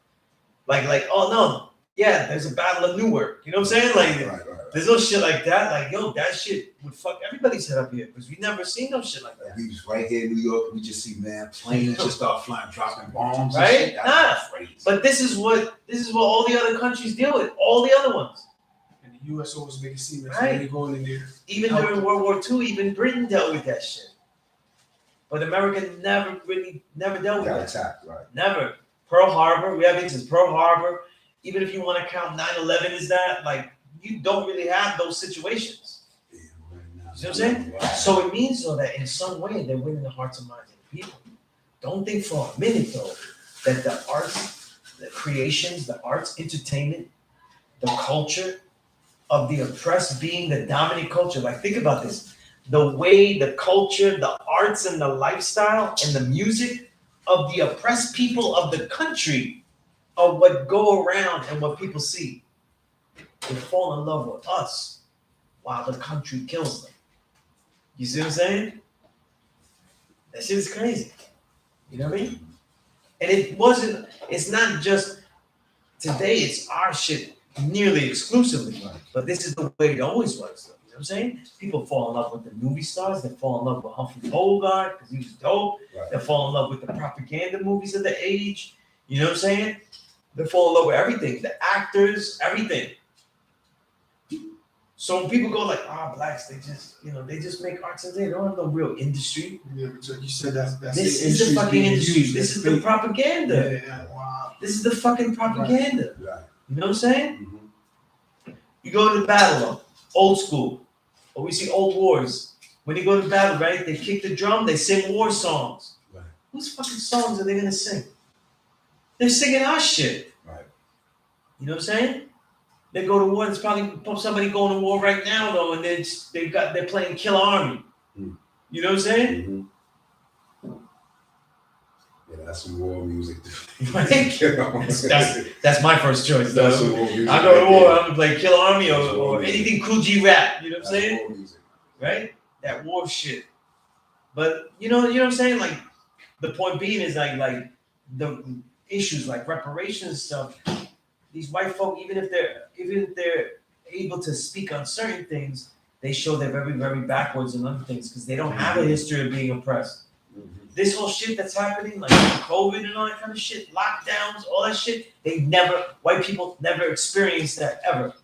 Like, oh no, yeah, there's a battle of Newark. You know what I'm saying? Like, Right. there's no shit like that. Like, yo, that shit would fuck everybody's head up here because we never seen no shit like that. We was right here in New York. We just see planes just start flying, dropping bombs. Right? And shit. That's crazy. But this is what all the other countries deal with. All the other ones. And the U.S. always make it seem as Right. they're going in there. Even during World War II, even Britain dealt with that shit. But America never dealt with Got that. attacked, right? Never. Pearl Harbor, we have instances. Pearl Harbor. Even if you want to count 9/11 as that, like you don't really have those situations. Yeah, right now. You know what I'm saying? So it means though that in some way they're winning the hearts and minds of the people. Don't think for a minute though that the arts, the creations, the arts, entertainment, the culture of the oppressed being the dominant culture. Like think about this. The way the culture, the arts and the lifestyle and the music of the oppressed people of the country are what go around and what people see. They fall in love with us while the country kills them. You see what I'm saying? That shit is crazy. You know what I mean? And it's not just today, it's our shit nearly exclusively. But this is the way it always was. Though. You know what I'm saying? People fall in love with the movie stars. They fall in love with Humphrey Bogart because he was dope. Right. They fall in love with the propaganda movies of the age. You know what I'm saying? They fall in love with everything, the actors, everything. So when people go like, blacks, they just make arts and they don't have no real industry. Yeah, but you said that's This is the fucking industry. This is the propaganda. Yeah, wow. This is the fucking propaganda. Right. You know what I'm saying? Mm-hmm. You go to the battle, old school, or we see old wars. When you go to battle, right, they kick the drum, they sing war songs. Right. Whose fucking songs are they gonna sing? They're singing our shit. Right. You know what I'm saying? They go to war. There's probably somebody going to war right now though, and they're playing Kill Army. Mm. You know what I'm saying? Mm-hmm. Yeah, that's some war music. Right? That's my first choice though. That's some war music. I go to war. Right I'm gonna play Kill Army That's war or music. anything Cool G rap. You know what I'm there. saying? That's war music. Right? That war shit. But you know what I'm saying? Like the point being is like the issues like reparations and stuff. These white folk, even if they're able to speak on certain things, they show they're very, very backwards in other things because they don't have a history of being oppressed. Mm-hmm. This whole shit that's happening, like COVID and all that kind of shit, lockdowns, all that shit, white people never experienced that ever.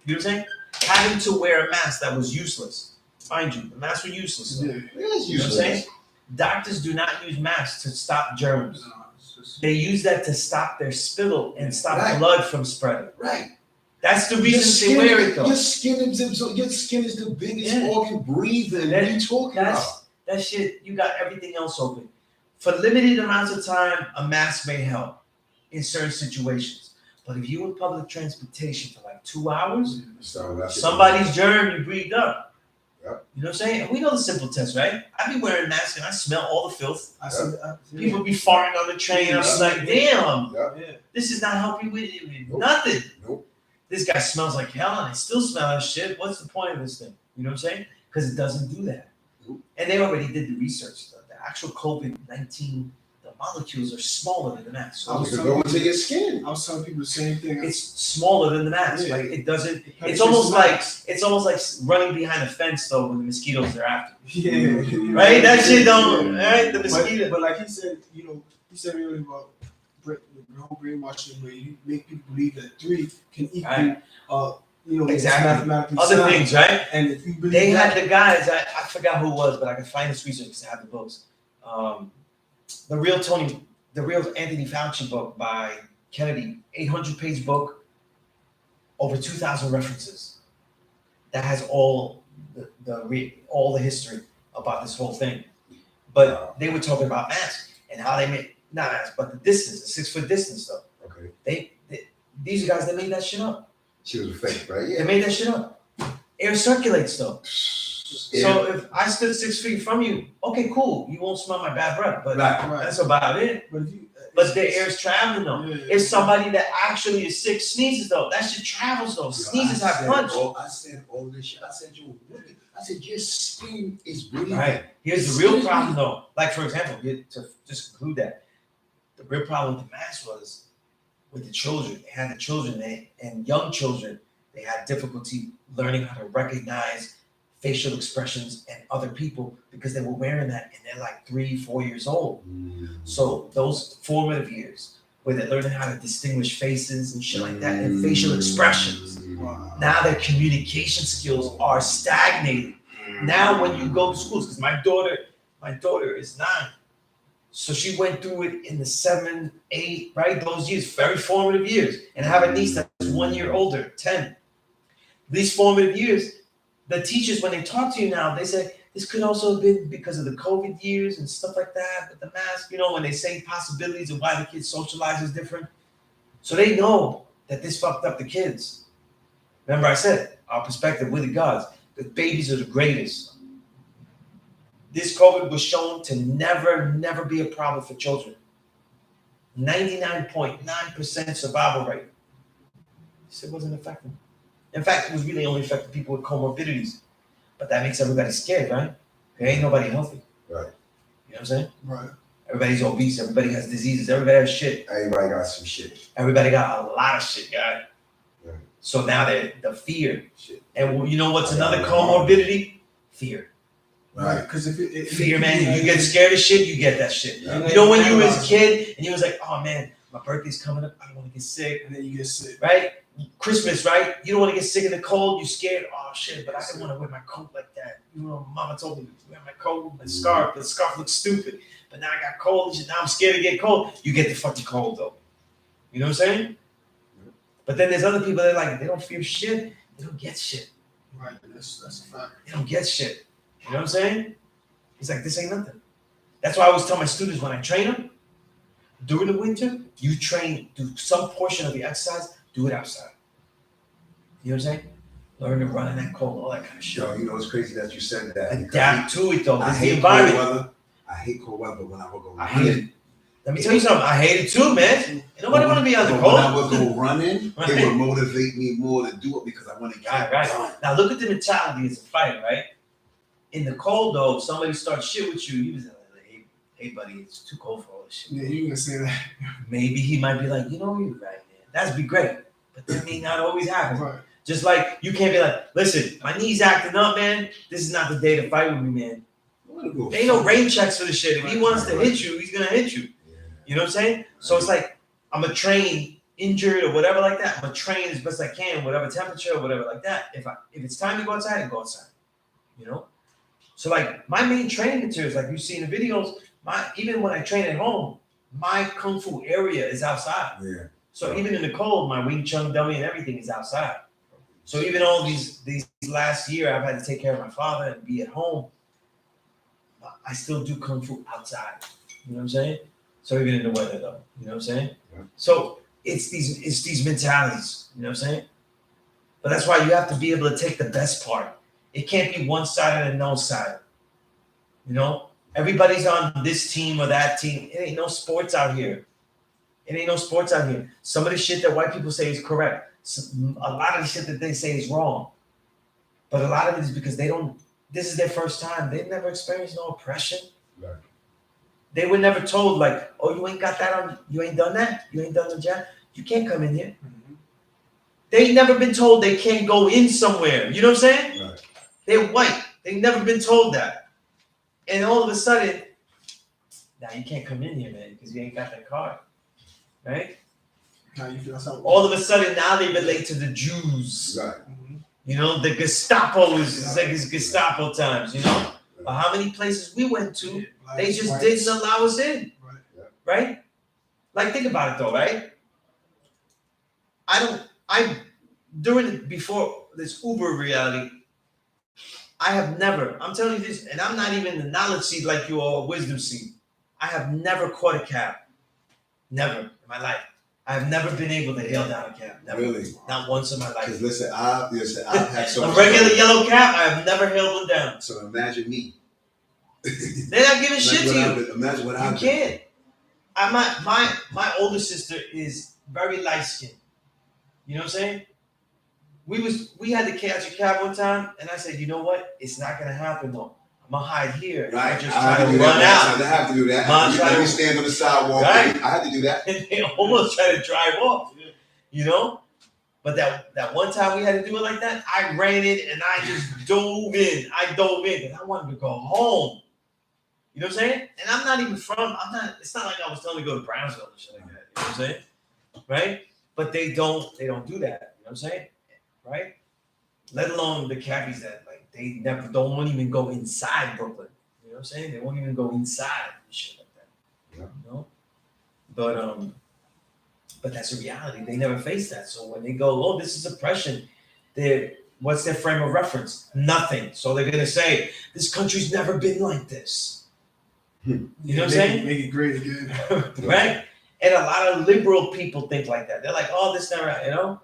You know what I'm saying? Having to wear a mask that was useless. Mind you, the masks were useless. Yeah. It's You know what I'm saying? useless. Doctors do not use masks to stop germs. No, it's They use that to stop their spittle and stop Right. blood from spreading. Right. That's the reason they wear it though. Your skin is the biggest Yeah. organ breathing. What are you talking about? That shit, you got everything else open. For limited amounts of time, a mask may help in certain situations. But if you in public transportation for like 2 hours, So that's somebody's germ you breathed up. Yep. You know what I'm saying? And we know the simple test, right? I be wearing masks and I smell all the filth. People be farting on the train. I'm just like, damn, this is not helping with nothing. Nope. This guy smells like hell and I still smell like shit. What's the point of this thing? You know what I'm saying? Because it doesn't do that. Nope. And they already did the research. The actual COVID-19, the molecules are smaller than the mask. So It go into your skin. I was telling people the same thing. it's smaller than the mask. Yeah. Like it doesn't. It It's penetrates almost like running behind a fence though when the mosquitoes are after. Yeah. Right? That shit don't. Yeah. Right? The mosquito. But like he said, he said earlier about the whole brainwashing where you make people believe that 3 can equal, Right. it's Exactly. mathematically Other sound. things, right? And if you believe They that, had the guys. I forgot who it was, but I can find this research because I have the books. The real Anthony Fauci book by Kennedy, 800-page book, over 2,000 references. That has all all the history about this whole thing. But they were talking about masks and how they made not masks, but the distance, the 6-foot distance stuff. Okay. These guys, they made that shit up. She was fake, right? They made that shit up. Air circulates though. So if I stood 6 feet from you, okay, cool. You won't smell my bad breath, but Right. that's about it. but if you, But the air's traveling though. Yeah. If somebody that actually is sick sneezes though, that shit travels though. Sneezes have punch. I said all this shit. I said I said your skin is breathing. Right. Here's the real problem though. Like for example, to just conclude that, the real problem with the mask was with the children. They had the children and young children. They had difficulty learning how to recognize facial expressions and other people because they were wearing that and they're like 3-4 years old. So those formative years where they're learning how to distinguish faces and shit like that and facial expressions. Wow. Now their communication skills are stagnated. Now when you go to schools, because my daughter is 9. So she went through it in the 7, 8, right? Those years, very formative years. And I have a niece that's 1 year older, 10. These formative years, the teachers, when they talk to you now, they say, this could also have been because of the COVID years and stuff like that, with the mask, when they say possibilities of why the kids socialize is different. So they know that this fucked up the kids. Remember I said, our perspective, we're the gods. The babies are the greatest. This COVID was shown to never be a problem for children. 99.9% survival rate. It wasn't affecting. In fact, it was really only affecting people with comorbidities. But that makes everybody scared, right? There ain't nobody healthy. Right. You know what I'm saying? right. Everybody's obese. Everybody has diseases. Everybody has shit. Everybody got some shit. Everybody got a lot of shit, guy. Right. So now the fear. Shit. And you know what's another comorbidity? Fear. Right, because if Fear, man. If you get scared of shit, you get that shit. Yeah. You know when you was a kid and you was like, oh man, my birthday's coming up. I don't want to get sick. and then you get sick. Right? Christmas, right? You don't want to get sick in the cold. You're scared. Oh shit! But I didn't want to wear my coat like that. Mama told me to wear my coat, my scarf. The scarf looks stupid. But now I got cold and shit. Now I'm scared to get cold. You get the fucking cold though. You know what I'm saying? But then there's other people that they don't fear shit. They don't get shit. Right, that's a fact. They don't get shit. You know what I'm saying? He's like, this ain't nothing. That's why I always tell my students when I train them, during the winter, you do some portion of the exercise, do it outside. You know what I'm saying? Learn to run in that cold, all that kind of shit. Yo, it's crazy that you said that. Adapt to it though. I It's the hate environment. cold weather. I hate cold weather when I would go I running. hate it. Let me tell you something. I hate it too, man. Ain't nobody want to be on the But when I cold. would go running, Right. it would motivate me more to do it because I want to get Right. done. Now look at the mentality as a fighter, right? In the cold though, if somebody starts shit with you, you just like, hey buddy, it's too cold for all this shit. Yeah, you gonna say that. Maybe he might be like, you're right, man. That'd be great. But that may not always happen. Right. Just like you can't be like, listen, my knee's acting up, man. This is not the day to fight with me, man. There ain't no rain checks for the shit. If he wants to hit you, he's gonna hit you. Yeah. You know what I'm saying? So it's like I'm gonna train injured or whatever like that. I'm gonna train as best I can, whatever temperature or whatever like that. If it's time to go outside, I go outside. You know? So like my main training materials, like you see in the videos, even when I train at home, my kung fu area is outside. Yeah. So even in the cold, my Wing Chun dummy and everything is outside. So even all these last year, I've had to take care of my father and be at home. I still do kung fu outside. You know what I'm saying? So even in the weather, though, you know what I'm saying? Yeah. So it's these mentalities. You know what I'm saying? But that's why you have to be able to take the best part. It can't be one side and no side. You know, everybody's on this team or that team. It ain't no sports out here. It ain't no sports out here. Some of the shit that white people say is correct. A lot of the shit that they say is wrong. But a lot of it is because they don't. This is their first time. They've never experienced no oppression. Right. They were never told like, oh, you ain't got that on. You ain't done that. You ain't done the job. You can't come in here. Mm-hmm. They never been told they can't go in somewhere. You know what I'm saying? Right. They're white. They never been told that. And all of a sudden, now you can't come in here, man, because you ain't got that card. Right? How you feel? That's how. All of a sudden, now they relate to the Jews. Right. Mhm. You know, the Gestapo is like it's Gestapo times, you know? But how many places we went to, Blacks, they just whites. didn't allow us in. Right. Right? Like, think about it though, right? Before this Uber reality, I have never, I'm telling you this, and I'm not even the knowledge seed like you or a wisdom seed. I have never caught a cab. Never in my life. I have never been able to hail down a cab. Never. Really? Not once in my life. Because listen, I've had so A much regular money. yellow cab, I have never hailed one down. So imagine me. They're not giving shit to you. Imagine what You I've can't. My older sister is very light skinned. You know what I'm saying? We had to catch a cab one time, and I said, you know what? It's not gonna happen though. I'm gonna hide here. Right. I just I had try to to do run that. out. I have to do that. Man, try Let to- me stand on the sidewalk. Right. I had to do that. And they almost tried to drive off. You know? But that one time we had to do it like that, I ran it and I just dove in. I dove in because I wanted to go home. You know what I'm saying? And it's not like I was telling to go to Brownsville or shit like that. You know what I'm saying? Right? But they don't do that. You know what I'm saying? Right? Let alone the cabbies that like they never don't even go inside Brooklyn. You know what I'm saying? They won't even go inside and shit like that. Yeah. You know? But that's a reality. They never face that. So when they go, oh, this is oppression, what's their frame of reference? Nothing. So they're gonna say, this country's never been like this. You know what I'm saying? Make it great again. Right? And a lot of liberal people think like that. They're like, oh, this never, you know?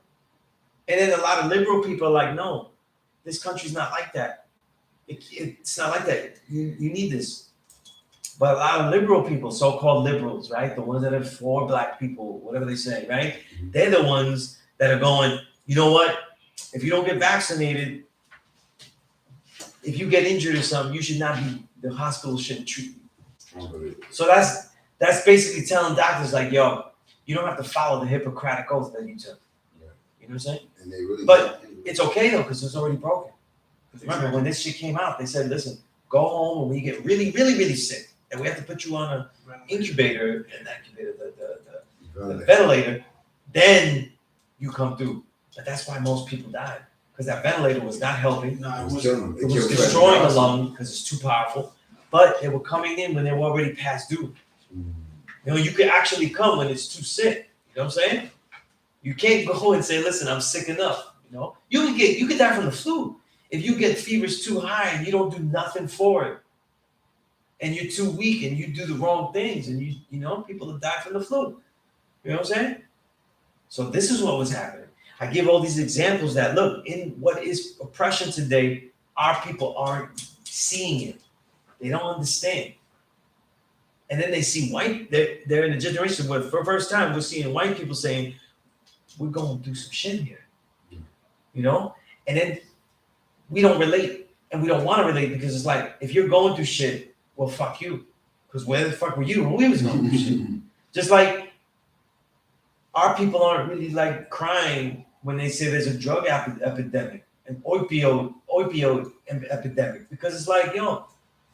And then a lot of liberal people are like, no, this country's not like that. It's not like that. You need this. But a lot of liberal people, so-called liberals, right? The ones that are for black people, whatever they say, right? They're the ones that are going, you know what? If you don't get vaccinated, if you get injured or something, you should not be, the hospital shouldn't treat you. So that's basically telling doctors like, yo, you don't have to follow the Hippocratic oath that you took. You know what I'm saying? And they really But it's okay though, because it's already broken. Remember, when this shit came out, they said, listen, go home and when you get really, really, really sick, and we have to put you on an incubator, the ventilator, then you come through. But that's why most people died, because that ventilator was not helping. Nah, It it was was. killing them. It was destroying the lung because it's too powerful. But they were coming in when they were already past due. You know, you could actually come when it's too sick. You know what I'm saying? You can't go and say, listen, I'm sick enough. You know, you could die from the flu. If you get fevers too high and you don't do nothing for it, and you're too weak and you do the wrong things, and you know, people have died from the flu. You know what I'm saying? So this is what was happening. I give all these examples that look, in what is oppression today, our people aren't seeing it. They don't understand. And then they see they're in a generation where for the first time we're seeing white people saying, we're going through some shit here. You know? And then we don't relate, and we don't want to relate because it's like, if you're going through shit, well, fuck you. Because where the fuck were you when we was going through shit? Just like our people aren't really like crying when they say there's a drug epidemic, an opioid epidemic, because it's like, yo,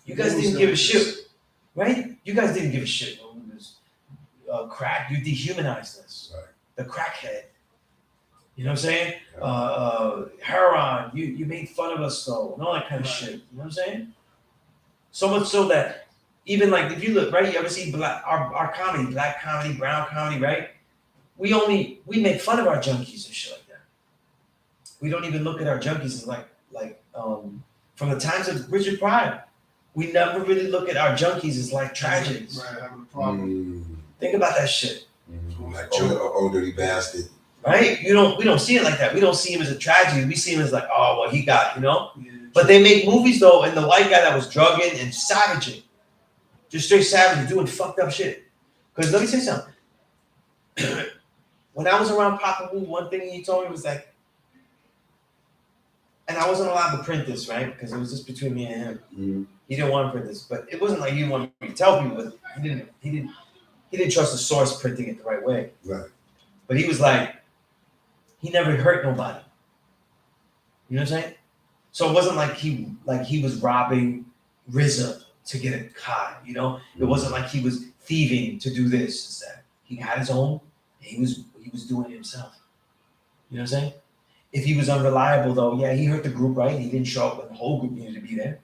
you guys didn't give a shit, right? You guys didn't give a shit when we was crack. You dehumanized us, Right. The crackhead. You know what I'm saying? Heroin, you made fun of us though, and all that kind of shit. You know what I'm saying? So much so that Even like if you look, right, you ever see our comedy, black comedy, brown comedy, right? We make fun of our junkies and shit like that. We don't even look at our junkies as like from the times of Richard Pryor, we never really look at our junkies as like tragedies. Right, having a problem. Think about that shit. Like old dirty bastard. Right? We don't see it like that. We don't see him as a tragedy. We see him as like, oh well, he got, you know? Yeah, But they make movies though, and the white guy that was drugging and savaging, just straight savage, doing fucked up shit. Because let me tell you something. When I was around Papa Wu, one thing he told me was like, and I wasn't allowed to print this, right? Because it was just between me and him. Mm-hmm. He didn't want to print this, but it wasn't like he didn't want me to tell people, but he didn't trust the source printing it the right way. Right. But he was like, he never hurt nobody. You know what I'm saying? So it wasn't like he was robbing RZA to get a car, you know? It wasn't like he was thieving to do this and that. He had his own, and he was doing it himself. You know what I'm saying? If he was unreliable though, yeah, he hurt the group, right? He didn't show up when the whole group needed to be there.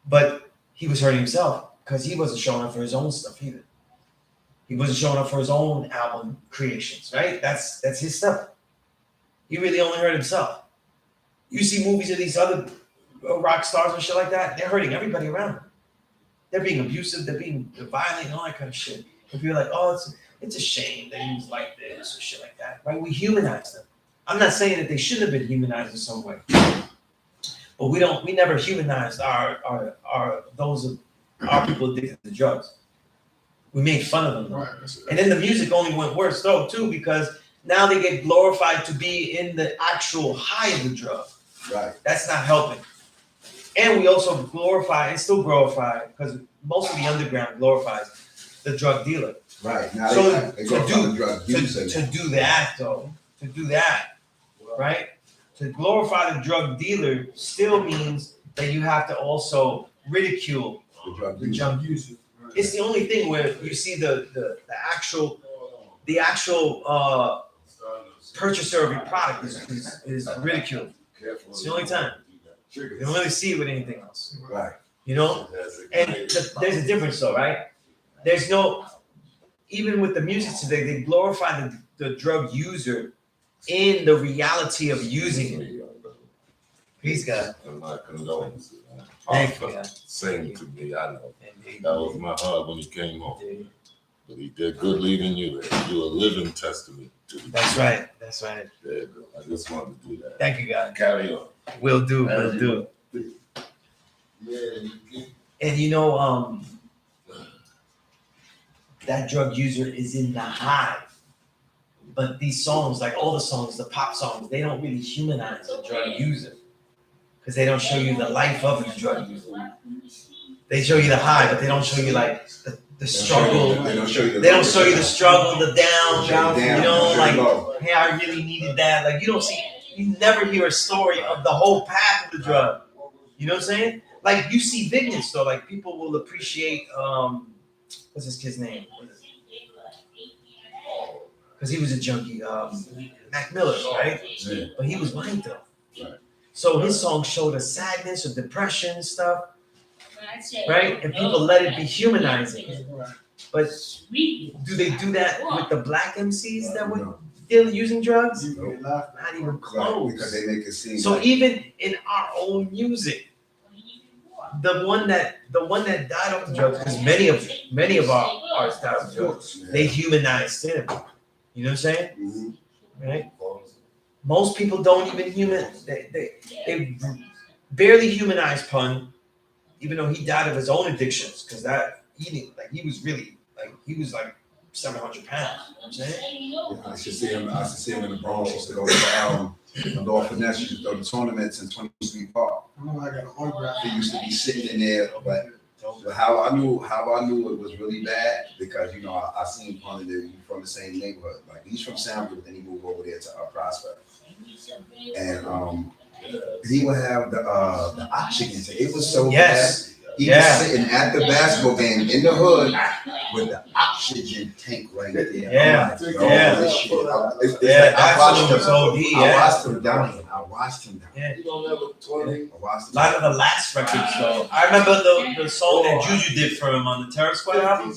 But he was hurting himself because he wasn't showing up for his own stuff either. He wasn't showing up for his own album creations, right? That's his stuff. He really only hurt himself. You see movies of these other rock stars and shit like that, they're hurting everybody around them. They're being abusive, they're being violent, and all that kind of shit. If you're like, oh, it's a shame that he was like this or shit like that, right? We humanize them. I'm not saying that they shouldn't have been humanized in some way, but we never humanized our people addicted to drugs. We made fun of them, Right. and then the music only went worse though too, because now they get glorified to be in the actual high of the drug. Right. That's not helping. And we also glorify and still glorify, because most of the underground glorifies the drug dealer. Right. Now So they go from the drug user. to do that, right? To glorify the drug dealer still means that you have to also ridicule the drug the user. drug user. It's the only thing where you see the actual purchaser of your product is ridiculed. It's the only time. You don't really see it with anything else. Right. You know? And there's a difference though, right? There's no, even with the music today, they glorify the drug user in the reality of using it. Peace, God. And my condolences, man. Thank you, God. Same to me, I know. Indeed. That was my heart when he came home. Indeed. But he did good leaving you there. You're a living testament to the That's right. That's right. There you go. I just wanted to do that. Thank you, God. Carry on. Will do. Will do. Yeah, you get And you know, that drug user is in the high. But these songs, like all the songs, the pop songs, they don't really humanize the drug user. Because they don't show you the life of the drug user. They show you the high, but they don't show you like the struggle. They don't show you They don't show you the struggle, the down, Down, you know, show like, you low. hey, I really needed that. Like, you never hear a story of the whole path of the drug. You know what I'm saying? Like, you see vignettes, though. Like, people will appreciate, what's this kid's name? Because he was a junkie. Mac Miller, right? Yeah. But he was white, though. Right. So his songs showed us sadness or depression and stuff, right? And people let it be humanizing. But do they do that with the black MCs that were still using drugs? Not even Right, close. because they make it seem So like even in our own music, the one that died off the drugs, because many of our artists died off the drugs, they humanized him. You know what I'm saying? Mhm. Right? Most people don't even they barely humanize Pun, even though he died of his own addictions, because that eating, like he was like 700 pounds. You know what I'm saying? I used to see him in the Bronx. Used to go to the Law Finesse. Used to go to tournaments in 20th Street Park. I know I got an autograph. He used to be sitting in there, but how I knew it was really bad, because you know I seen one of the from the same neighborhood. Like he's from Soundview, then he moved over there to Prospect, and he would have the oxygen tank. It was so bad. He was sitting at the basketball game in the hood with the oxygen tank right there. Yeah. I'm like, Yeah. this shit. It's Yeah, like I oxygen was OD, watched him dying. I watched him. Yeah. I watched A him. lot of the last records, though. I remember the song that Juju did for him on the Terror Squad album.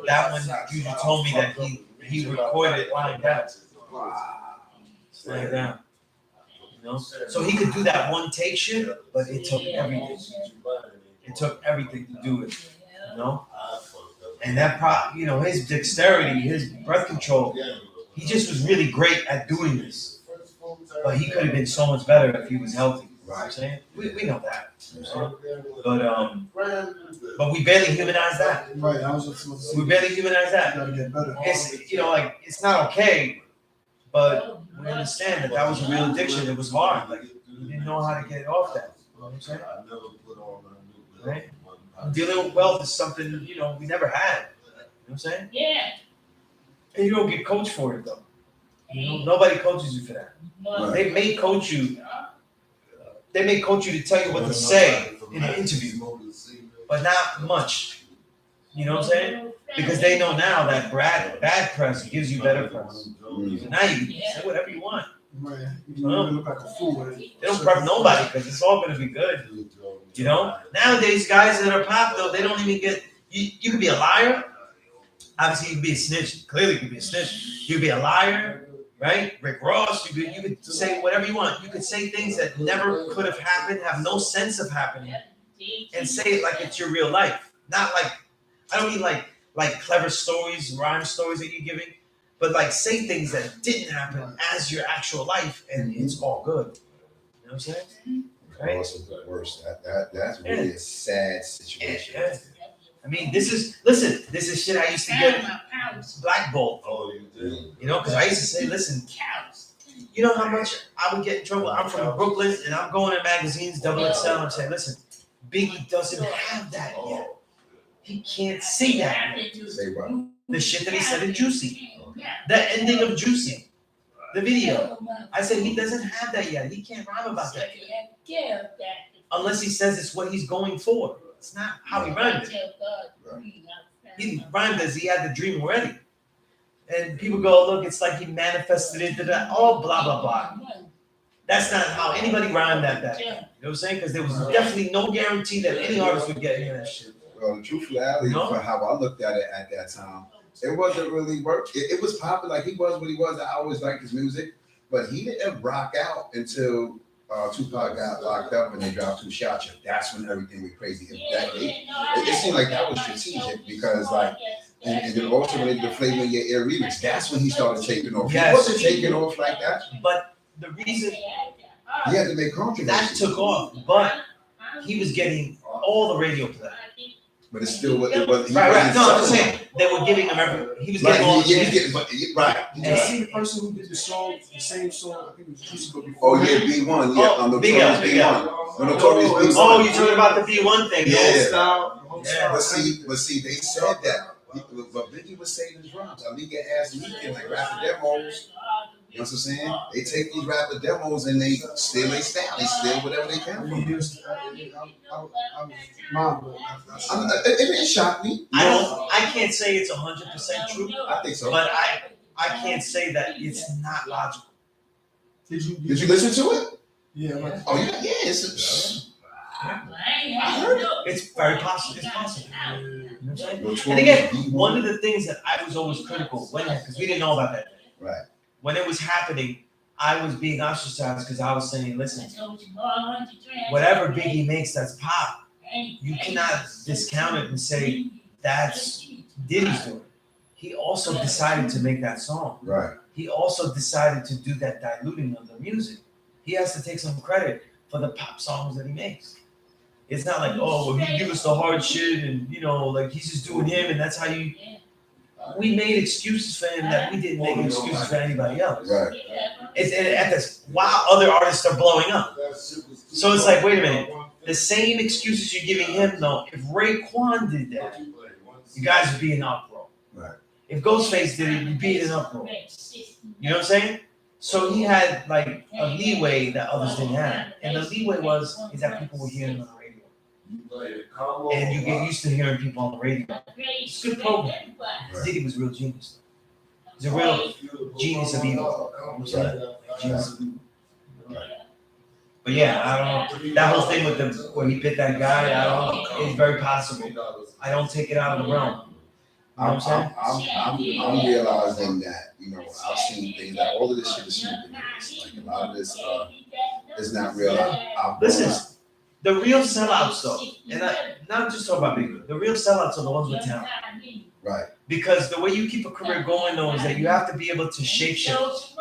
That one, Juju told me that he recorded it lying down. Lying down. You know? So he could do that one take shit, but it took everything. It took everything to do it. You know? And that his dexterity, his breath control, he just was really great at doing this. But he could have been so much better if he was healthy. You know what I'm saying? We know that. You know what I'm saying? But we barely humanize that. Right, I was just supposed to say, We barely humanize that. gotta get better. It's it's not okay, but we understand that was a real addiction. It was hard. Like you didn't know how to get it off that. You know what I'm saying? Right? Dealing with wealth is something we never had. You know what I'm saying? Yeah. And you don't get coached for it though. Nobody coaches you for that. Right. They may coach you. They may coach you to tell you what to say in an interview, but not much. You know what I'm saying? Because they know now that bad press gives you better press. So now you can say whatever you want. Right. You look like a fool. They don't prep nobody because it's all going to be good. You know? Nowadays, guys that are pop, though, they don't even get... You could be a liar. Obviously, you could be a snitch. Clearly, you could be a snitch. You could be a liar, right? Rick Ross, you could say whatever you want. You could say things that never could have happened, have no sense of happening, and say it like it's your real life. Not like... I don't mean like clever stories, rhyme stories that you're giving, but like say things that didn't happen as your actual life, and it's all good. You know what I'm saying? Right? Also the worst. That's really a sad situation. Yeah. I mean, this is shit I used to get blackballed. Oh, you did. You know, because I used to say, listen, you know how much I would get in trouble? I'm from Brooklyn, and I'm going to magazines, XXL, and saying, listen, Biggie doesn't have that yet. He can't say that yet. Say what? The shit that he said in Juicy. The ending of Juicy. The video. I said he doesn't have that yet. He can't rhyme about that yet. Unless he says it's what he's going for. It's not how he rhymed it. He rhymed as he had the dream already. And people go, look, it's like he manifested it. Oh, blah, blah, blah. That's not how anybody rhymed that. You know what I'm saying? Because there was definitely no guarantee that any artist would get any of that shit. Well, the truthfully, for how I looked at it at that time, it wasn't really work. It was popular. Like he was what he was. I always liked his music, but he didn't rock out until Tupac got locked up and they dropped Two Shots. That's when everything went crazy. It seemed like that was strategic because and then also when they did the Flavor in Your Ear remix, that's when he started taking off. Yes. He wasn't taking off like that. But the reason he had to make controversy. That took off, but he was getting all the radio play. But it still was. Right. No, I'm saying they were giving him he was getting all the chances. Right. Did you see the person who did the same song? I think it was Juicy, but before. Oh yeah, B1. Yeah, on the Notorious B1. The Notorious B1. Oh, you're talking about the B1 thing. Yeah. But see, they said that. But Biggie was saving his rhymes. Amiga asked Meek like rapper demos. You know what I'm saying? They take these rapper demos and they steal their style. They steal whatever they can from them. It didn't shock me. I can't say it's 100% true. I think so. But I can't say that it's not logical. Did you listen to it? Yeah. Oh yeah. I heard it. It's very possible. It's possible. You know what I'm saying? Which And again, one of the things that I was always critical because we didn't know about that. Right. When it was happening, I was being ostracized because I was saying, listen, whatever Biggie makes that's pop, you cannot discount it and say that's Diddy's doing. He also decided to make that song. Right. He also decided to do that diluting of the music. He has to take some credit for the pop songs that he makes. It's not like, oh, well, he give us the hard shit and, like he's just doing him and that's how you... We made excuses for him that we didn't make excuses for anybody else. Right. While other artists are blowing up. So it's like, wait a minute. The same excuses you're giving him, though, if Raekwon did that, you guys would be in uproar. Right. If Ghostface did it, you'd be in uproar. You know what I'm saying? So he had like a leeway that others didn't have. And the leeway is that people were hearing him on the radio. And you get used to hearing people on the radio. It's a good program. Right. Diddy was a real genius. He's a real genius of evil. Right. Genius of evil. Right. But yeah, I don't know. That whole thing with the where he bit that guy, I don't know. It's very possible. I don't take it out of the realm. You know what I'm saying? I'm realizing that, you know, I've seen things that all of this shit is snooping. Like a lot of this is not real. Listen, the real sellouts though, and I not just talk about big, the real sellouts are the ones with talent. Right. Because the way you keep a career going though is that you have to be able to shapeshift.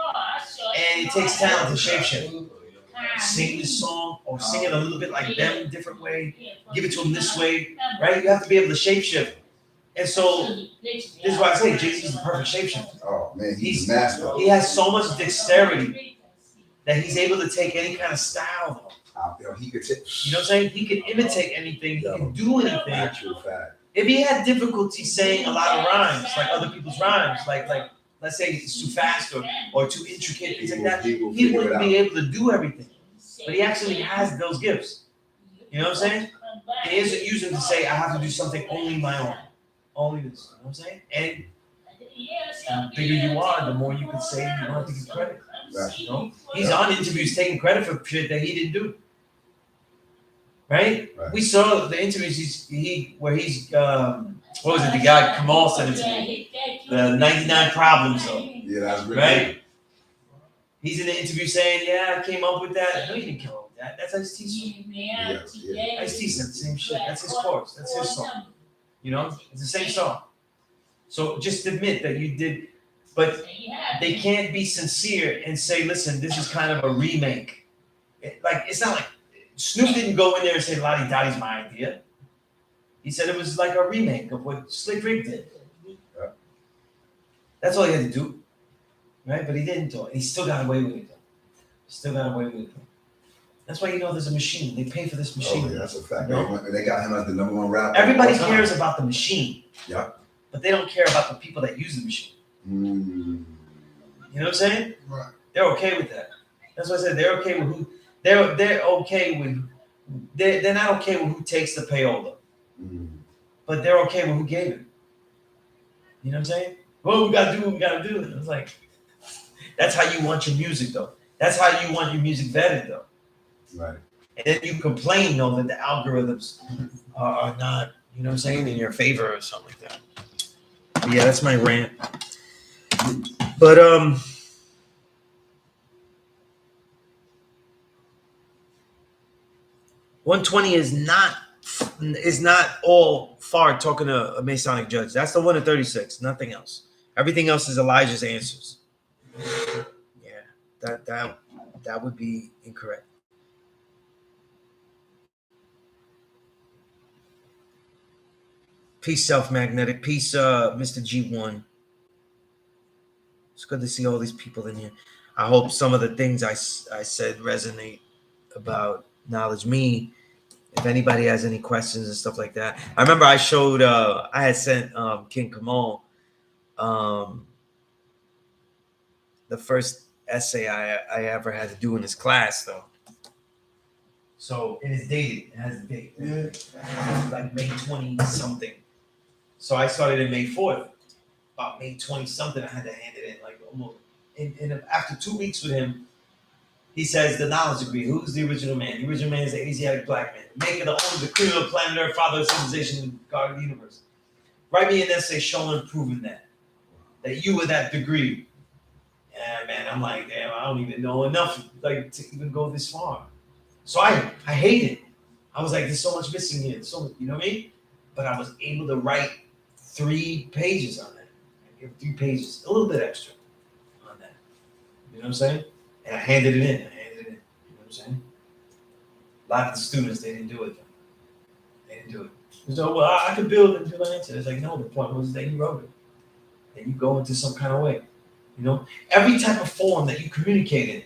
And it takes talent to shapeshift. Sing this song or sing it a little bit like them, different way, give it to them this way, right? You have to be able to shapeshift. And so this is why I say Jay-Z is the perfect shapeshifter. Oh man, he's a master. He has so much dexterity that he's able to take any kind of style. He could take, you know what I'm saying? He can imitate anything. He can do anything. Actual fact. If he had difficulty saying a lot of rhymes, like other people's rhymes, like let's say it's too fast or too intricate, things like that, he wouldn't be able to do everything. But he actually has those gifts. You know what I'm saying? He isn't using to say, I have to do something only my own. Only this. You know what I'm saying? And the bigger you are, the more you can say you don't have to give credit. Right. You know? He's on interviews taking credit for shit that he didn't do. Right? We saw the interviews where he's what was it? The guy Kamal sent it to me. The 99 Problems though. Yeah, that's right. He's in the interview saying, "Yeah, I came up with that." No, he didn't come up with that. That's Ice-T. Ice-T said the same shit. That's his chorus. That's his song. You know, it's the same song. So just admit that you did, but they can't be sincere and say, "Listen, this is kind of a remake." It's not like Snoop didn't go in there and say, "Lottie Dottie's my idea." He said it was like a remake of what Slick Rick did. That's all he had to do. Right? But he didn't do it. He still got away with it, though. Still got away with it. That's why you know there's a machine. They pay for this machine. Oh, yeah, that's a fact. You know? They got him as the #1 rapper. Everybody cares about the machine. Yeah. But they don't care about the people that use the machine. Mm. You know what I'm saying? Right. They're okay with that. That's why I said they're okay with who. They're okay with. They're not okay with who takes the payola. Mm. But they're okay with who gave it. You know what I'm saying? Well, we gotta do what we gotta do. And it's like. That's how you want your music, though. That's how you want your music vetted, though. Right. And then you complain, though, that the algorithms are not, you know what I'm saying, in your favor or something like that. But yeah, that's my rant. But 120 is not all far talking to a Masonic judge. That's the one at 36. Nothing else. Everything else is Elijah's answers. Yeah, that would be incorrect. Peace, Self-Magnetic. Peace, Mr. G1. It's good to see all these people in here. I hope some of the things I said resonate about Knowledge Me. If anybody has any questions and stuff like that. I remember I showed, I had sent King Kamal the first essay I ever had to do in this class, though. So it is dated. It has a date. Yeah. Like May 20 something. So I started in May 4th. About May 20 something, I had to hand it in. Like almost. And after 2 weeks with him, he says the knowledge degree. Who's the original man? The original man is the Asiatic black man, maker, the owner, the creator of planet Earth, father of civilization, and God of the universe. Write me an essay showing and proving that you were that degree. Yeah, man, I'm like, damn, I don't even know enough like to even go this far. So I hate it. I was like, there's so much missing here. So much, you know what I mean? But I was able to write 3 pages on that. I gave 3 pages, a little bit extra on that. You know what I'm saying? And I handed it in. You know what I'm saying? A lot of the students, they didn't do it. They didn't do it. So, well, I could build and do my answer. It's like, no, the point was that you wrote it. And you go into some kind of way. You know, every type of form that you communicate in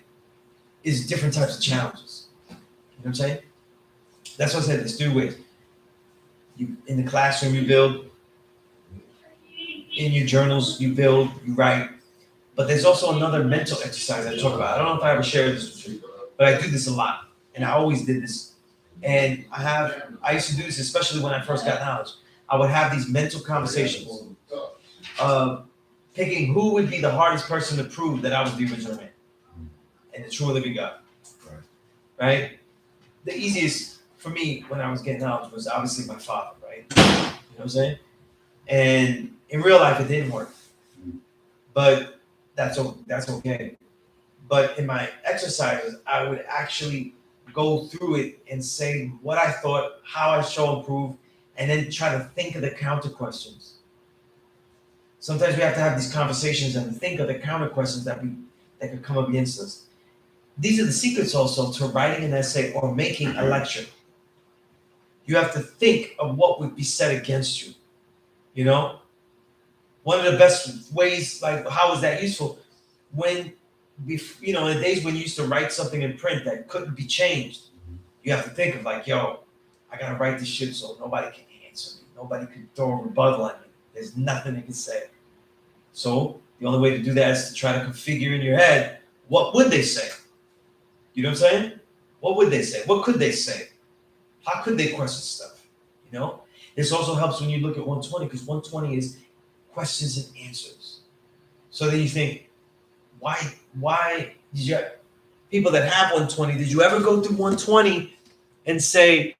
is different types of challenges. You know what I'm saying? That's what I said. There's 3 ways. You in the classroom, you build. In your journals, you build. You write. But there's also another mental exercise I talk about. I don't know if I ever shared this with you, but I do this a lot, and I always did this. And I used to do this, especially when I first got knowledge. I would have these mental conversations. Picking who would be the hardest person to prove that I was the original man and the true living God. Right. right? The easiest for me when I was getting knowledge was obviously my father, right? You know what I'm saying? And in real life, it didn't work, but that's okay. But in my exercises, I would actually go through it and say what I thought, how I shall improve, and then try to think of the counter questions. Sometimes we have to have these conversations and think of the counter questions that could come up against us. These are the secrets also to writing an essay or making a lecture. You have to think of what would be said against you. You know, one of the best ways, like how is that useful? When you know, in the days when you used to write something in print that couldn't be changed, you have to think of like, yo, I gotta write this shit so nobody can answer me. Nobody can throw a rebuttal at me. There's nothing they can say. So the only way to do that is to try to configure in your head, what would they say? You know what I'm saying? What would they say? What could they say? How could they question stuff? You know? This also helps when you look at 120, because 120 is questions and answers. So then you think, why did you, people that have 120, did you ever go through 120 and say,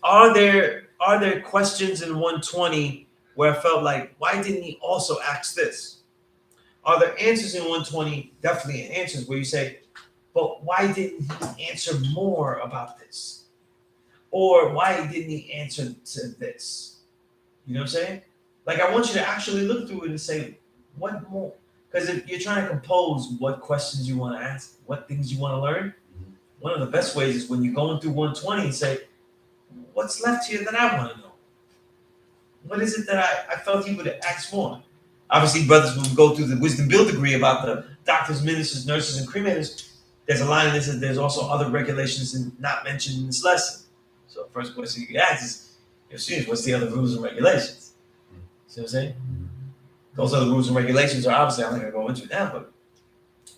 are there questions in 120 where I felt like, why didn't he also ask this? Are there answers in 120, definitely answers where you say, but why didn't he answer more about this? Or why didn't he answer to this? You know what I'm saying? Like, I want you to actually look through it and say, what more? Because if you're trying to compose what questions you want to ask, what things you want to learn, one of the best ways is when you're going through 120 and say, what's left here that I want to know? What is it that I felt he would ask more? Obviously, brothers will go through the wisdom build degree about the doctors, ministers, nurses, and cremators. There's a line in this that there's also other regulations not mentioned in this lesson. So the first question you ask is, your students, what's the other rules and regulations? See what I'm saying? Those other rules and regulations are obviously, I'm not going to go into now, but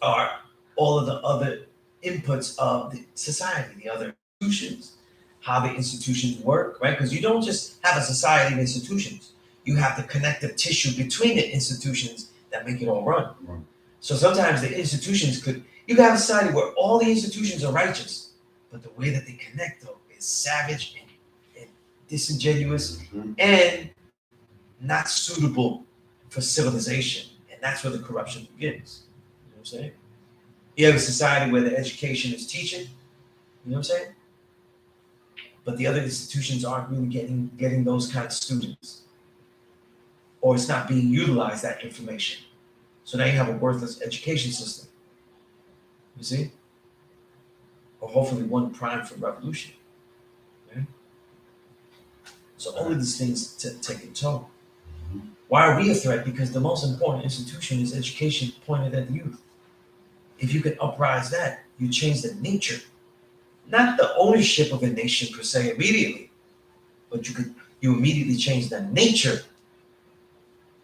are all of the other inputs of the society, the other institutions, how the institutions work, right? Because you don't just have a society of institutions. You have the connective tissue between the institutions that make it all run. Right. So sometimes the institutions you could have a society where all the institutions are righteous, but the way that they connect though is savage and disingenuous and not suitable for civilization. And that's where the corruption begins. You know what I'm saying? You have a society where the education is teaching, you know what I'm saying? But the other institutions aren't really getting those kind of students. Or it's not being utilized, that information. So now you have a worthless education system. You see? Or hopefully one primed for revolution. Okay? So all of these things take a toll. Why are we a threat? Because the most important institution is education pointed at the youth. If you can uprise that, you change the nature. Not the ownership of a nation per se immediately, but you immediately change the nature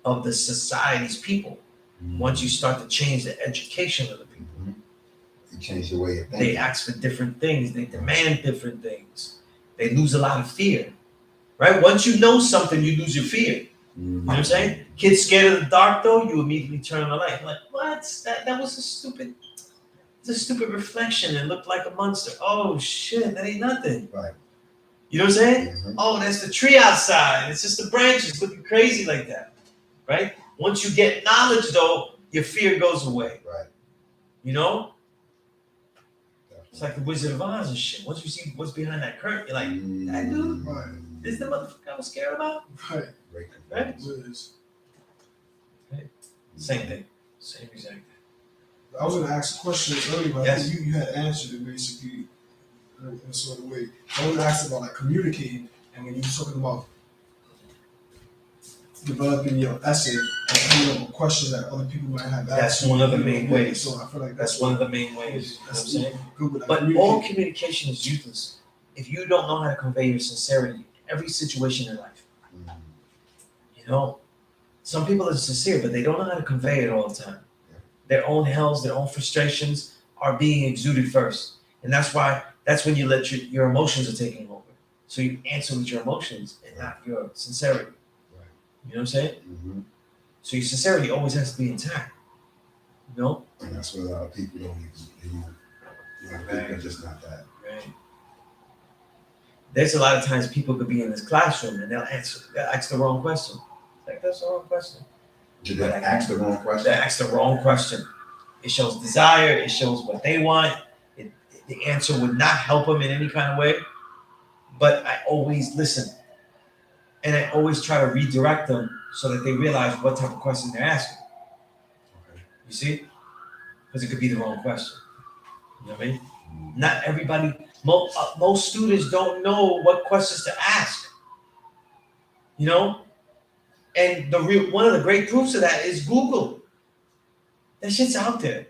of the society's people. Once you start to change the education of the people. You change the way of thinking. They ask for different things. They demand different things. They lose a lot of fear, right? Once you know something, you lose your fear. You know what I'm saying? Kids scared of the dark, though, you immediately turn on the light. Like, what? That was it's a stupid reflection. It looked like a monster. Oh, shit, that ain't nothing. Right. You know what I'm saying? Mm-hmm. Oh, that's the tree outside. It's just the branches looking crazy like that, right? Once you get knowledge, though, your fear goes away. Right. You know? It's like the Wizard of Oz and shit. Once you see what's behind that curtain, you're like, that dude? Right. This is the motherfucker I was scared about? Right. Right? Liz. Same thing. Same exact thing. I was going to ask a question earlier, but I Yes. think you had answered it basically in a sort of way. I was asked about like communicating, and when you were talking about developing your essay, coming up with questions that other people might have asked. That's one of the main ways. So I feel like That's one of the main ways. You know what I'm That's saying? good with that. But all communication is useless if you don't know how to convey your sincerity in every situation in life. You know, some people are sincere, but they don't know how to convey it all the time. Their own hells, their own frustrations are being exuded first. And that's when you let your emotions are taking over. So you answer with your emotions and not your sincerity. You know what I'm saying? Mm-hmm. So your sincerity always has to be intact. You know? And that's what a lot of people don't even People are just not that. Right. There's a lot of times people could be in this classroom and they'll ask the wrong question. Like, that's the wrong question. Did they ask the wrong question? They ask the wrong question. It shows desire. It shows what they want. The answer would not help them in any kind of way. But I always listen. And I always try to redirect them so that they realize what type of question they're asking. Okay. You see? Because it could be the wrong question. You know what I mean? Not everybody, most students don't know what questions to ask. You know? And one of the great proofs of that is Google. That shit's out there.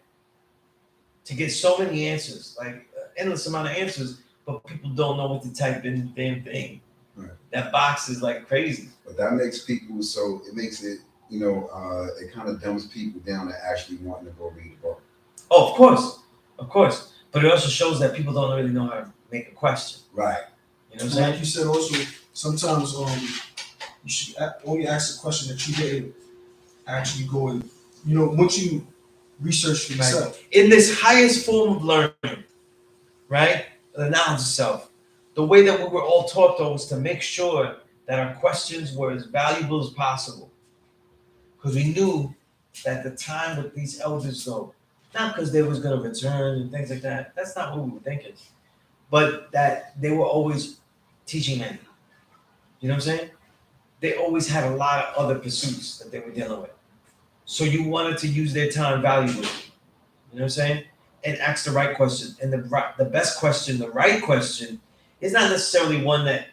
To get so many answers, like endless amount of answers, but people don't know what to type in the damn thing. Right. That box is like crazy. But that makes people, so it makes it, it kind of dumbs people down to actually wanting to go read the book. Oh, of course. But it also shows that people don't really know how to make a question. Right. You know what I'm saying? Like you said, also sometimes you should only ask a question that you didn't actually go and once you research for yourself. In this highest form of learning, right? The knowledge of self. The way that we were all taught though was to make sure that our questions were as valuable as possible. Because we knew that the time with these elders though, not because they was gonna return and things like that. That's not what we were thinking. But that they were always teaching men. You know what I'm saying? They always had a lot of other pursuits that they were dealing with. So you wanted to use their time valuably. You know what I'm saying? And ask the right question. And the best question, the right question, is not necessarily one that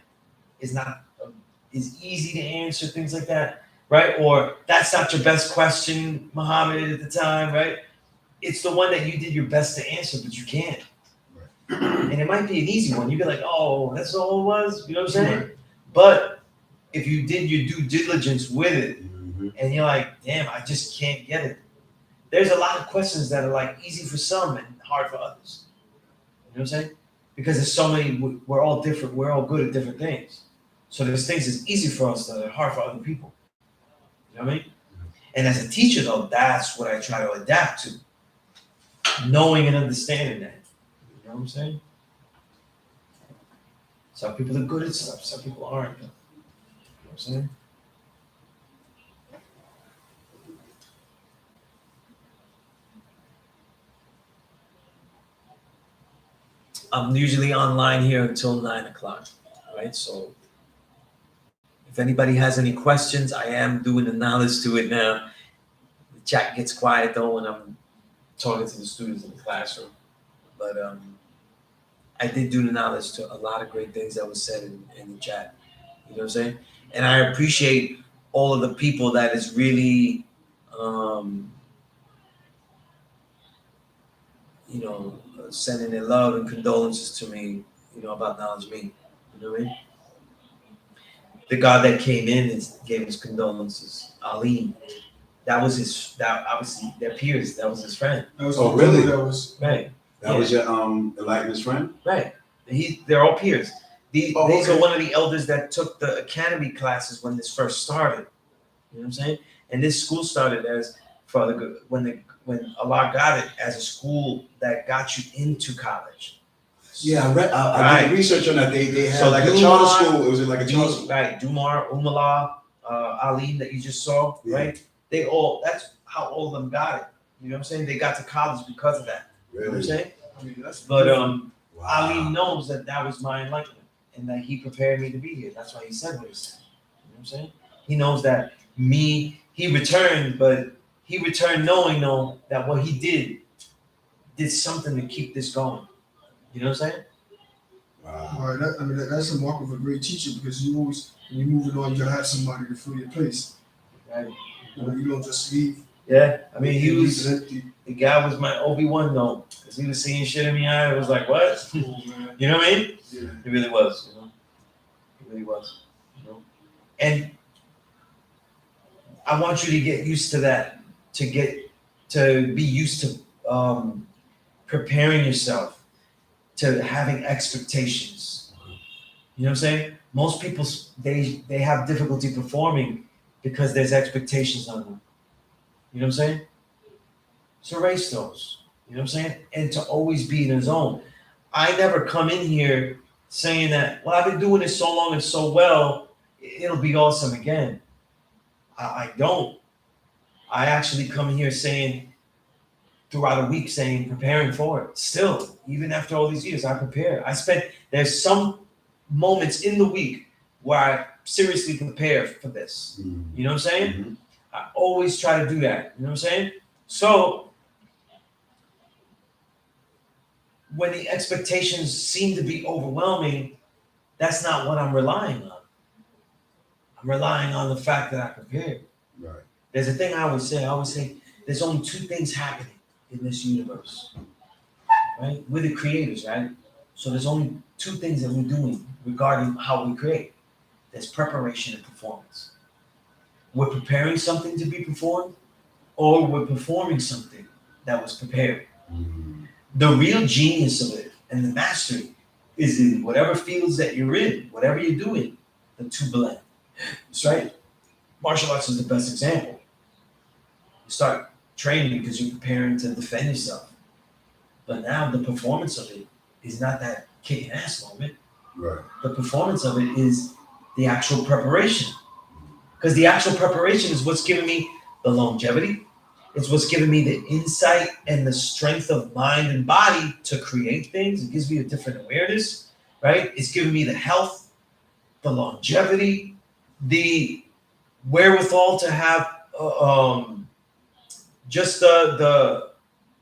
is easy to answer, things like that, right? Or that's not your best question, Muhammad, at the time, right? It's the one that you did your best to answer, but you can't. Right. And it might be an easy one. You'd be like, oh, that's all it was? You know what I'm saying? Right. But if you did your due diligence with it, and you're like, damn, I just can't get it. There's a lot of questions that are like easy for some and hard for others. You know what I'm saying? Because there's so many, we're all different, we're all good at different things. So there's things that's easy for us that are hard for other people. You know what I mean? And as a teacher though, that's what I try to adapt to. Knowing and understanding that. You know what I'm saying? Some people are good at stuff, some people aren't. You know what I'm saying? I'm usually online here until 9:00, right? So if anybody has any questions, I am doing the knowledge to it now. The chat gets quiet though when I'm talking to the students in the classroom. But I did do the knowledge to a lot of great things that was said in the chat. You know what I'm saying? And I appreciate all of the people that is really, sending their love and condolences to me, about Knowledge Me. You know what I mean? The guy that came in and gave his condolences, Ali, obviously their peers, that was his friend. Really? That was right. That was your enlightenment friend? Right. They're all peers. These are one of the elders that took the academy classes when this first started. You know what I'm saying? And this school started as when Allah got it as a school that got you into college. Yeah, I did research on that. They had like a charter school. It was like a charter school. Right, Dumar, Umala, Ali that you just saw, right? That's how all of them got it. You know what I'm saying? They got to college because of that. Really? You know what I'm saying? I mean, that's But Wow. Ali knows that was my enlightenment and that he prepared me to be here. That's why he said what he said. You know what I'm saying? He knows that he returned, but he returned knowing though that what he did something to keep this going. You know what I'm saying? Wow. All right, that's a mark of a great teacher because you always, when you're moving on, you gotta have somebody to fill your place. Right. You don't just leave. Yeah, I mean, empty. The guy was my Obi-Wan though, because he was seeing shit in my eye. It was like, what? Cool, man. You know what I mean? Yeah. It really was, It really was, And I want you to get used to that, to be used to preparing yourself, to having expectations. You know what I'm saying? Most people, they have difficulty performing because there's expectations on them. You know what I'm saying? So erase those. You know what I'm saying? And to always be in the zone. I never come in here saying that, well, I've been doing this so long and so well, it'll be awesome again. I don't. I actually come in here saying, throughout a week, saying, preparing for it. Still, even after all these years, I prepare. There's some moments in the week where I seriously prepare for this. You know what I'm saying? Mhm. I always try to do that. You know what I'm saying? So when the expectations seem to be overwhelming, that's not what I'm relying on. I'm relying on the fact that I prepared. Right. There's a thing I always say, there's only two things happening in this universe, right? We're the creators, right? So there's only two things that we're doing regarding how we create. There's preparation and performance. We're preparing something to be performed, or we're performing something that was prepared. Mhm. The real genius of it and the mastery is in whatever fields that you're in, whatever you're doing, the two blend. That's right. Martial arts is the best example. You start training because you're preparing to defend yourself. But now the performance of it is not that kicking ass moment. Right. The performance of it is the actual preparation. Because the actual preparation is what's giving me the longevity. It's what's giving me the insight and the strength of mind and body to create things. It gives me a different awareness, right? It's giving me the health, the longevity, the wherewithal to have just the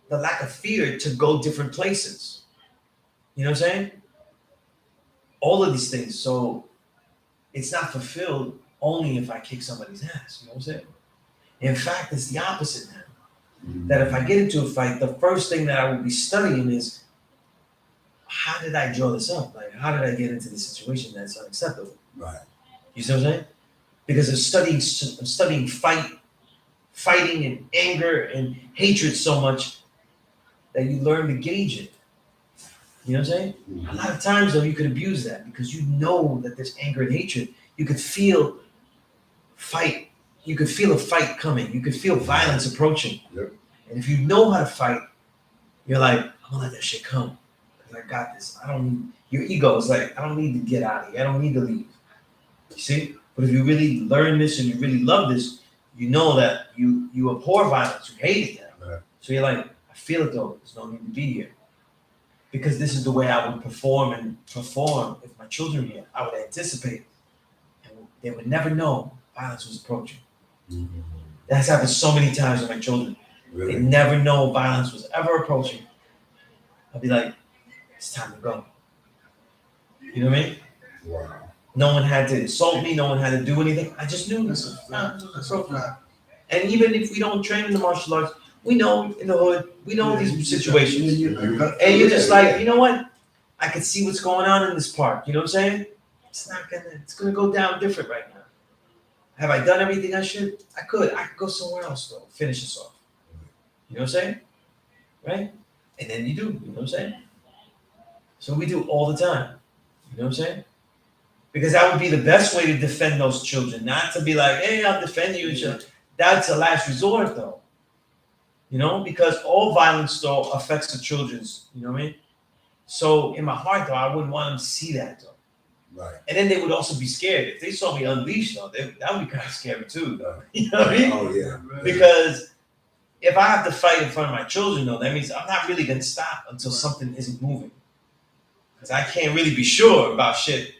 lack of fear to go different places. You know what I'm saying? All of these things. So it's not fulfilled only if I kick somebody's ass. You know what I'm saying? In fact, it's the opposite now. That if I get into a fight, the first thing that I will be studying is how did I draw this up? Like, how did I get into this situation that's unacceptable? Right. You see what I'm saying? Because I'm studying fighting and anger and hatred so much that you learn to gauge it. You know what I'm saying? A lot of times, though, you could abuse that because you know that there's anger and hatred. You could feel fight. You could feel a fight coming. You could feel violence approaching. Yep. And if you know how to fight, you're like, I'm gonna let that shit come. Because I got this. I don't need your ego is like, I don't need to get out of here. I don't need to leave. You see? But if you really learn this and you really love this, you know that you abhor violence, you hate it now. Right. So you're like, I feel it though, there's no need to be here. Because this is the way I would perform if my children were here. I would anticipate. And they would never know violence was approaching. Mhm. That's happened so many times with my children. They Really? never know violence was ever approaching. I'll be like, it's time to go. You know what I mean? Wow. No one had to insult me. No one had to do anything. I just knew That's this. a fact. That's a fact. And even if we don't train in the martial arts, we know in the hood, we know Yeah, these situations. Yeah. And you're just like, you know what? I can see what's going on in this park. You know what I'm saying? It's gonna go down different right now. Have I done everything I should? I could go somewhere else though, finish this off. You know what I'm saying? Right? And then you do, you know what I'm saying? So we do all the time. You know what I'm saying? Because that would be the best way to defend those children, not to be like, hey, I'll defend you. That's a last resort though. You know, because all violence though affects the children's, you know what I mean? So in my heart though, I wouldn't want them to see that though. Right. And then they would also be scared. If they saw me unleashed though, that would be kind of scary too though. You know what I mean? Oh yeah. Because if I have to fight in front of my children though, that means I'm not really gonna stop until something isn't moving. Because I can't really be sure about shit.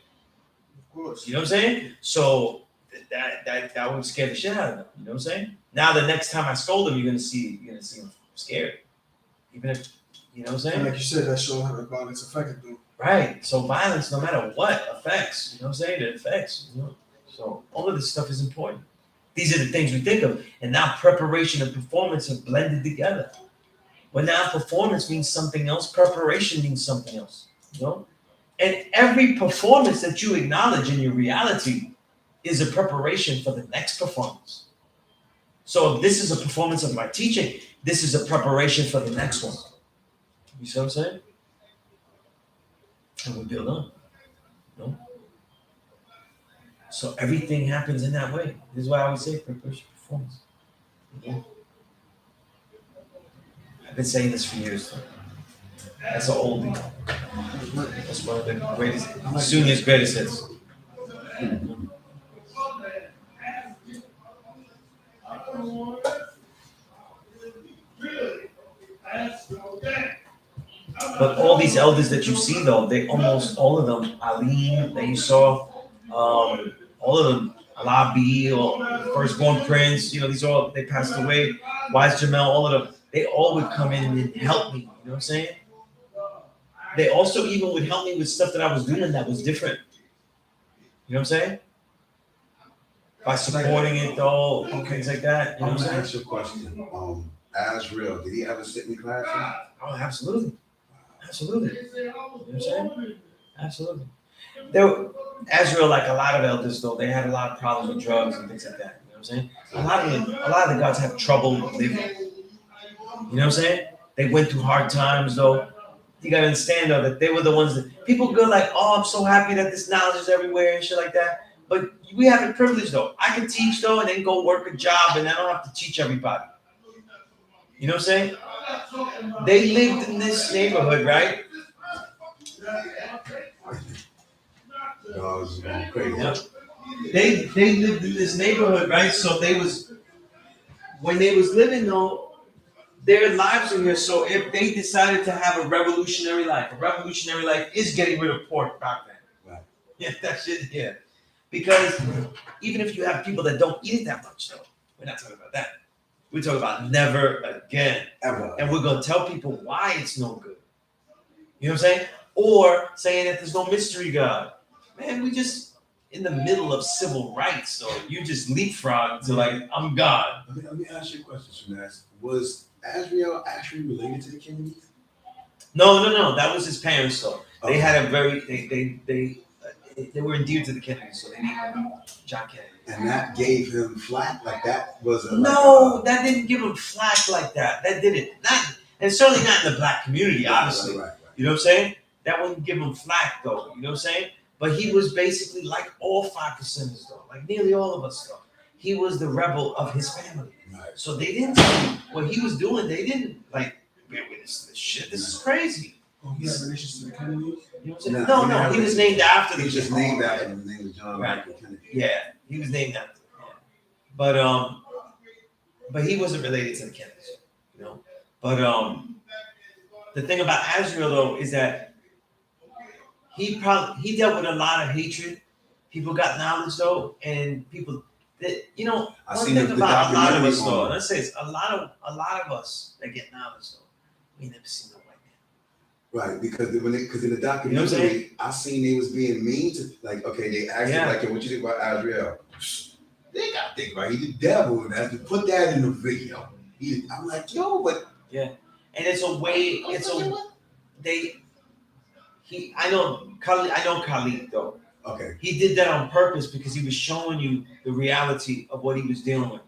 Of course. You know what I'm saying? So that would scare the shit out of them. You know what I'm saying? Now the next time I scold them, you're gonna see them scared. Even if you know what I'm saying? And like you said, that shows how the violence affected them. Right. So violence, no matter what, affects. You know what I'm saying? It affects. You know. So all of this stuff is important. These are the things we think of, and now preparation and performance are blended together. But now performance means something else. Preparation means something else. You know. And every performance that you acknowledge in your reality is a preparation for the next performance. So if this is a performance of my teaching, this is a preparation for the next one. You see what I'm saying? And we build on. You know? So everything happens in that way. This is why I always say preparation, performance. You know? I've been saying this for years. That's an oldie. That's one of the greatest, Sunez greatest hits. But all these elders that you see, though, they almost all of them, Ali, that you saw, all of them, Allah B, or Firstborn Prince, these all, they passed away. Wise Jamel, all of them, they all would come in and help me. You know what I'm saying? They also even would help me with stuff that I was doing that was different. You know what I'm saying? By supporting it, though, things like that. You know I'm what I'm gonna saying? ask you a question. Azrael, did he ever sit in classes? Oh, absolutely. Absolutely. You know what I'm saying? Absolutely. There, Azrael, like a lot of elders, though, they had a lot of problems with drugs and things like that. You know what I'm saying? A lot of the gods have trouble living. You know what I'm saying? They went through hard times, though. You gotta understand, though, that they were the ones that people go like, oh, I'm so happy that this knowledge is everywhere and shit like that. But we have a privilege, though. I can teach, though, and then go work a job, and I don't have to teach everybody. You know what I'm saying? They lived in this neighborhood, right? Dogs going crazy. Yeah. They lived in this neighborhood, right? So when they was living, though, their lives are here. So if they decided to have a revolutionary life is getting rid of pork back then. Right. Yeah, that shit, yeah. Because even if you have people that don't eat it that much, though, we're not talking about that. We're talking about never again. Ever. And we're going to tell people why it's no good. You know what I'm saying? Or saying that there's no mystery God. Man, we just in the middle of civil rights, so you just leapfrog to like, I'm God. Let me ask you a question, Sunez. Was Azrael actually related to the Kennedys? No. That was his parents, though. They Okay. had a very, they were endeared to the Kennedys, so they named him John Kennedy. And that gave him flack? Like that was a... No, that didn't give him flack like that. That didn't. And certainly not in the black community, obviously. Right. You know what I'm saying? That wouldn't give him flack, though. You know what I'm saying? But he was basically like all 5%ers, though. Like nearly all of us, though. He was the rebel of his family. Right. So they didn't tell him what he was doing. They didn't like, bear witness to this shit. This is crazy. Oh, he had relations to the Kennedys? You know what I'm saying? No, No. He was named after He the was just Kennedy. named after him. His name was John Right. Michael Kennedy. Yeah, he was named after. Yeah. But he wasn't related to the Kennedys, you know. But the thing about Azrael, though, is that he dealt with a lot of hatred. People got knowledge, though, and people that I one seen thing the about a lot of documentary us, though. on- Let's say it's a lot of us that get knowledge, though. We never seen no white man. Right, because in the You know what I'm documentary, saying? I seen they was being mean to, like, okay, they asked him, Yeah. like, what you think about Azrael? They got to think about he the devil, and have to put that in the video. I'm like, yo, but And it's a way. I know Khalid, though. okay, He did that on purpose because he was showing you the reality of what he was dealing with.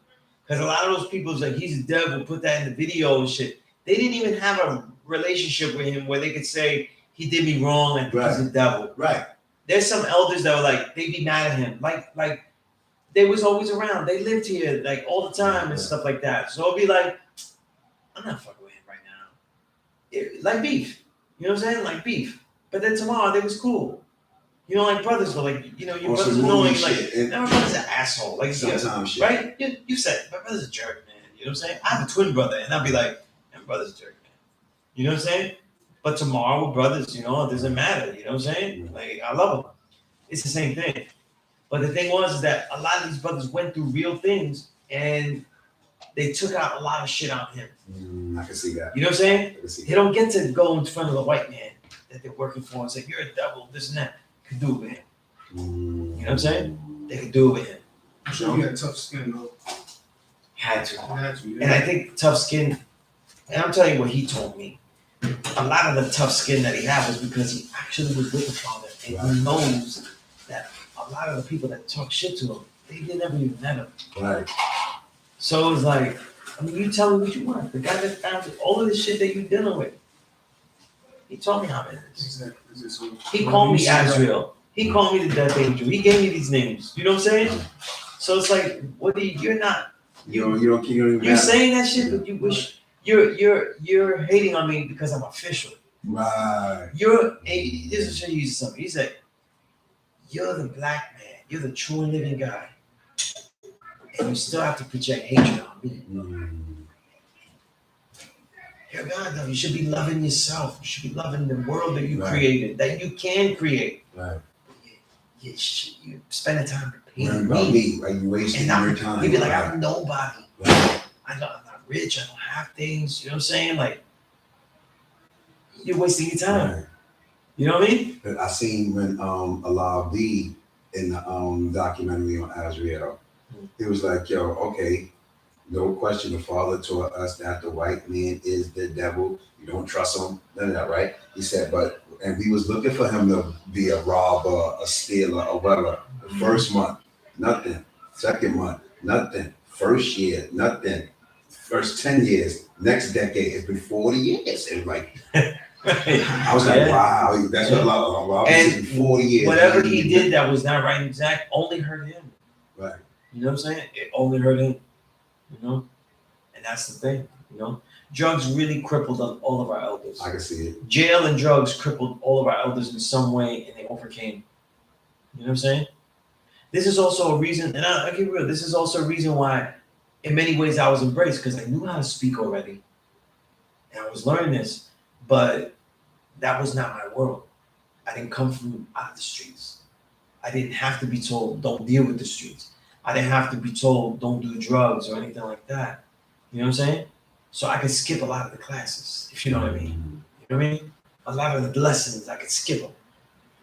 Because a lot of those people was like, he's a devil, put that in the video and shit. They didn't even have a relationship with him where they could say, he did me wrong and he's a devil. right, There's some elders that were like, they'd be mad at him. Like they was always around. They lived here like all the time and stuff like that. So it'd be like, I'm not fucking with him right now. Like beef. You know what I'm saying? Like beef. But then tomorrow they was cool. You know, like brothers were like, your On brother's some annoying. movie Like, shit, and- my brother's an asshole. Like, sometimes shit. right? You said, my brother's a jerk, man. You know what I'm saying? I have a twin brother, and I'd be like, my brother's a jerk, man. You know what I'm saying? But tomorrow we're brothers, it doesn't matter. You know what I'm saying? Like, I love them. It's the same thing. But the thing was that a lot of these brothers went through real things, and they took out a lot of shit on him. I can see that. You know what I'm saying? I can see They don't get to go in front of the white man that they're working for and say, you're a devil, this and that. Could do it with him. that. You know what I'm saying? They could do it with him. I'm sure he had tough skin, though. Had to. He had to, yeah. And I think tough skin, and I'm telling you what he told me. A lot of the tough skin that he had was because he actually was with the Father. And Right. he knows that a lot of the people that talk shit to him, they never even met him. Right. So it was like, you tell me what you want. The guy that found all of this shit that you're dealing with, he told me how it is. Exactly. So, He called me Azrael. He called me the Death Angel. He gave me these names. You know what I'm saying? So it's like, you're not. You don't even You're matter. saying that shit, but you wish you're hating on me because I'm official. Right. This will show you something. He said, you're the black man, you're the true and living God, and you still have to project hatred on me. You're God though. You should be loving yourself. You should be loving the world that you created, that you can create. Right. You spend the time Worrying hating about me. me, like you wasting your time. You'd be like, Right. I'm nobody. Right. I'm not rich. I don't have things. You know what I'm saying? Like, you're wasting your time. Right. You know what I mean? But I seen when Allah B in the documentary on Azrael, it was like, yo, okay, no question, the Father taught us that the white man is the devil. You don't trust him, none of that, right? He said, and we was looking for him to be a robber, a stealer, a weller. The first month, nothing. Second month, nothing. First year, nothing. First 10 years, next decade, it's been 40 years. And like, I was like, wow, that's what Allah And 40 years. whatever he did that was not right and exact only hurt him. Right. You know what I'm saying? It only hurt him. You know? And that's the thing, you know? Drugs really crippled all of our elders. I can see it. Jail and drugs crippled all of our elders in some way, and they overcame. You know what I'm saying? This is also a reason, and I'll get real, this is also a reason why, in many ways, I was embraced, because I knew how to speak already. And I was learning this, but that was not my world. I didn't come from out of the streets. I didn't have to be told, don't deal with the streets. I didn't have to be told, don't do drugs or anything like that. You know what I'm saying? So I could skip a lot of the classes, if you know what I mean. You know what I mean? A lot of the lessons, I could skip them.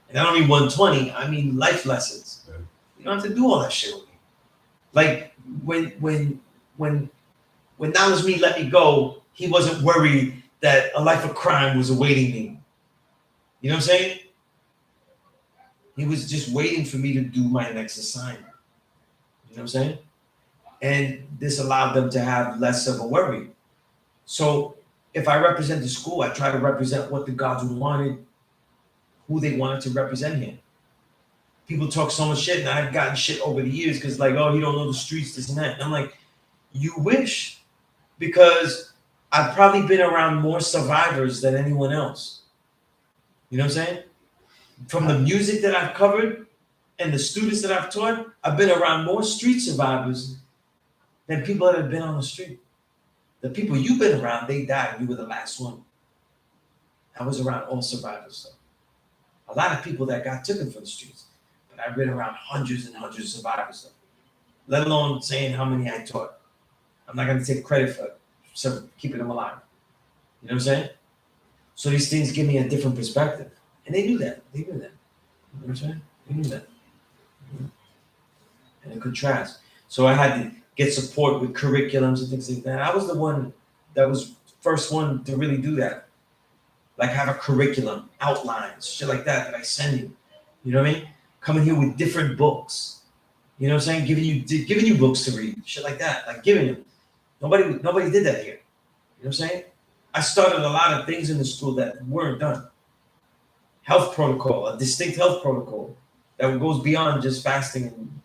And I don't mean 120, I mean life lessons. Yeah. You don't have to do all that shit with me. Like when Knowledge Me let me go, he wasn't worried that a life of crime was awaiting me. You know what I'm saying? He was just waiting for me to do my next assignment. You know what I'm saying? And this allowed them to have less of a worry. So if I represent the school, I try to represent what the gods wanted, who they wanted to represent here. People talk so much shit, and I've gotten shit over the years because like, oh, you don't know the streets, this and that. And I'm like, you wish, because I've probably been around more survivors than anyone else. You know what I'm saying? From the music that I've covered and the students that I've taught, I've been around more street survivors than people that have been on the street. The people you've been around, they died. You were the last one. I was around all survivors. Though. A lot of people that got taken from the streets, but I've been around hundreds and hundreds of survivors. Though. Let alone saying how many I taught. I'm not going to take credit for keeping them alive. You know what I'm saying? So these things give me a different perspective. And they knew that. They knew that. You know what I'm saying? They knew that. And it contrasts. So I had to get support with curriculums and things like that. I was the one that was first one to really do that. Like have a curriculum, outlines, shit like that I send you. You know what I mean? Coming here with different books. You know what I'm saying? Giving you books to read, shit like that. Like giving them. Nobody did that here. You know what I'm saying? I started a lot of things in the school that weren't done. Health protocol, a distinct health protocol that goes beyond just fasting and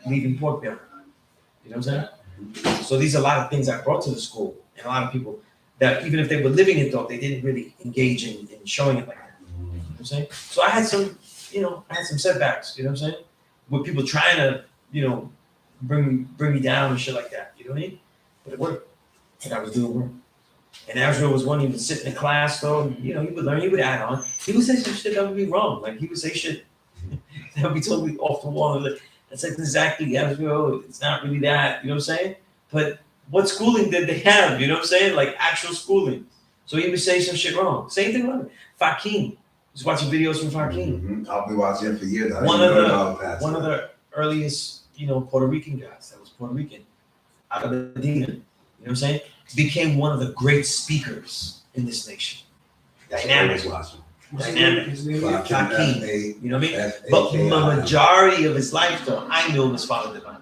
leaving pork belly. You know what I'm saying? So these are a lot of things I brought to the school, and a lot of people that even if they were living it though, they didn't really engage in showing it like that. You know what I'm saying? So I had some setbacks, you know what I'm saying? With people trying to, bring me down and shit like that. You know what I mean? But it worked. And I was doing work. And Azrael was one, he would sit in the class though, and, he would learn, he would add on. He would say some shit that would be wrong. Like he would say shit that would be totally off the wall. That's like exactly Azrael, it's not really that, you know what I'm saying? But what schooling did they have? You know what I'm saying? Like actual schooling. So he would say some shit wrong. Same thing with Fakim. Just watching videos from Fakim. Mm-hmm. I'll be watching it for years. One of the earliest, Puerto Rican guys that was Puerto Rican out of Medina. You know what I'm saying? Became one of the great speakers in this nation. Dynamic. Dynamic. Fakim. You know what I mean? But the majority of his life, though, I knew was Father Divine.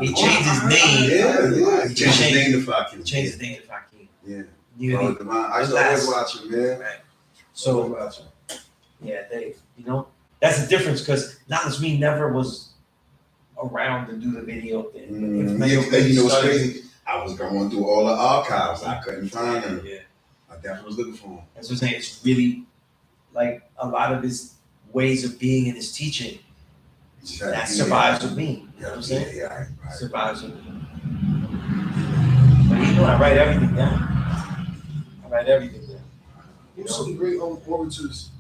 He changed his name. Yeah. He changed his name to Fakim. He changed his name to Fakim. Yeah. Father Divine. I used to always watch him, man. Right. So, yeah, Dave, that's the difference because Knowledge Me never was around to do the video thing. It's crazy. I was going through all the archives. I couldn't find them. Yeah. I definitely was looking for them. That's what I'm saying. It's really like a lot of his ways of being and his teaching that survives with me. You know what I'm saying? Yeah, right. Survives with me. But you know, I write everything down. Who's some great orators?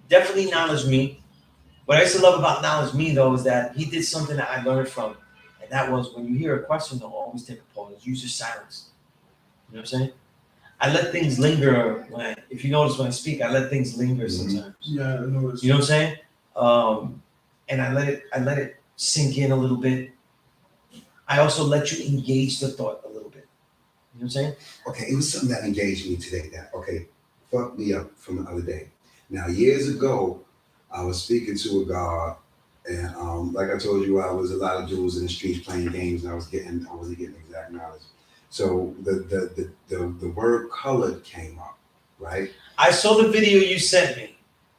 Definitely Knowledge Me. What I used to love about Knowledge Me though is that he did something that I learned from, and that was when you hear a question, don't always take a pause. Use your silence. You know what I'm saying? I let things linger if you notice when I speak, I let things linger sometimes. Yeah, I know. You know what I'm saying? And I let it sink in a little bit. I also let you engage the thought a little bit. You know what I'm saying? Okay, it was something that engaged me today that, fucked me up from the other day. Now, years ago, I was speaking to a God, and like I told you, I was a lot of dudes in the streets playing games, and I wasn't getting exact knowledge. So the word colored came up, right? I saw the video you sent me.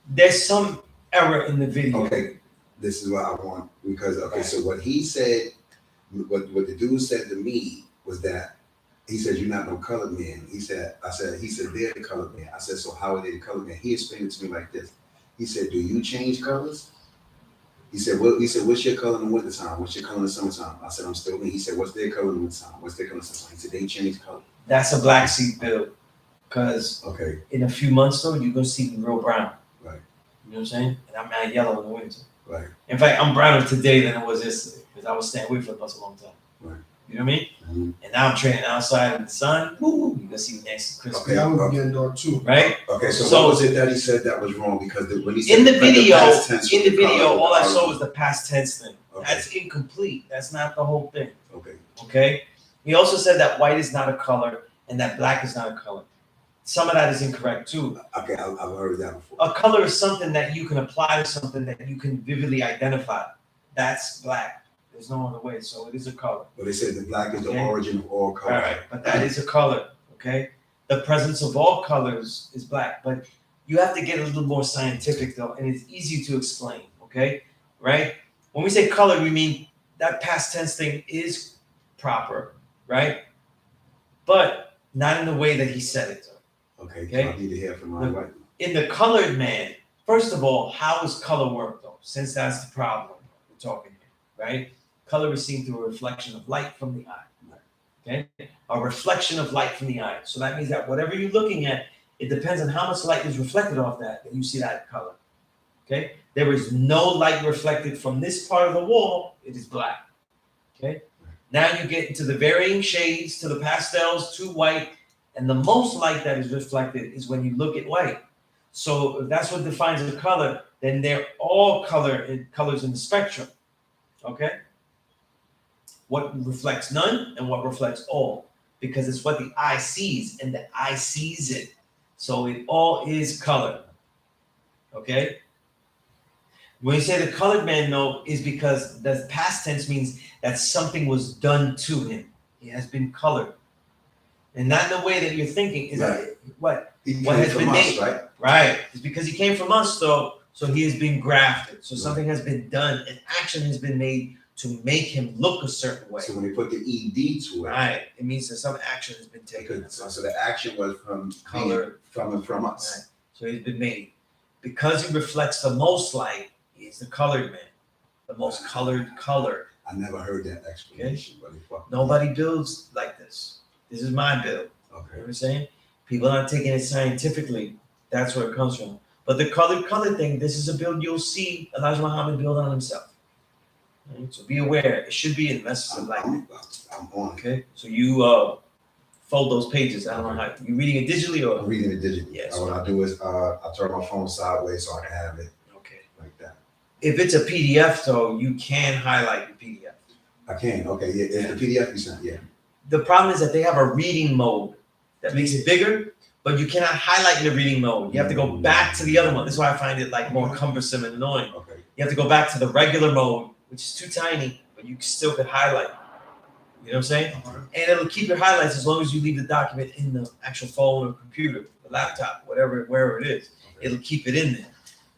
There's some error in the video. Okay, this is what I want, because, so what he said, what the dude said to me was that, he said, "You're not no colored man." He said, "They're the colored man." I said, "So how are they the colored man?" He explained it to me like this. He said, "Do you change colors?" He said, "What's your color in the wintertime? What's your color in the summertime?" I said, "I'm still me." He said, "What's their color in the wintertime? What's their color in the summertime?" He said, "They change color." That's a black seed build. Because in a few months though, you're gonna see me real brown. Right. You know what I'm saying? And I'm not yellow in the winter. Right. In fact, I'm browner today than I was yesterday because I was staying away for a long time. Right. You know what I mean? Mm-hmm. And now I'm training outside in the sun. Woo, you're gonna see me nice and crispy. I was getting dark too. Right? Okay, so what was it that he said that was wrong? Because when he said in the video, color, all I saw was the past tense thing. Okay. That's incomplete. That's not the whole thing. Okay. Okay? He also said that white is not a color and that black is not a color. Some of that is incorrect too. Okay, I've heard that before. A color is something that you can apply to something that you can vividly identify. That's black. There's no other way. So it is a color. But they said the black is the origin of all colors. All right, but that is a color. Okay? The presence of all colors is black. But you have to get a little more scientific though, and it's easy to explain. Okay? Right? When we say color, we mean that past tense thing is proper, right? But not in the way that he said it. Okay. So I need to hear from my wife. In the colored man, first of all, how does color work though? Since that's the problem we're talking here, right? Color is seen through a reflection of light from the eye. Okay? A reflection of light from the eye. So that means that whatever you're looking at, it depends on how much light is reflected off that, and you see that color. Okay? There is no light reflected from this part of the wall, it is black. Okay? Now you get into the varying shades, to the pastels, to white, and the most light that is reflected is when you look at white. So if that's what defines a color, then they're all colors in the spectrum. Okay? What reflects none and what reflects all, because it's what the eye sees, and the eye sees it. So it all is color. Okay? When you say the colored man, no, is because the past tense means that something was done to him. He has been colored. And not in the way that you're thinking. Is that what has been made? Right? Right. It's because he came from us, though, so he has been grafted. So something has been done, an action has been made to make him look a certain way. So when they put the ED to it, right, it means that some action has been taken. So the action was from Color from us. Right. So he's been made. Because he reflects the most light, he's the colored man. The most colored color. I never heard that explanation. Okay. Nobody builds like this. This is my build. Okay. You know what I'm saying? People aren't taking it scientifically. That's where it comes from. But the color thing, this is a build you'll see Elijah Muhammad build on himself. Right? So be aware. It should be in messages of light. I'm on. Okay. So you fold those pages. I don't know how you reading it digitally or I'm reading it digitally. Yes. What I do is I turn my phone sideways so I can have it. Okay. Like that. If it's a PDF though, you can highlight the PDF. I can. Okay. Yeah. It's the PDF you sent. Yeah. The problem is that they have a reading mode that makes it bigger, but you cannot highlight in the reading mode. You have to go back to the other one. This is why I find it like more cumbersome and annoying. Okay. You have to go back to the regular mode, which is too tiny, but you still could highlight. You know what I'm saying? And it'll keep your highlights as long as you leave the document in the actual phone or computer, the laptop, wherever it is. It'll keep it in there.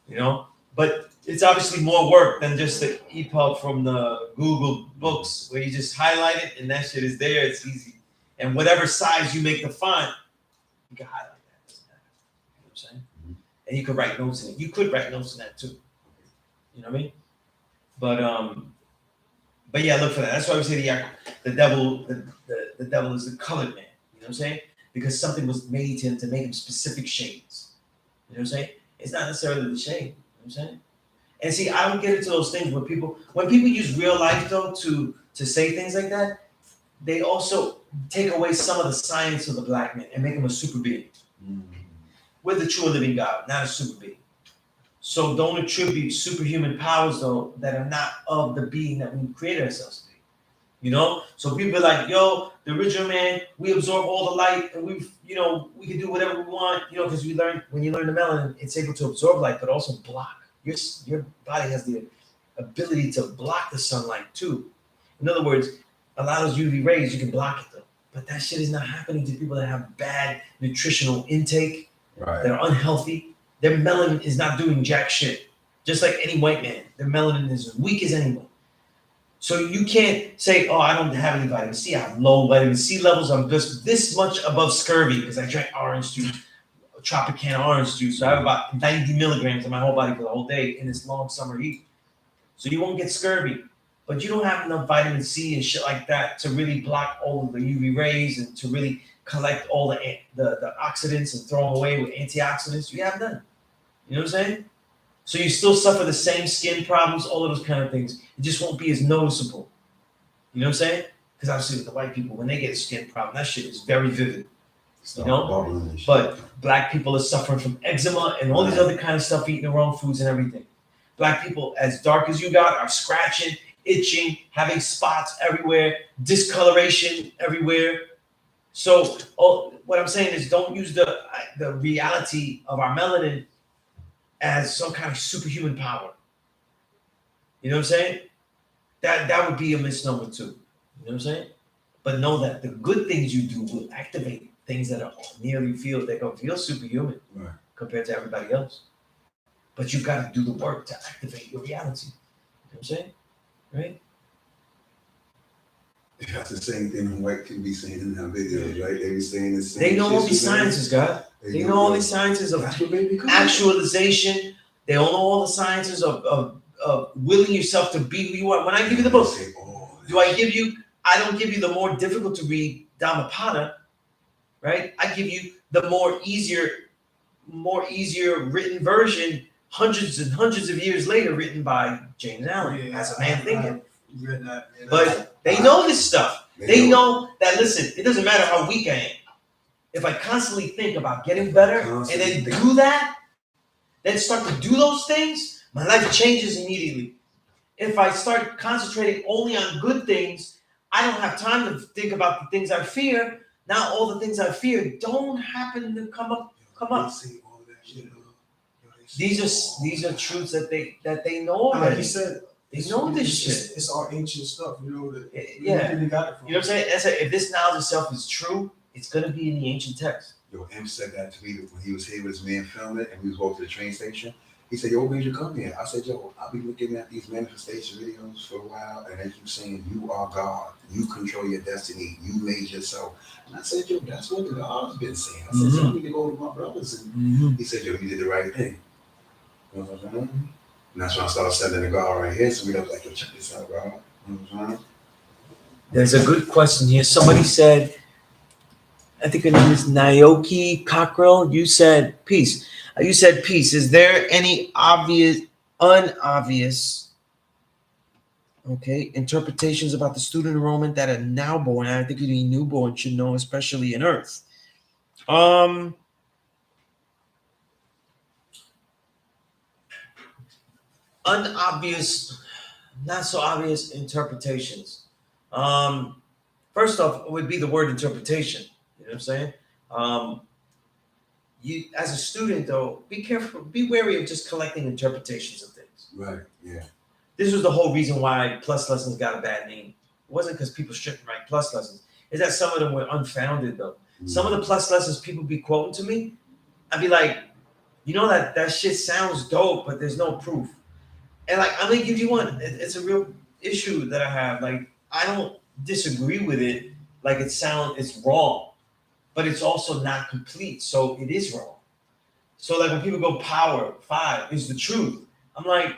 You know? But it's obviously more work than just the EPUB from the Google Books, where you just highlight it and that shit is there. It's easy. And whatever size you make the font, you can highlight that. Doesn't matter. You know what I'm saying? And you could write notes in it. You could write notes in that too. You know what I mean? But yeah, look for that. That's why we say the devil is the colored man. You know what I'm saying? Because something was made to make him specific shades. You know what I'm saying? It's not necessarily the shade. You know what I'm saying? And see, I don't get into those things when people use real life though to say things like that, they also take away some of the science of the black man and make him a super being. We're the true living God, not a super being. So don't attribute superhuman powers though that are not of the being that we created ourselves to be. You know? So people are like, yo, the original man, we absorb all the light and we can do whatever we want, because when you learn the melanin, it's able to absorb light, but also block. Your body has the ability to block the sunlight too. In other words, a lot of those UV rays, you can block it though. But that shit is not happening to people that have bad nutritional intake, Right. that are unhealthy. Their melanin is not doing jack shit. Just like any white man, their melanin is as weak as anyone. So you can't say, oh, I don't have any vitamin C. I have low vitamin C levels. I'm just this much above scurvy because I drank orange juice, Tropicana orange juice. So I have about 90 milligrams in my whole body for the whole day in this long summer heat. So you won't get scurvy. But you don't have enough vitamin C and shit like that to really block all of the UV rays and to really collect all the oxidants and throw them away with antioxidants. You have none. You know what I'm saying? So you still suffer the same skin problems, all of those kind of things. It just won't be as noticeable. You know what I'm saying? Because obviously with the white people, when they get a skin problem, that shit is very vivid. You know? But black people are suffering from eczema and all these other kind of stuff, eating the wrong foods and everything. Black people, as dark as you got, are scratching, itching, having spots everywhere, discoloration everywhere. So what I'm saying is don't use the reality of our melanin as some kind of superhuman power. You know what I'm saying? That would be a misnomer too. You know what I'm saying? But know that the good things you do will activate things that are nearly they're gonna feel superhuman compared to everybody else. But you gotta do the work to activate your reality. You know what I'm saying? Right? That's the same thing white people be saying in their videos, right? They be saying the same. They know all these shit, sciences, God. They know all these sciences of actualization. They all know all the sciences of willing yourself to be who you are. When I give you the book, I don't give you the more difficult to read Dhammapada, right? I give you the more easier written version, hundreds and hundreds of years later, written by James Allen as a man thinking. Read that, But they know this stuff. They know that, listen, it doesn't matter how weak I am. If I constantly think about getting better and then do that, then start to do those things, my life changes immediately. If I start concentrating only on good things, I don't have time to think about the things I fear. Now all the things I fear don't happen to come up. These are truths that they know already. Like you said, they know this shit. It's our ancient stuff, Yeah. They got it from. You know what I'm saying? If this knowledge itself is true, it's gonna be in the ancient text. Yo, M said that to me when he was here with his man filming and we was going to the train station. He said, yo, what made you come here? I said, yo, I've been looking at these manifestation videos for a while and they keep saying you are God. You control your destiny. You made yourself. And I said, yo, that's what the God's been saying. I said, so I need to go to my brothers. And he said, yo, you did the right thing. And that's when I started sending the God right here. So we was like, yo, check this out, God. There's a good question here. Somebody said, I think her name is Naoki Cockrell. You said peace. You said peace. Is there any unobvious, interpretations about the student enrollment that are now born? I think any newborn should know, especially in Earth. Unobvious, not so obvious interpretations. First off, it would be the word interpretation. You know what I'm saying? You, as a student, though, be careful, be wary of just collecting interpretations of things. Right, yeah. This was the whole reason why plus lessons got a bad name. It wasn't because people shouldn't write plus lessons. It's that some of them were unfounded, though. Some of the plus lessons people be quoting to me, I'd be like, You know that shit sounds dope, but there's no proof. And like, I'm gonna give you one. It's a real issue that I have. Like, I don't disagree with it. Like, it's wrong, but it's also not complete. So it is wrong. So like when people go power 5 is the truth. I'm like,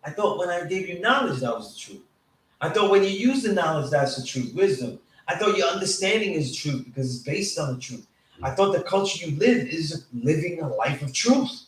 I thought when I gave you knowledge that was the truth. I thought when you use the knowledge that's the truth. Wisdom. I thought your understanding is truth because it's based on the truth. I thought the culture you live is living a life of truth.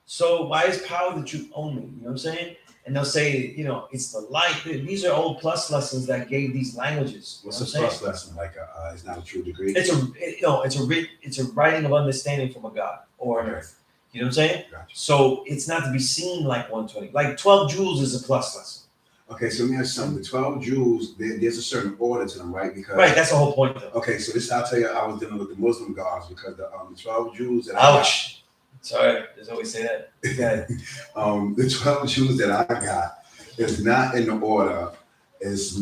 So why is power the truth only? You know what I'm saying? And they'll say, it's the light. These are old plus lessons that gave these languages. What's a plus lesson? Like, it's not a true degree. It's a writing of understanding from a God or an earth. You know what I'm saying? Gotcha. So it's not to be seen like 120. Like 12 joules is a plus lesson. Okay, so let me ask you something. The 12 Jews, there's a certain order to them, right? Because right, that's the whole point, though. Okay, so I'll tell you, I was dealing with the Muslim gods because the 12 Jews that Ouch. Sorry, there's always say that. Okay. The 12 Jews that I got is not in the order. It's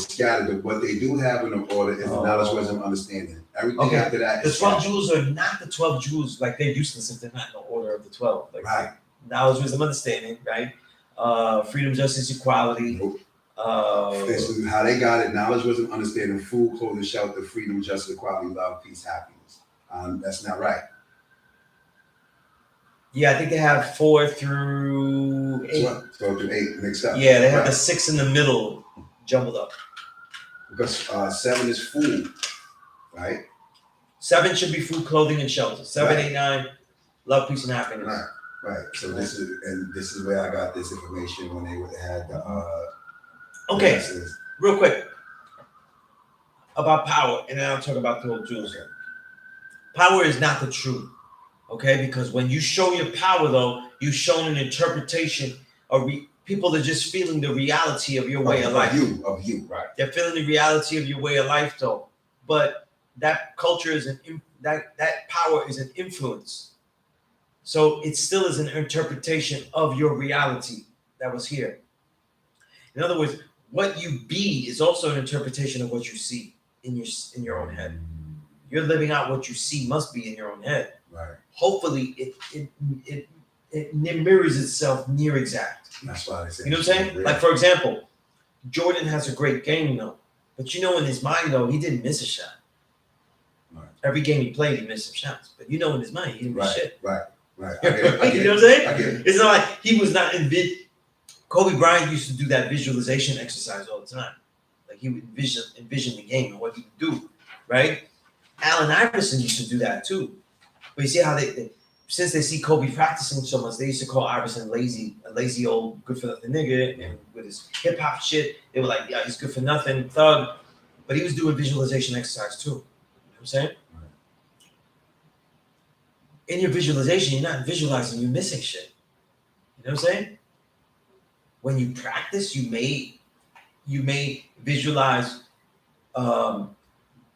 scattered. But what they do have in the order is the knowledge, wisdom, understanding. Everything after that is the 12 Jews are not the 12 Jews. Like, they're useless if they're not in the order of the 12. Like, right. Knowledge, wisdom, understanding, right? Freedom, justice, equality. This is how they got it: knowledge, wisdom, understanding, food, clothing, shelter, freedom, justice, equality, love, peace, happiness. That's not right. Yeah, I think they have 4 through 8. 12 through 8 mixed up. Yeah, they have the 6 in the middle jumbled up. Because 7 is food, right? 7 should be food, clothing, and shelter. 7, Right. 8, 9, love, peace, and happiness. Right. So this is where I got this information when they had the Okay, classes. real quick about power, and then I'll talk about 12 joules. Okay. Power is not the truth, okay? Because when you show your power, though, you've shown an interpretation of people are just feeling the reality of your way of life. Of you, right? They're feeling the reality of your way of life, though. But that culture is that power is an influence. So it still is an interpretation of your reality that was here. In other words, what you be is also an interpretation of what you see in your own head. You're living out what you see must be in your own head. Right. Hopefully, it mirrors itself near exact. That's why they say. You know what I'm saying? Like, for example, Jordan has a great game, though. But in his mind, though, he didn't miss a shot. Right. Every game he played, he missed some shots. But in his mind, he didn't miss shit. Right. I You know what I'm saying? It's not like he was not Kobe Bryant used to do that visualization exercise all the time. Like, he would envision the game and what he would do, right? Allen Iverson used to do that too. But you see how they since they see Kobe practicing so much, they used to call Iverson a lazy old good for nothing nigga. And with his hip hop shit, they were like, yeah, he's good for nothing, thug. But he was doing visualization exercise too. You know what I'm saying? In your visualization, you're not visualizing, you're missing shit. You know what I'm saying? When you practice, you may visualize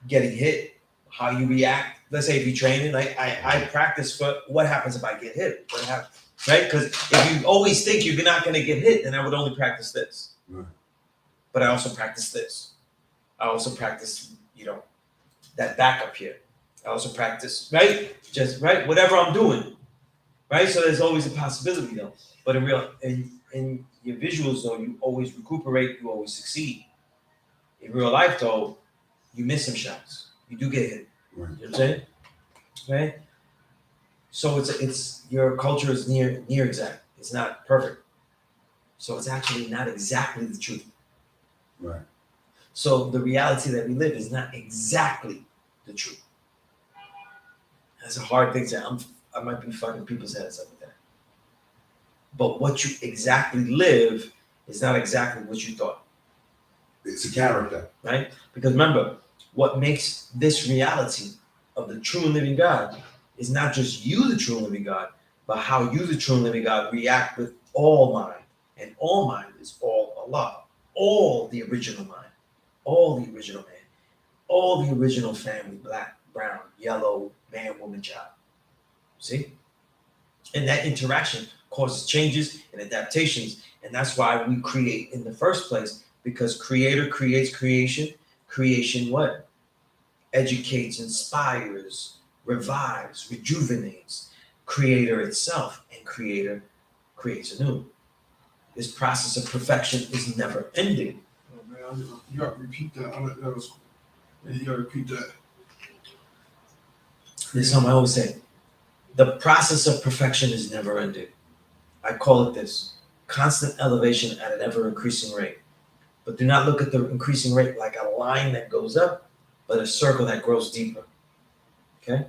getting hit, how you react. Let's say if you're training, like I practice for what happens if I get hit, what happens, right? Because if you always think you're not going to get hit, then I would only practice this. Right. But I also practice this. I also practice, that backup here. I also practice, right? Just right, whatever I'm doing, right? So there's always a possibility, though. But in your visuals, though, you always recuperate, you always succeed. In real life, though, you miss some shots. You do get hit. Right. You know what I'm saying? Right? So it's your culture is near exact. It's not perfect. So it's actually not exactly the truth. Right. So the reality that we live is not exactly the truth. That's a hard thing to I might be fucking people's heads up with that. But what you exactly live is not exactly what you thought. It's a character. Right? Because remember, what makes this reality of the true and living God is not just you, the true and living God, but how you, the true and living God, react with all mind. And all mind is all Allah, all the original mind, all the original man, all the original family, black, brown, yellow, man, woman, child. See? And that interaction causes changes and adaptations. And that's why we create in the first place, because creator creates creation. Creation what? Educates, inspires, revives, rejuvenates creator itself, and creator creates anew. This process of perfection is never ending. Oh, man, you gotta repeat that. That was, you gotta repeat that. This is something I always say. The process of perfection is never ending. I call it this: constant elevation at an ever increasing rate. But do not look at the increasing rate like a line that goes up, but a circle that grows deeper. Okay?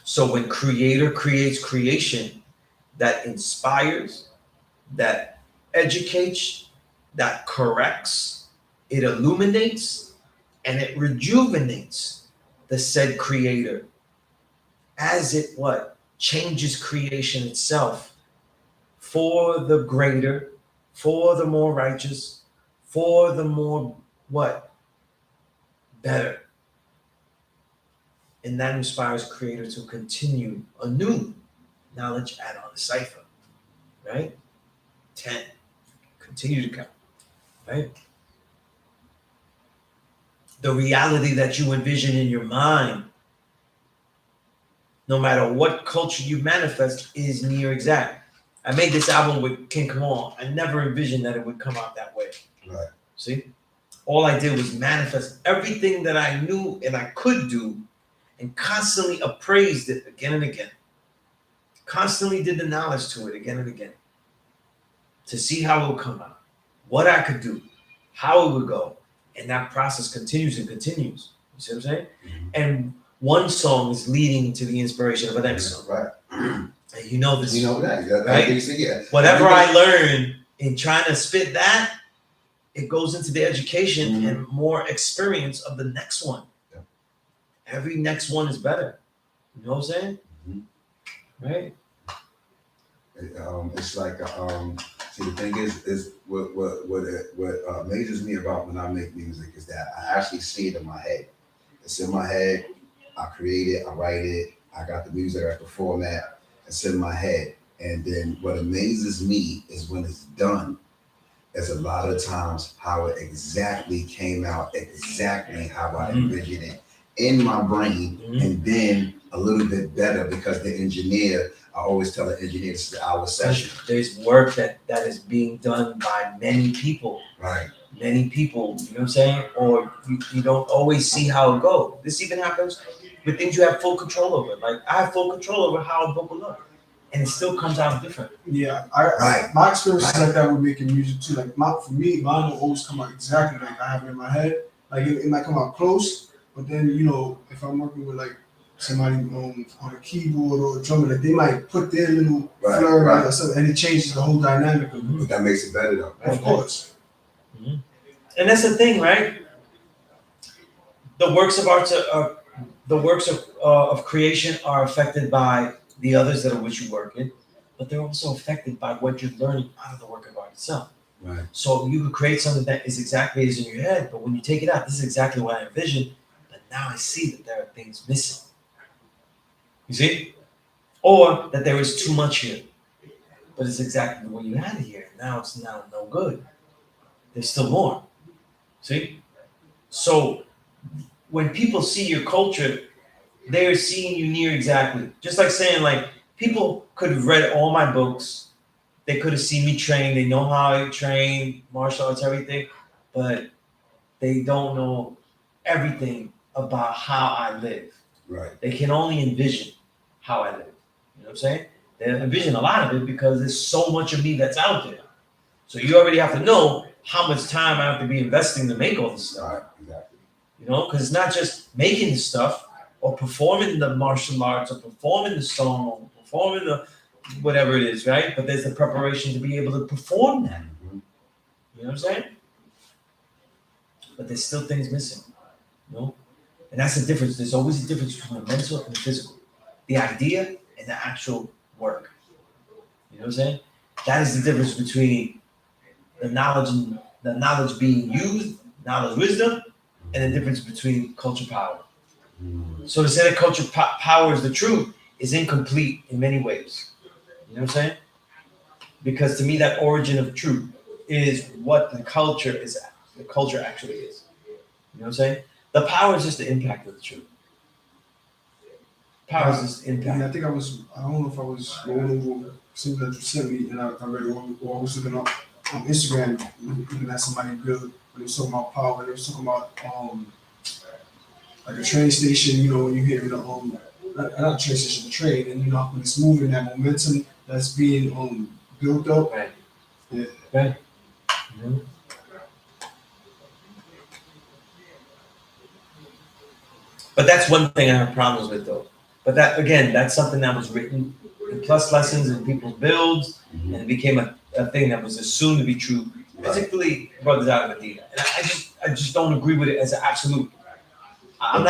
So when creator creates creation that inspires, that educates, that corrects, it illuminates, and it rejuvenates the said creator as it what? Changes creation itself for the greater, for the more righteous, for the more what? Better. And that inspires creator to continue anew. Knowledge add on the cipher. Right? 10. Continue to count. Right? The reality that you envision in your mind, no matter what culture you manifest, is near exact. I made this album with King Kamal. I never envisioned that it would come out that way. Right. See? All I did was manifest everything that I knew and I could do, and constantly appraised it again and again. Constantly did the knowledge to it again and again to see how it would come out, what I could do, how it would go. And that process continues and continues. You see what I'm saying? Mm-hmm. And one song is leading to the inspiration of the next song. Right. And you know this. You know that. Right? Yeah. Whatever I learn in trying to spit that, it goes into the education Mm-hmm. and more experience of the next one. Yeah. Every next one is better. You know what I'm saying? Mm-hmm. Right? It's like see, the thing is what amazes me about when I make music is that I actually see it in my head. It's in my head. I create it. I write it. I got the music. I perform that. It's in my head. And then what amazes me is when it's done. Is a lot of times how it exactly came out, exactly how I envisioned it in my brain, and then a little bit better because the engineer. I always tell the engineer this is our session. There's work that is being done by many people. Right. Many people, you know what I'm saying? Or you don't always see how it goes. This even happens with things you have full control over. Like I have full control over how a book will look. And it still comes out different. Yeah, Right. My experience is like that with making music too. Like for me, mine will always come out exactly like I have it in my head. Like it might come out close, but then if I'm working with like somebody on a keyboard or a drummer, like they might put their little flair or something, and it changes the whole dynamic of it. But that makes it better though. Of course. Mm-hmm. And that's the thing, right? The works of art, the works of creation are affected by the others that are which you work in, but they're also affected by what you're learning out of the work of art itself. Right. So you could create something that is exactly as in your head, but when you take it out, this is exactly what I envisioned, but now I see that there are things missing. You see? Or that there is too much here, but it's exactly what you had here. Now it's now no good. There's still more. See? So when people see your culture, they're seeing you near exactly. Just like saying, like, people could have read all my books. They could have seen me train. They know how I train, martial arts, everything, but they don't know everything about how I live. Right. They can only envision how I live. You know what I'm saying? They envision a lot of it because there's so much of me that's out there. So you already have to know how much time I have to be investing to make all this stuff. Right. Exactly. You know, because it's not just making the stuff or performing the martial arts or performing the song or performing the whatever it is, right? But there's the preparation to be able to perform that. Mm-hmm. You know what I'm saying? But there's still things missing. You know? And that's the difference. There's always a difference between the mental and the physical. The idea and the actual work. You know what I'm saying? That is the difference between the knowledge being used, knowledge wisdom, and the difference between culture power. Mm-hmm. So to say that culture power is the truth is incomplete in many ways. You know what I'm saying? Because to me, that origin of truth is what the culture is. The culture actually is. You know what I'm saying? The power is just the impact of the truth. Power's impact. Yeah, I think I don't know if I was going over something that you sent me, and I read it wrong, or I was looking up on Instagram, looking at somebody good when they was talking about power. They was talking about like a train station, when you hear the not a train station, the train, and when it's moving, that momentum that's being built up. Right. Yeah. Right. Mm-hmm. But that's one thing I have problems with, though. But that, again, that's something that was written in plus lessons in people's builds, and it became a thing that was assumed to be true, particularly brothers out of Medina. And I just don't agree with it as an absolute. I'm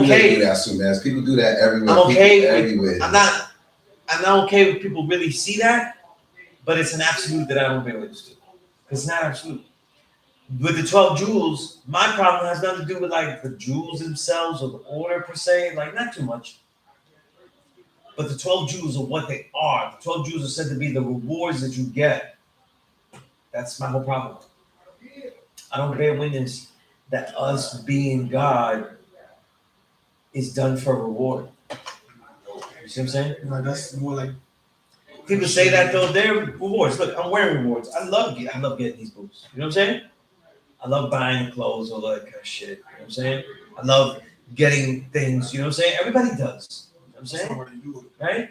okay. Do that, Sunez. People do that everywhere. I'm okay. Everywhere. I'm not okay with people really see that, but it's an absolute that I don't agree with. It's not absolute. With the 12 jewels, my problem has nothing to do with like the jewels themselves or the order per se, like not too much. But the 12 jewels are what they are. The 12 jewels are said to be the rewards that you get. That's my whole problem. I don't bear witness that us being God is done for a reward. You see what I'm saying? That's more like people say that though, they're rewards. Look, I'm wearing rewards. I love getting these boots. You know what I'm saying? I love buying clothes, all that kind of shit. You know what I'm saying? I love getting things, you know what I'm saying? Everybody does. You know what I'm saying? Right?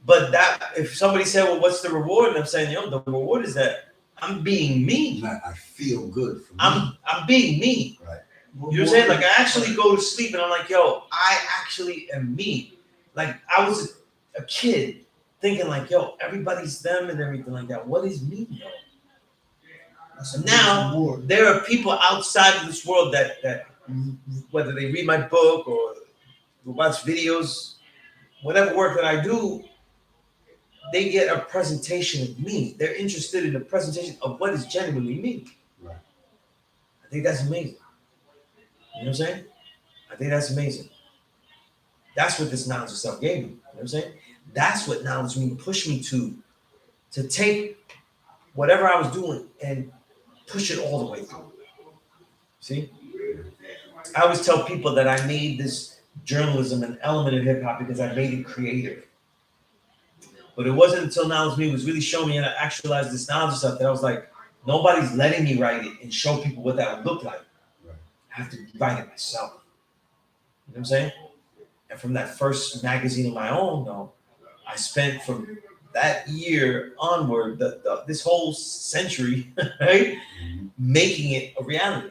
But that, if somebody said, well, what's the reward? And I'm saying, the reward is that I'm being me. I feel good for me. I'm being me. Right. You know what I'm saying? Like, I actually go to sleep and I'm like, I actually am me. Like, I was a kid thinking like, everybody's them and everything like that. What is me, though? So now there are people outside of this world that whether they read my book or watch videos, whatever work that I do, they get a presentation of me. They're interested in a presentation of what is genuinely me. Right. I think that's amazing. You know what I'm saying? I think that's amazing. That's what this knowledge of self gave me. You know what I'm saying? That's what knowledge me pushed me to take whatever I was doing and push it all the way through. See? I always tell people that I made this journalism an element of hip hop because I made it creative. But it wasn't until Knowledge Me was really showing me how to actualize this knowledge stuff that I was like, nobody's letting me write it and show people what that would look like. Right. I have to write it myself. You know what I'm saying? And from that first magazine of my own, though, I spent from that year onward, this whole century, right, making it a reality.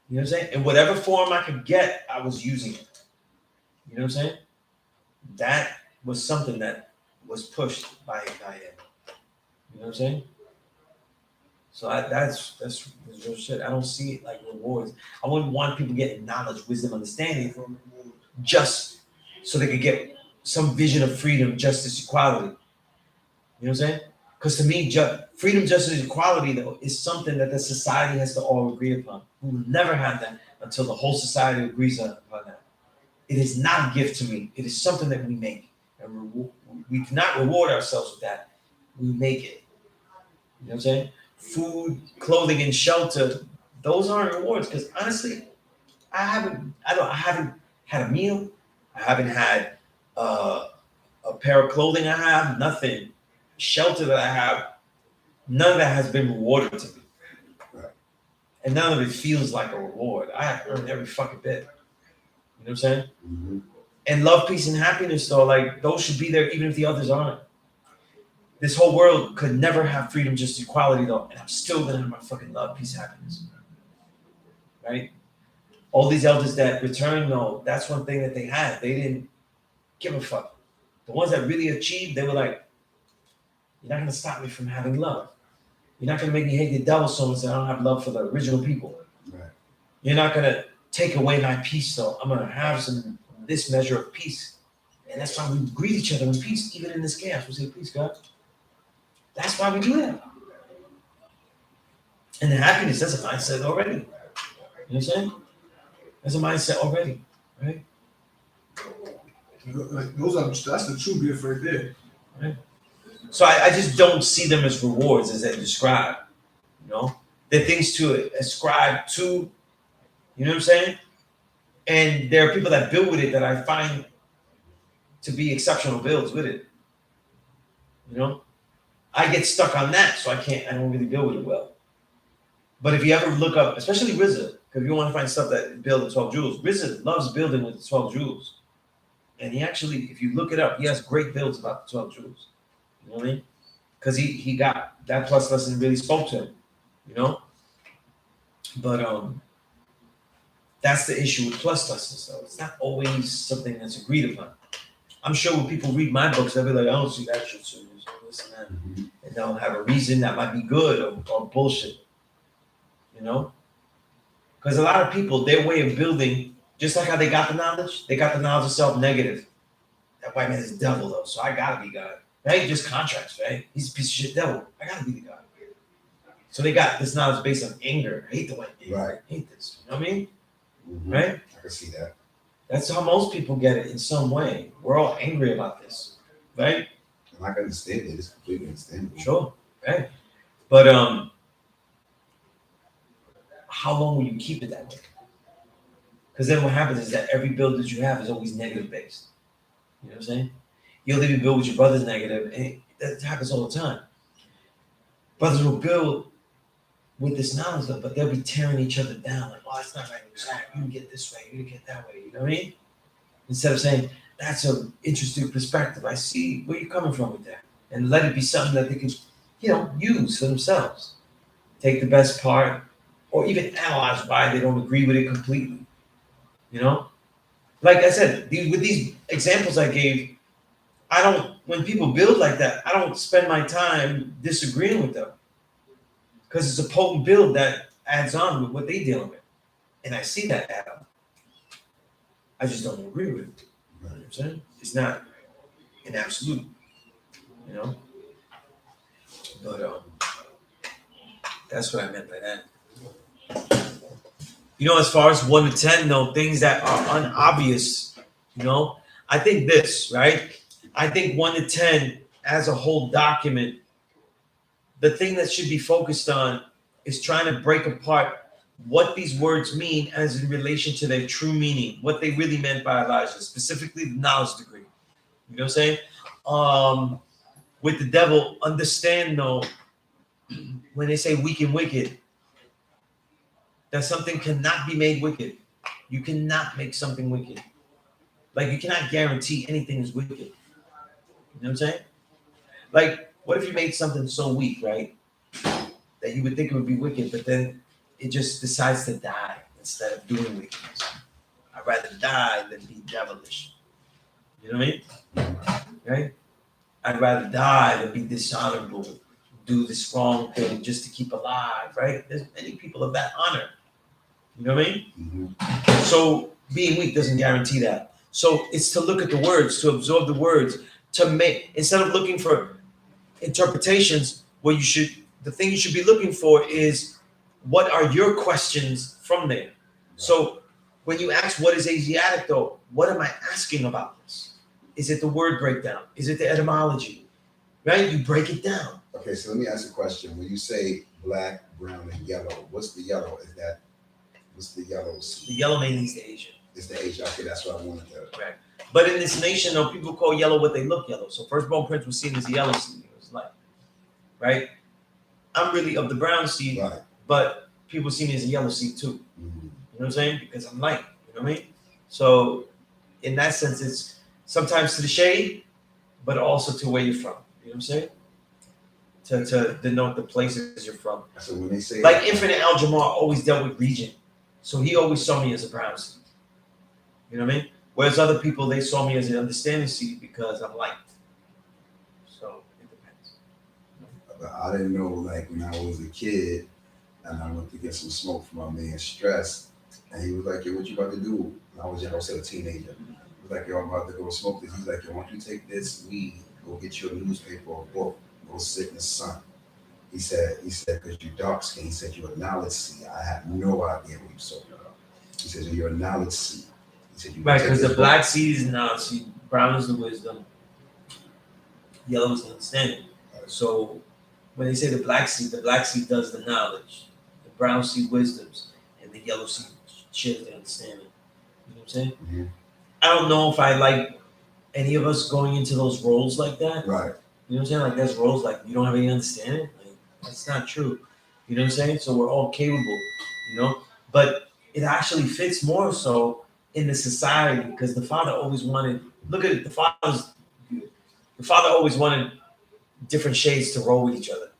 You know what I'm saying? In whatever form I could get, I was using it. You know what I'm saying? That was something that was pushed by him. You know what I'm saying? So that's real shit. I don't see it like rewards. I wouldn't want people getting knowledge, wisdom, understanding just so they could get some vision of freedom, justice, equality. You know what I'm saying? Because to me, freedom, justice, equality, though, is something that the society has to all agree upon. We will never have that until the whole society agrees upon that. It is not a gift to me. It is something that we make. And we cannot reward ourselves with that. We make it. You know what I'm saying? Food, clothing, and shelter, those aren't rewards. Because honestly, I haven't had a meal. I haven't had a pair of clothing. I have nothing. Shelter that I have, none of that has been rewarded to me. Right. And none of it feels like a reward. I have earned every fucking bit. You know what I'm saying? Mm-hmm. And love, peace, and happiness, though, like those should be there even if the others aren't. This whole world could never have freedom, just equality, though, and I'm still gonna have my fucking love, peace, happiness. Right? All these elders that return, though, that's one thing that they had. They didn't give a fuck. The ones that really achieved, they were like, you're not gonna stop me from having love. You're not gonna make me hate the devil so much that I don't have love for the original people. Right. You're not gonna take away my peace, though. I'm gonna have this measure of peace. And that's why we greet each other with peace, even in this chaos. We say, peace, God. That's why we do that. And the happiness, that's a mindset already. You know what I'm saying? That's a mindset already, right? Like that's the true gift right there. Right. So I just don't see them as rewards as they describe. You know? They're things to ascribe to, you know what I'm saying? And there are people that build with it that I find to be exceptional builds with it. You know, I get stuck on that, so I don't really build with it well. But if you ever look up, especially RZA, because you want to find stuff that build the 12 jewels, RZA loves building with the 12 jewels. And he actually, if you look it up, he has great builds about the 12 jewels. You know what I mean? Because he got that plus lesson really spoke to him, you know? But that's the issue with plus lessons, though. It's not always something that's agreed upon. I'm sure when people read my books, they'll be like, I don't see that shit, so this and that. And they'll have a reason that might be good or bullshit, you know? Because a lot of people, their way of building, just like how they got the knowledge of self negative. That white man is the devil, though, so I gotta be God. Right? Just contracts, right? He's a piece of shit devil. I gotta be the God. So they got this knowledge based on anger. I hate the white man. Right. I hate this. You know what I mean? Mhm. Right? I can see that. That's how most people get it in some way. We're all angry about this. Right? And I can understand it. It's completely understandable. Sure. Right. But how long will you keep it that way? Because then what happens is that every build that you have is always negative based. You know what I'm saying? You'll even build with your brother's negative, and that happens all the time. Brothers will build with this knowledge, but they'll be tearing each other down. Like, oh, it's not right. You can get this way. You can get that way. You know what I mean? Instead of saying, that's an interesting perspective. I see where you're coming from with that. And let it be something that they can, use for themselves. Take the best part, or even analyze why they don't agree with it completely. You know? Like I said, with these examples I gave, when people build like that, I don't spend my time disagreeing with them. Because it's a potent build that adds on with what they're dealing with. And I see that add up. I just don't agree with it. You know what I'm saying? It's not an absolute, you know? But that's what I meant by that. As far as 1 to 10, though, things that are unobvious, I think this, right? I think 1 to 10 as a whole document, the thing that should be focused on is trying to break apart what these words mean as in relation to their true meaning, what they really meant by Elijah, specifically the knowledge degree. You know what I'm saying? With the devil, understand though, when they say weak and wicked, that something cannot be made wicked. You cannot make something wicked. Like you cannot guarantee anything is wicked. You know what I'm saying? Like, what if you made something so weak, right? That you would think it would be wicked, but then it just decides to die instead of doing wickedness. I'd rather die than be devilish. You know what I mean? Right? I'd rather die than be dishonorable, do this wrong thing just to keep alive, right? There's many people of that honor. You know what I mean? Mm-hmm. So being weak doesn't guarantee that. So it's to look at the words, to absorb the words, to make, instead of looking for interpretations, the thing you should be looking for is what are your questions from there? So when you ask what is Asiatic though, what am I asking about this? Is it the word breakdown? Is it the etymology? Right? You break it down. Okay, so let me ask a question. When you say black, brown, and yellow, what's the yellow? What's the yellow? The yellow mainly is the Asian. It's the Asian. Okay, that's what I wanted to. Right. But in this nation, though, people call yellow what they look yellow. So firstborn prince was seen as a yellow seed. It was like, right? I'm really of the brown seed, right. But people see me as a yellow seed too. Mm-hmm. You know what I'm saying? Because I'm light. You know what I mean? So in that sense, it's sometimes to the shade, but also to where you're from. You know what I'm saying? To denote the places you're from. So when they say like Infinite Al-Jamar always dealt with region. So he always saw me as a brown seed. You know what I mean? Whereas other people, they saw me as an understanding seed because I'm light. So it depends. But I didn't know, like when I was a kid and I went to get some smoke from my man Stress, and he was like, "Yo, what you about to do?" And I was young, I was still a teenager. He was like, "Yo, I'm about to go smoke this." He's like, "Yo, why don't you take this weed, go get you a newspaper or a book, go sit in the sun." He said, because you're dark skinned, he said, you're a knowledge seed. I have no idea what you're talking about. He said, you're a knowledge seed. He said, right, because the black seed is knowledge seed, brown is the wisdom, yellow is the understanding. Right. So when they say the black seed does the knowledge, the brown seed wisdoms, and the yellow seed shares the understanding. You know what I'm saying? Mm-hmm. I don't know if I like any of us going into those roles like that. Right. You know what I'm saying? Like there's roles like you don't have any understanding. Like that's not true. You know what I'm saying? So we're all capable, you know? But it actually fits more so in the society because the father always wanted, look at it, the father always wanted different shades to roll with each other.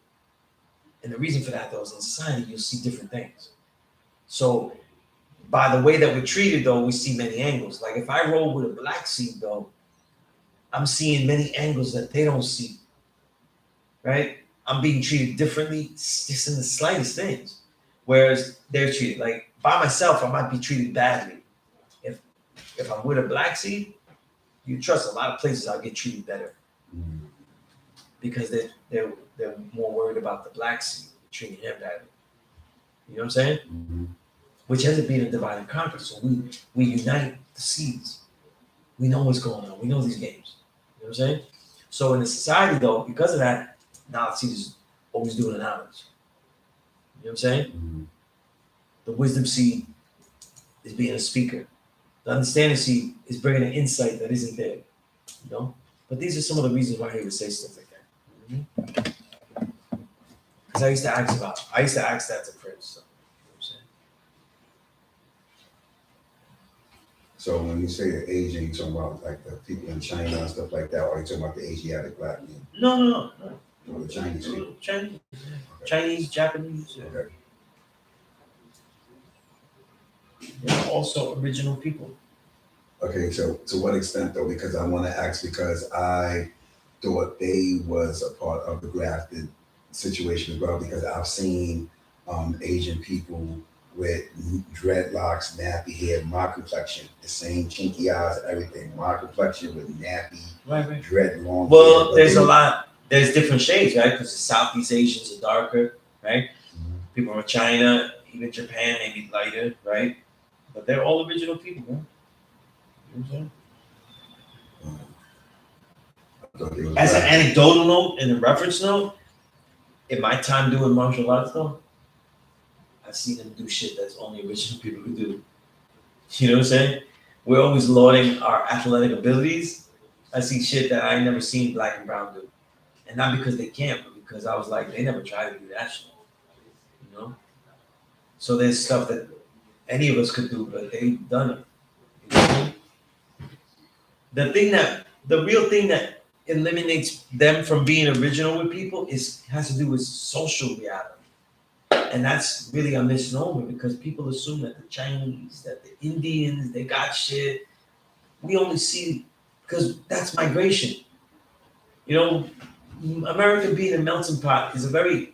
And the reason for that though is in society you'll see different things. So by the way that we're treated though, we see many angles. Like if I roll with a black seed though, I'm seeing many angles that they don't see. Right? I'm being treated differently just in the slightest things. Whereas they're treated like by myself, I might be treated badly. If I'm with a black seed, you trust a lot of places I'll get treated better because they're more worried about the black seed treating him badly. You know what I'm saying? Mm-hmm. Which ends up being a divide and conquer. So we unite the seeds. We know what's going on. We know these games. You know what I'm saying? So in the society though, because of that, knowledge seed is always doing the knowledge. You know what I'm saying? Mm-hmm. The wisdom seed is being a speaker. The understanding seed is bringing an insight that isn't there. You know? But these are some of the reasons why he would say stuff like that. Because I used to ask that to Prince. So, you know what I'm saying? So when you say the Asian, you talking about like the people in China and stuff like that, or you talking about the Asiatic black men? No. Or the Chinese people? Chinese. Okay. Chinese, Japanese. Okay. They're also original people. Okay, so to what extent though? Because I want to ask because I thought they was a part of the grafted situation as well because I've seen Asian people with dreadlocks, nappy hair, my complexion, the same chinky eyes, everything. My complexion with nappy, Right. dread long Well, hair. there's a lot. There's different shades, right? Because the Southeast Asians are darker, right? Mhm. People from China, even Japan, maybe lighter, right? But they're all original people, man. You know what I'm saying? I thought they was As an black. anecdotal note and a reference note, in my time doing martial arts though, I've seen them do shit that's only original people could do. You know what I'm saying? We're always lauding our athletic abilities. I see shit that I never seen black and brown do. And not because they can't, but because I was like, they never tried to do that shit. You know? So there's stuff that any of us could do, but they've done it. You know what I mean? The real thing that eliminates them from being original with people has to do with social reality. And that's really a misnomer because people assume that the Chinese, that the Indians, they got shit. We only see because that's migration. You know, America being a melting pot is a very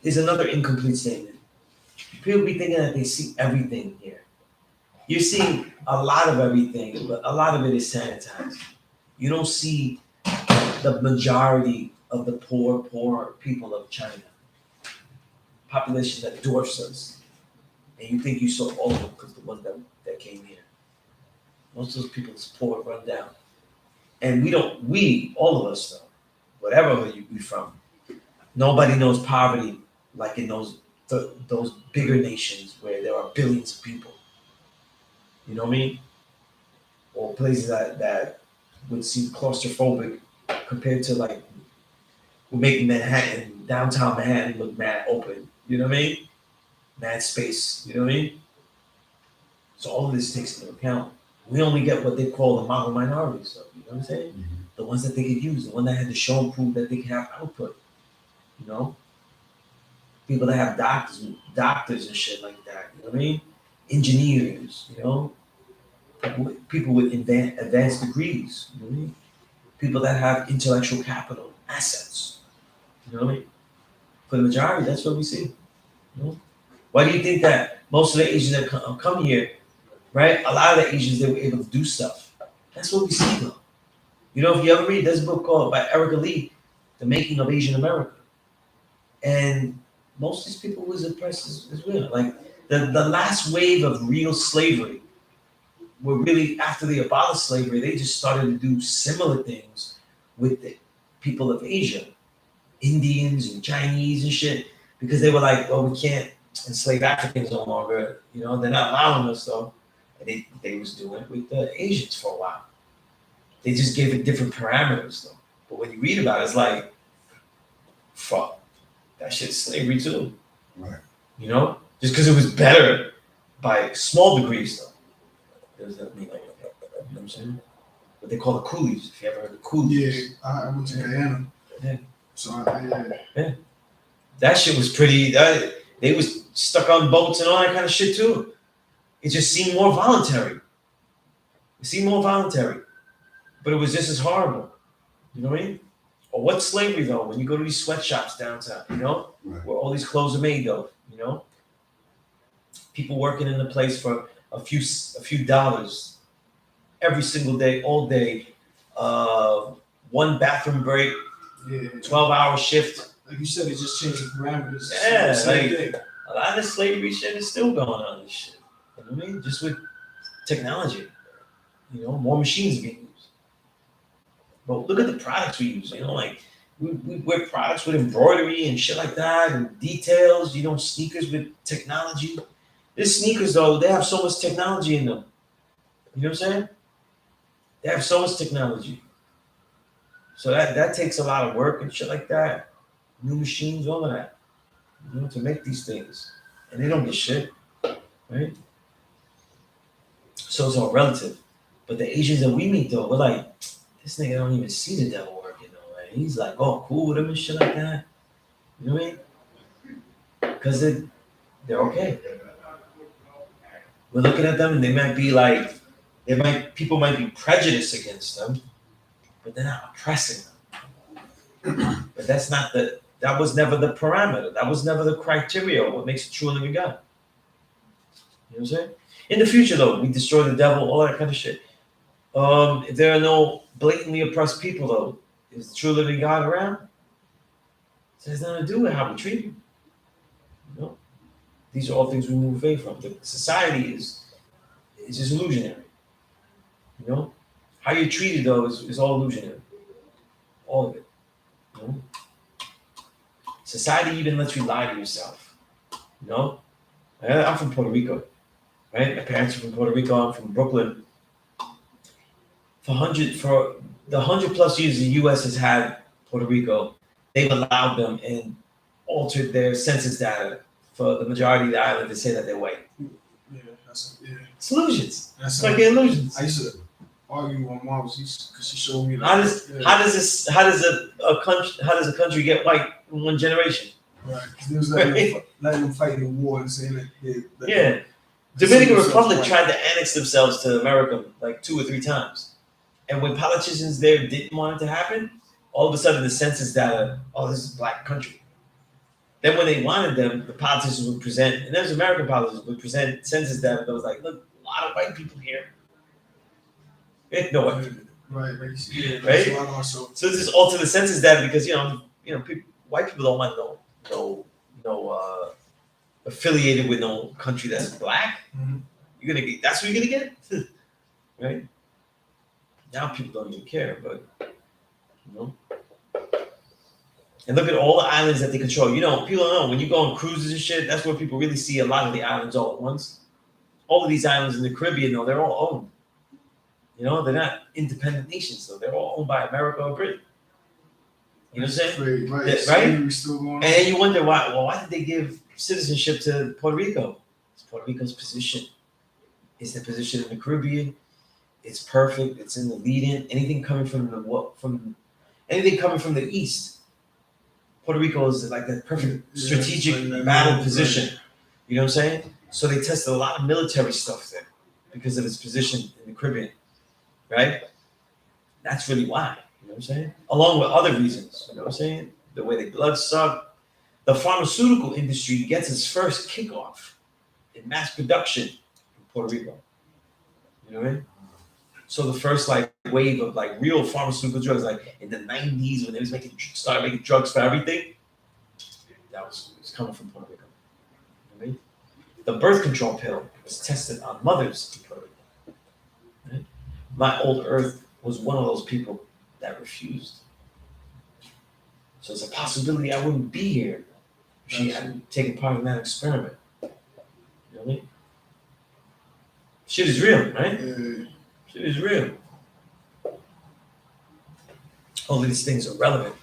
is another incomplete statement. People be thinking that they see everything here. You're seeing a lot of everything, but a lot of it is sanitized. You don't see the majority of the poor people of China. Population that dwarfs us. And you think you saw all of them because the ones that came here. Most of those people is poor, run down. And all of us though, whatever we from, nobody knows poverty like in those bigger nations where there are billions of people. You know what I mean? Or places that would seem claustrophobic compared to like we're making Manhattan, downtown Manhattan look mad open. You know what I mean? Mad space. You know what I mean? So all of this takes into account. We only get what they call the model minority stuff. You know what I'm saying? Mhm. The ones that they could use, the one that had to show and prove that they can have output. You know? People that have doctors and shit like that. You know what I mean? Engineers, you know? People with advanced degrees. You know what I mean? People that have intellectual capital, assets. You know what I mean? For the majority, that's what we see. You know? Why do you think that most of the Asians that come here, right? A lot of the Asians, they were able to do stuff. That's what we see though. You know, if you ever read this book called by Erica Lee, The Making of Asian America. And most of these people was oppressed as well. Like the last wave of real slavery were really after they abolished slavery, they just started to do similar things with the people of Asia, Indians and Chinese and shit, because they were like, oh, we can't enslave Africans no longer. You know, they're not allowing us though. And they was doing it with the Asians for a while. They just gave it different parameters though. But when you read about it, it's like, fuck, that shit's slavery too. Right. You know? Just because it was better by small degrees though. Does that mean like, you know what I'm saying? What they call the coolies, if you ever heard of coolies. Yeah, I went to Guyana. Yeah. So I That shit was pretty, they was stuck on boats and all that kind of shit too. It just seemed more voluntary. It seemed more voluntary. But it was just as horrible. You know what I mean? Or what's slavery though? When you go to these sweatshops downtown, you know? Right. Where all these clothes are made though, you know? People working in the place for a few dollars every single day, all day. One bathroom break, yeah. 12-hour shift. Like you said, it just changed the parameters. Yeah, Same like- thing. A lot of slavery shit is still going on and shit. You know what I mean? Just with technology. You know, more machines being used. But look at the products we use, you know, like we wear products with embroidery and shit like that and details, you know, sneakers with technology. These sneakers though, they have so much technology in them. You know what I'm saying? They have so much technology. So that takes a lot of work and shit like that. New machines, all of that. You know, to make these things. And they don't get shit. Right? So it's all relative. But the Asians that we meet though, we're like, this nigga don't even see the devil working though. Right? He's like, oh, cool with him and shit like that. You know what I mean? Because they're okay. We're looking at them and they might be like, people might be prejudiced against them, but they're not oppressing them. But that was never the parameter. That was never the criteria of what makes a true and living God. You know what I'm saying? In the future, though, we destroy the devil, all that kind of shit. If there are no blatantly oppressed people, though, is the true living God around? It has nothing to do with how we treat him. You know? These are all things we move away from. The society is just illusionary. You know? How you're treated, though, is all illusionary. All of it. You know? Society even lets you lie to yourself. You know? I'm from Puerto Rico. Right? My parents are from Puerto Rico. I'm from Brooklyn. For the 100+ years the U.S. has had Puerto Rico, they've allowed them and altered their census data for the majority of the island to say that they're white. Yeah, It's illusions. That's It's like illusions. I used to argue with my mom because she showed me. How does a country get white in one generation? Right, because they was letting them fight in the war and saying that Yeah. Dominican Republic tried to annex themselves to America like 2 or 3 times. And when politicians there didn't want it to happen, all of a sudden the census data, oh, this is a black country. Then when they wanted them, the politicians would present, and those American politicians would present census data that was like, look, a lot of white people here. No white people. Right. Yeah, Right? So this is alter the census data because white people don't want no affiliated with no country that's black. Mm-hmm. That's what you're gonna get, right? Now people don't even care, but you know. And look at all the islands that they control. You know, people don't know when you go on cruises and shit. That's where people really see a lot of the islands all at once. All of these islands in the Caribbean, though, they're all owned. You know, they're not independent nations, though. They're all owned by America or Britain. You know what I'm saying? Right. Right? Still going on. And then you wonder why. Well, why did they give citizenship to Puerto Rico? It's Puerto Rico's position. It's the position in the Caribbean. It's perfect. It's in the lead-in. Anything coming from the east, Puerto Rico is like that perfect strategic battle position. You know what I'm saying? So they tested a lot of military stuff there because of its position in the Caribbean, right? That's really why. You know what I'm saying? Along with other reasons. You know what I'm saying? The way they blood suck. The pharmaceutical industry gets its first kickoff in mass production in Puerto Rico. You know what I mean? So the first wave of real pharmaceutical drugs, in the 90s when they was started making drugs for everything, that was coming from Puerto Rico. You know what I mean? The birth control pill was tested on mothers in Puerto Rico. Right? My old Earth was one of those people that refused. So it's a possibility I wouldn't be here if she hadn't taken part in that experiment. You know what I mean? Shit is real, right? Yeah. Shit is real. All of these things are relevant.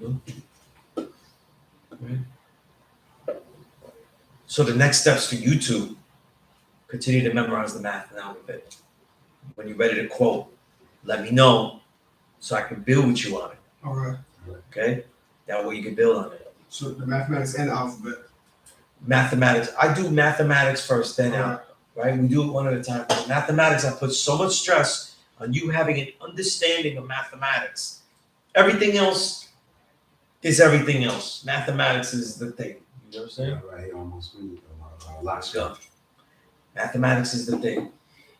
You know? Right? So the next steps for you two, continue to memorize the math and alphabet. When you're ready to quote, let me know so I can build with you on it. All right. Okay? That way you can build on it. So the mathematics and the alphabet. Mathematics. I do mathematics first, then All out. Right? We do it one at a time. Mathematics, I put so much stress on you having an understanding of mathematics. Everything else is everything else. Mathematics is the thing. You know what I'm saying? Yeah, right, almost really lots Go. Mathematics is the thing.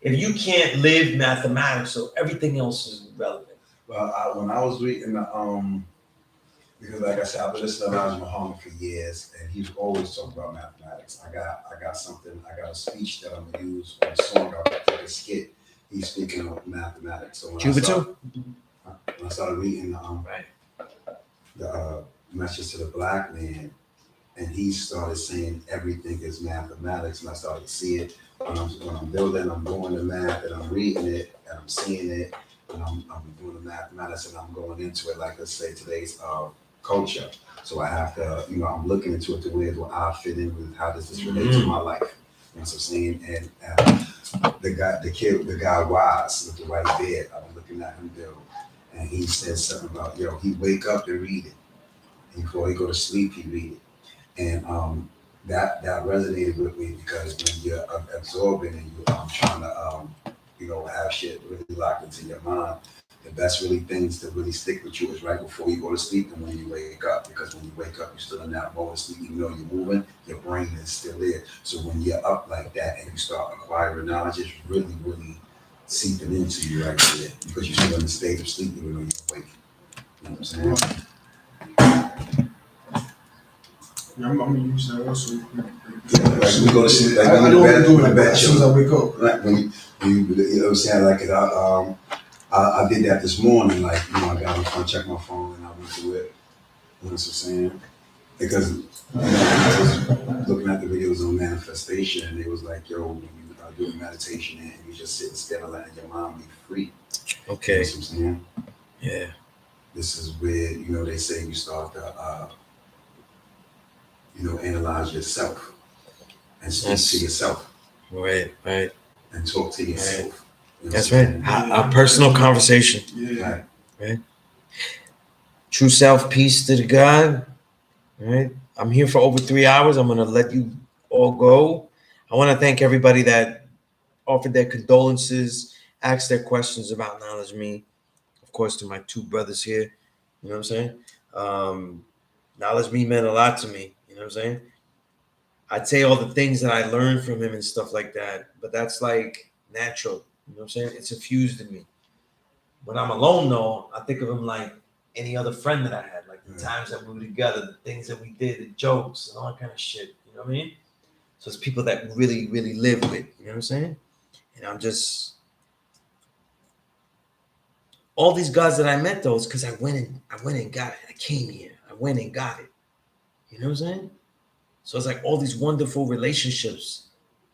If you can't live mathematics, so everything else is relevant. Well, when I was reading the because like I said, I've been listening to Elijah Muhammad for years, and he's always talking about mathematics. I got something. I got a speech that I'm gonna use on a song. I take a skit. He's speaking of mathematics. So when I started reading the message to the black man, and he started saying everything is mathematics, and I started to see it when I'm building. I'm doing the math, and I'm reading it, and I'm seeing it, and I'm doing the mathematics, and I'm going into it. Like let's say today's culture. So I have to, I'm looking into it to where do I fit in with how does this relate to my life? You know what I'm saying? And the guy Wise with the white beard, I was looking at him build, and he said something about, he wake up and read it. And before he go to sleep, he read it. And that resonated with me because when you're absorbing and you're trying to, have shit really locked into your mind, the best really things that really stick with you is right before you go to sleep and when you wake up. Because when you wake up, you're still in that mode of sleep. Even though you're moving, your brain is still there. So when you're up like that and you start acquiring knowledge, it's really, really seeping into you right there because you're still in the state of sleep even though you're awake. You know what I'm saying? Yeah, I'm gonna use that also. Like we go to sleep, like I don't do it bed, as soon as I wake up. Like when you know what I'm saying? Like I did that this morning. Like I got on the phone, checked my phone, and I went through it. You know what I'm saying? Because I was looking at the videos on manifestation, and it was like, yo, when you are doing meditation and you just sit still and letting your mind be free. Okay. You know what I'm saying? Yeah. This is where they say you start to analyze yourself and speak to yourself. Right. And talk to yourself. Right. You know That's what I'm right. saying? A personal conversation. Yeah. Right. True self, peace to the God. Right. I'm here for over 3 hours. I'm gonna let you all go. I want to thank everybody that offered their condolences, asked their questions about Knowledge Me. Of course, to my two brothers here. You know what I'm saying? Knowledge Me meant a lot to me. You know what I'm saying? I'd say all the things that I learned from him and stuff like that, but that's like natural. You know what I'm saying? It's infused in me. When I'm alone, though, I think of him like any other friend that I had, like the times that we were together, the things that we did, the jokes, and all that kind of shit. You know what I mean? So it's people that really, really live with. You know what I'm saying? And I'm just all these guys that I met, though, is because I went and got it. I came here. I went and got it. You know what I'm saying? So it's like all these wonderful relationships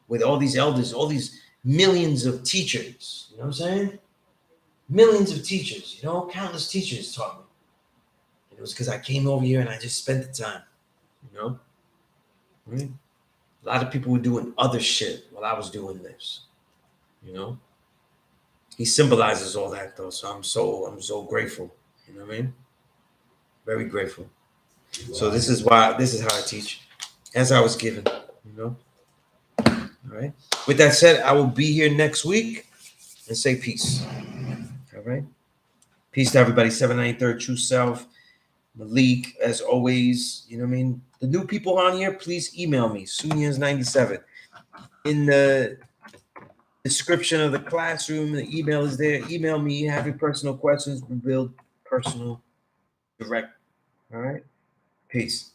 with all these elders, all these millions of teachers. You know what I'm saying? Millions of teachers, countless teachers taught me. And it was because I came over here and I just spent the time, Right? A lot of people were doing other shit while I was doing this, He symbolizes all that though, so I'm so grateful. You know what I mean? Very grateful. So this is how I teach, as I was given, All right. With that said, I will be here next week and say peace. All right. Peace to everybody. 793rd True Self. Malik, as always, you know what I mean? The new people on here, please email me, Sunez97. In the description of the classroom, the email is there. Email me, have your personal questions. We build personal, direct. All right? Peace.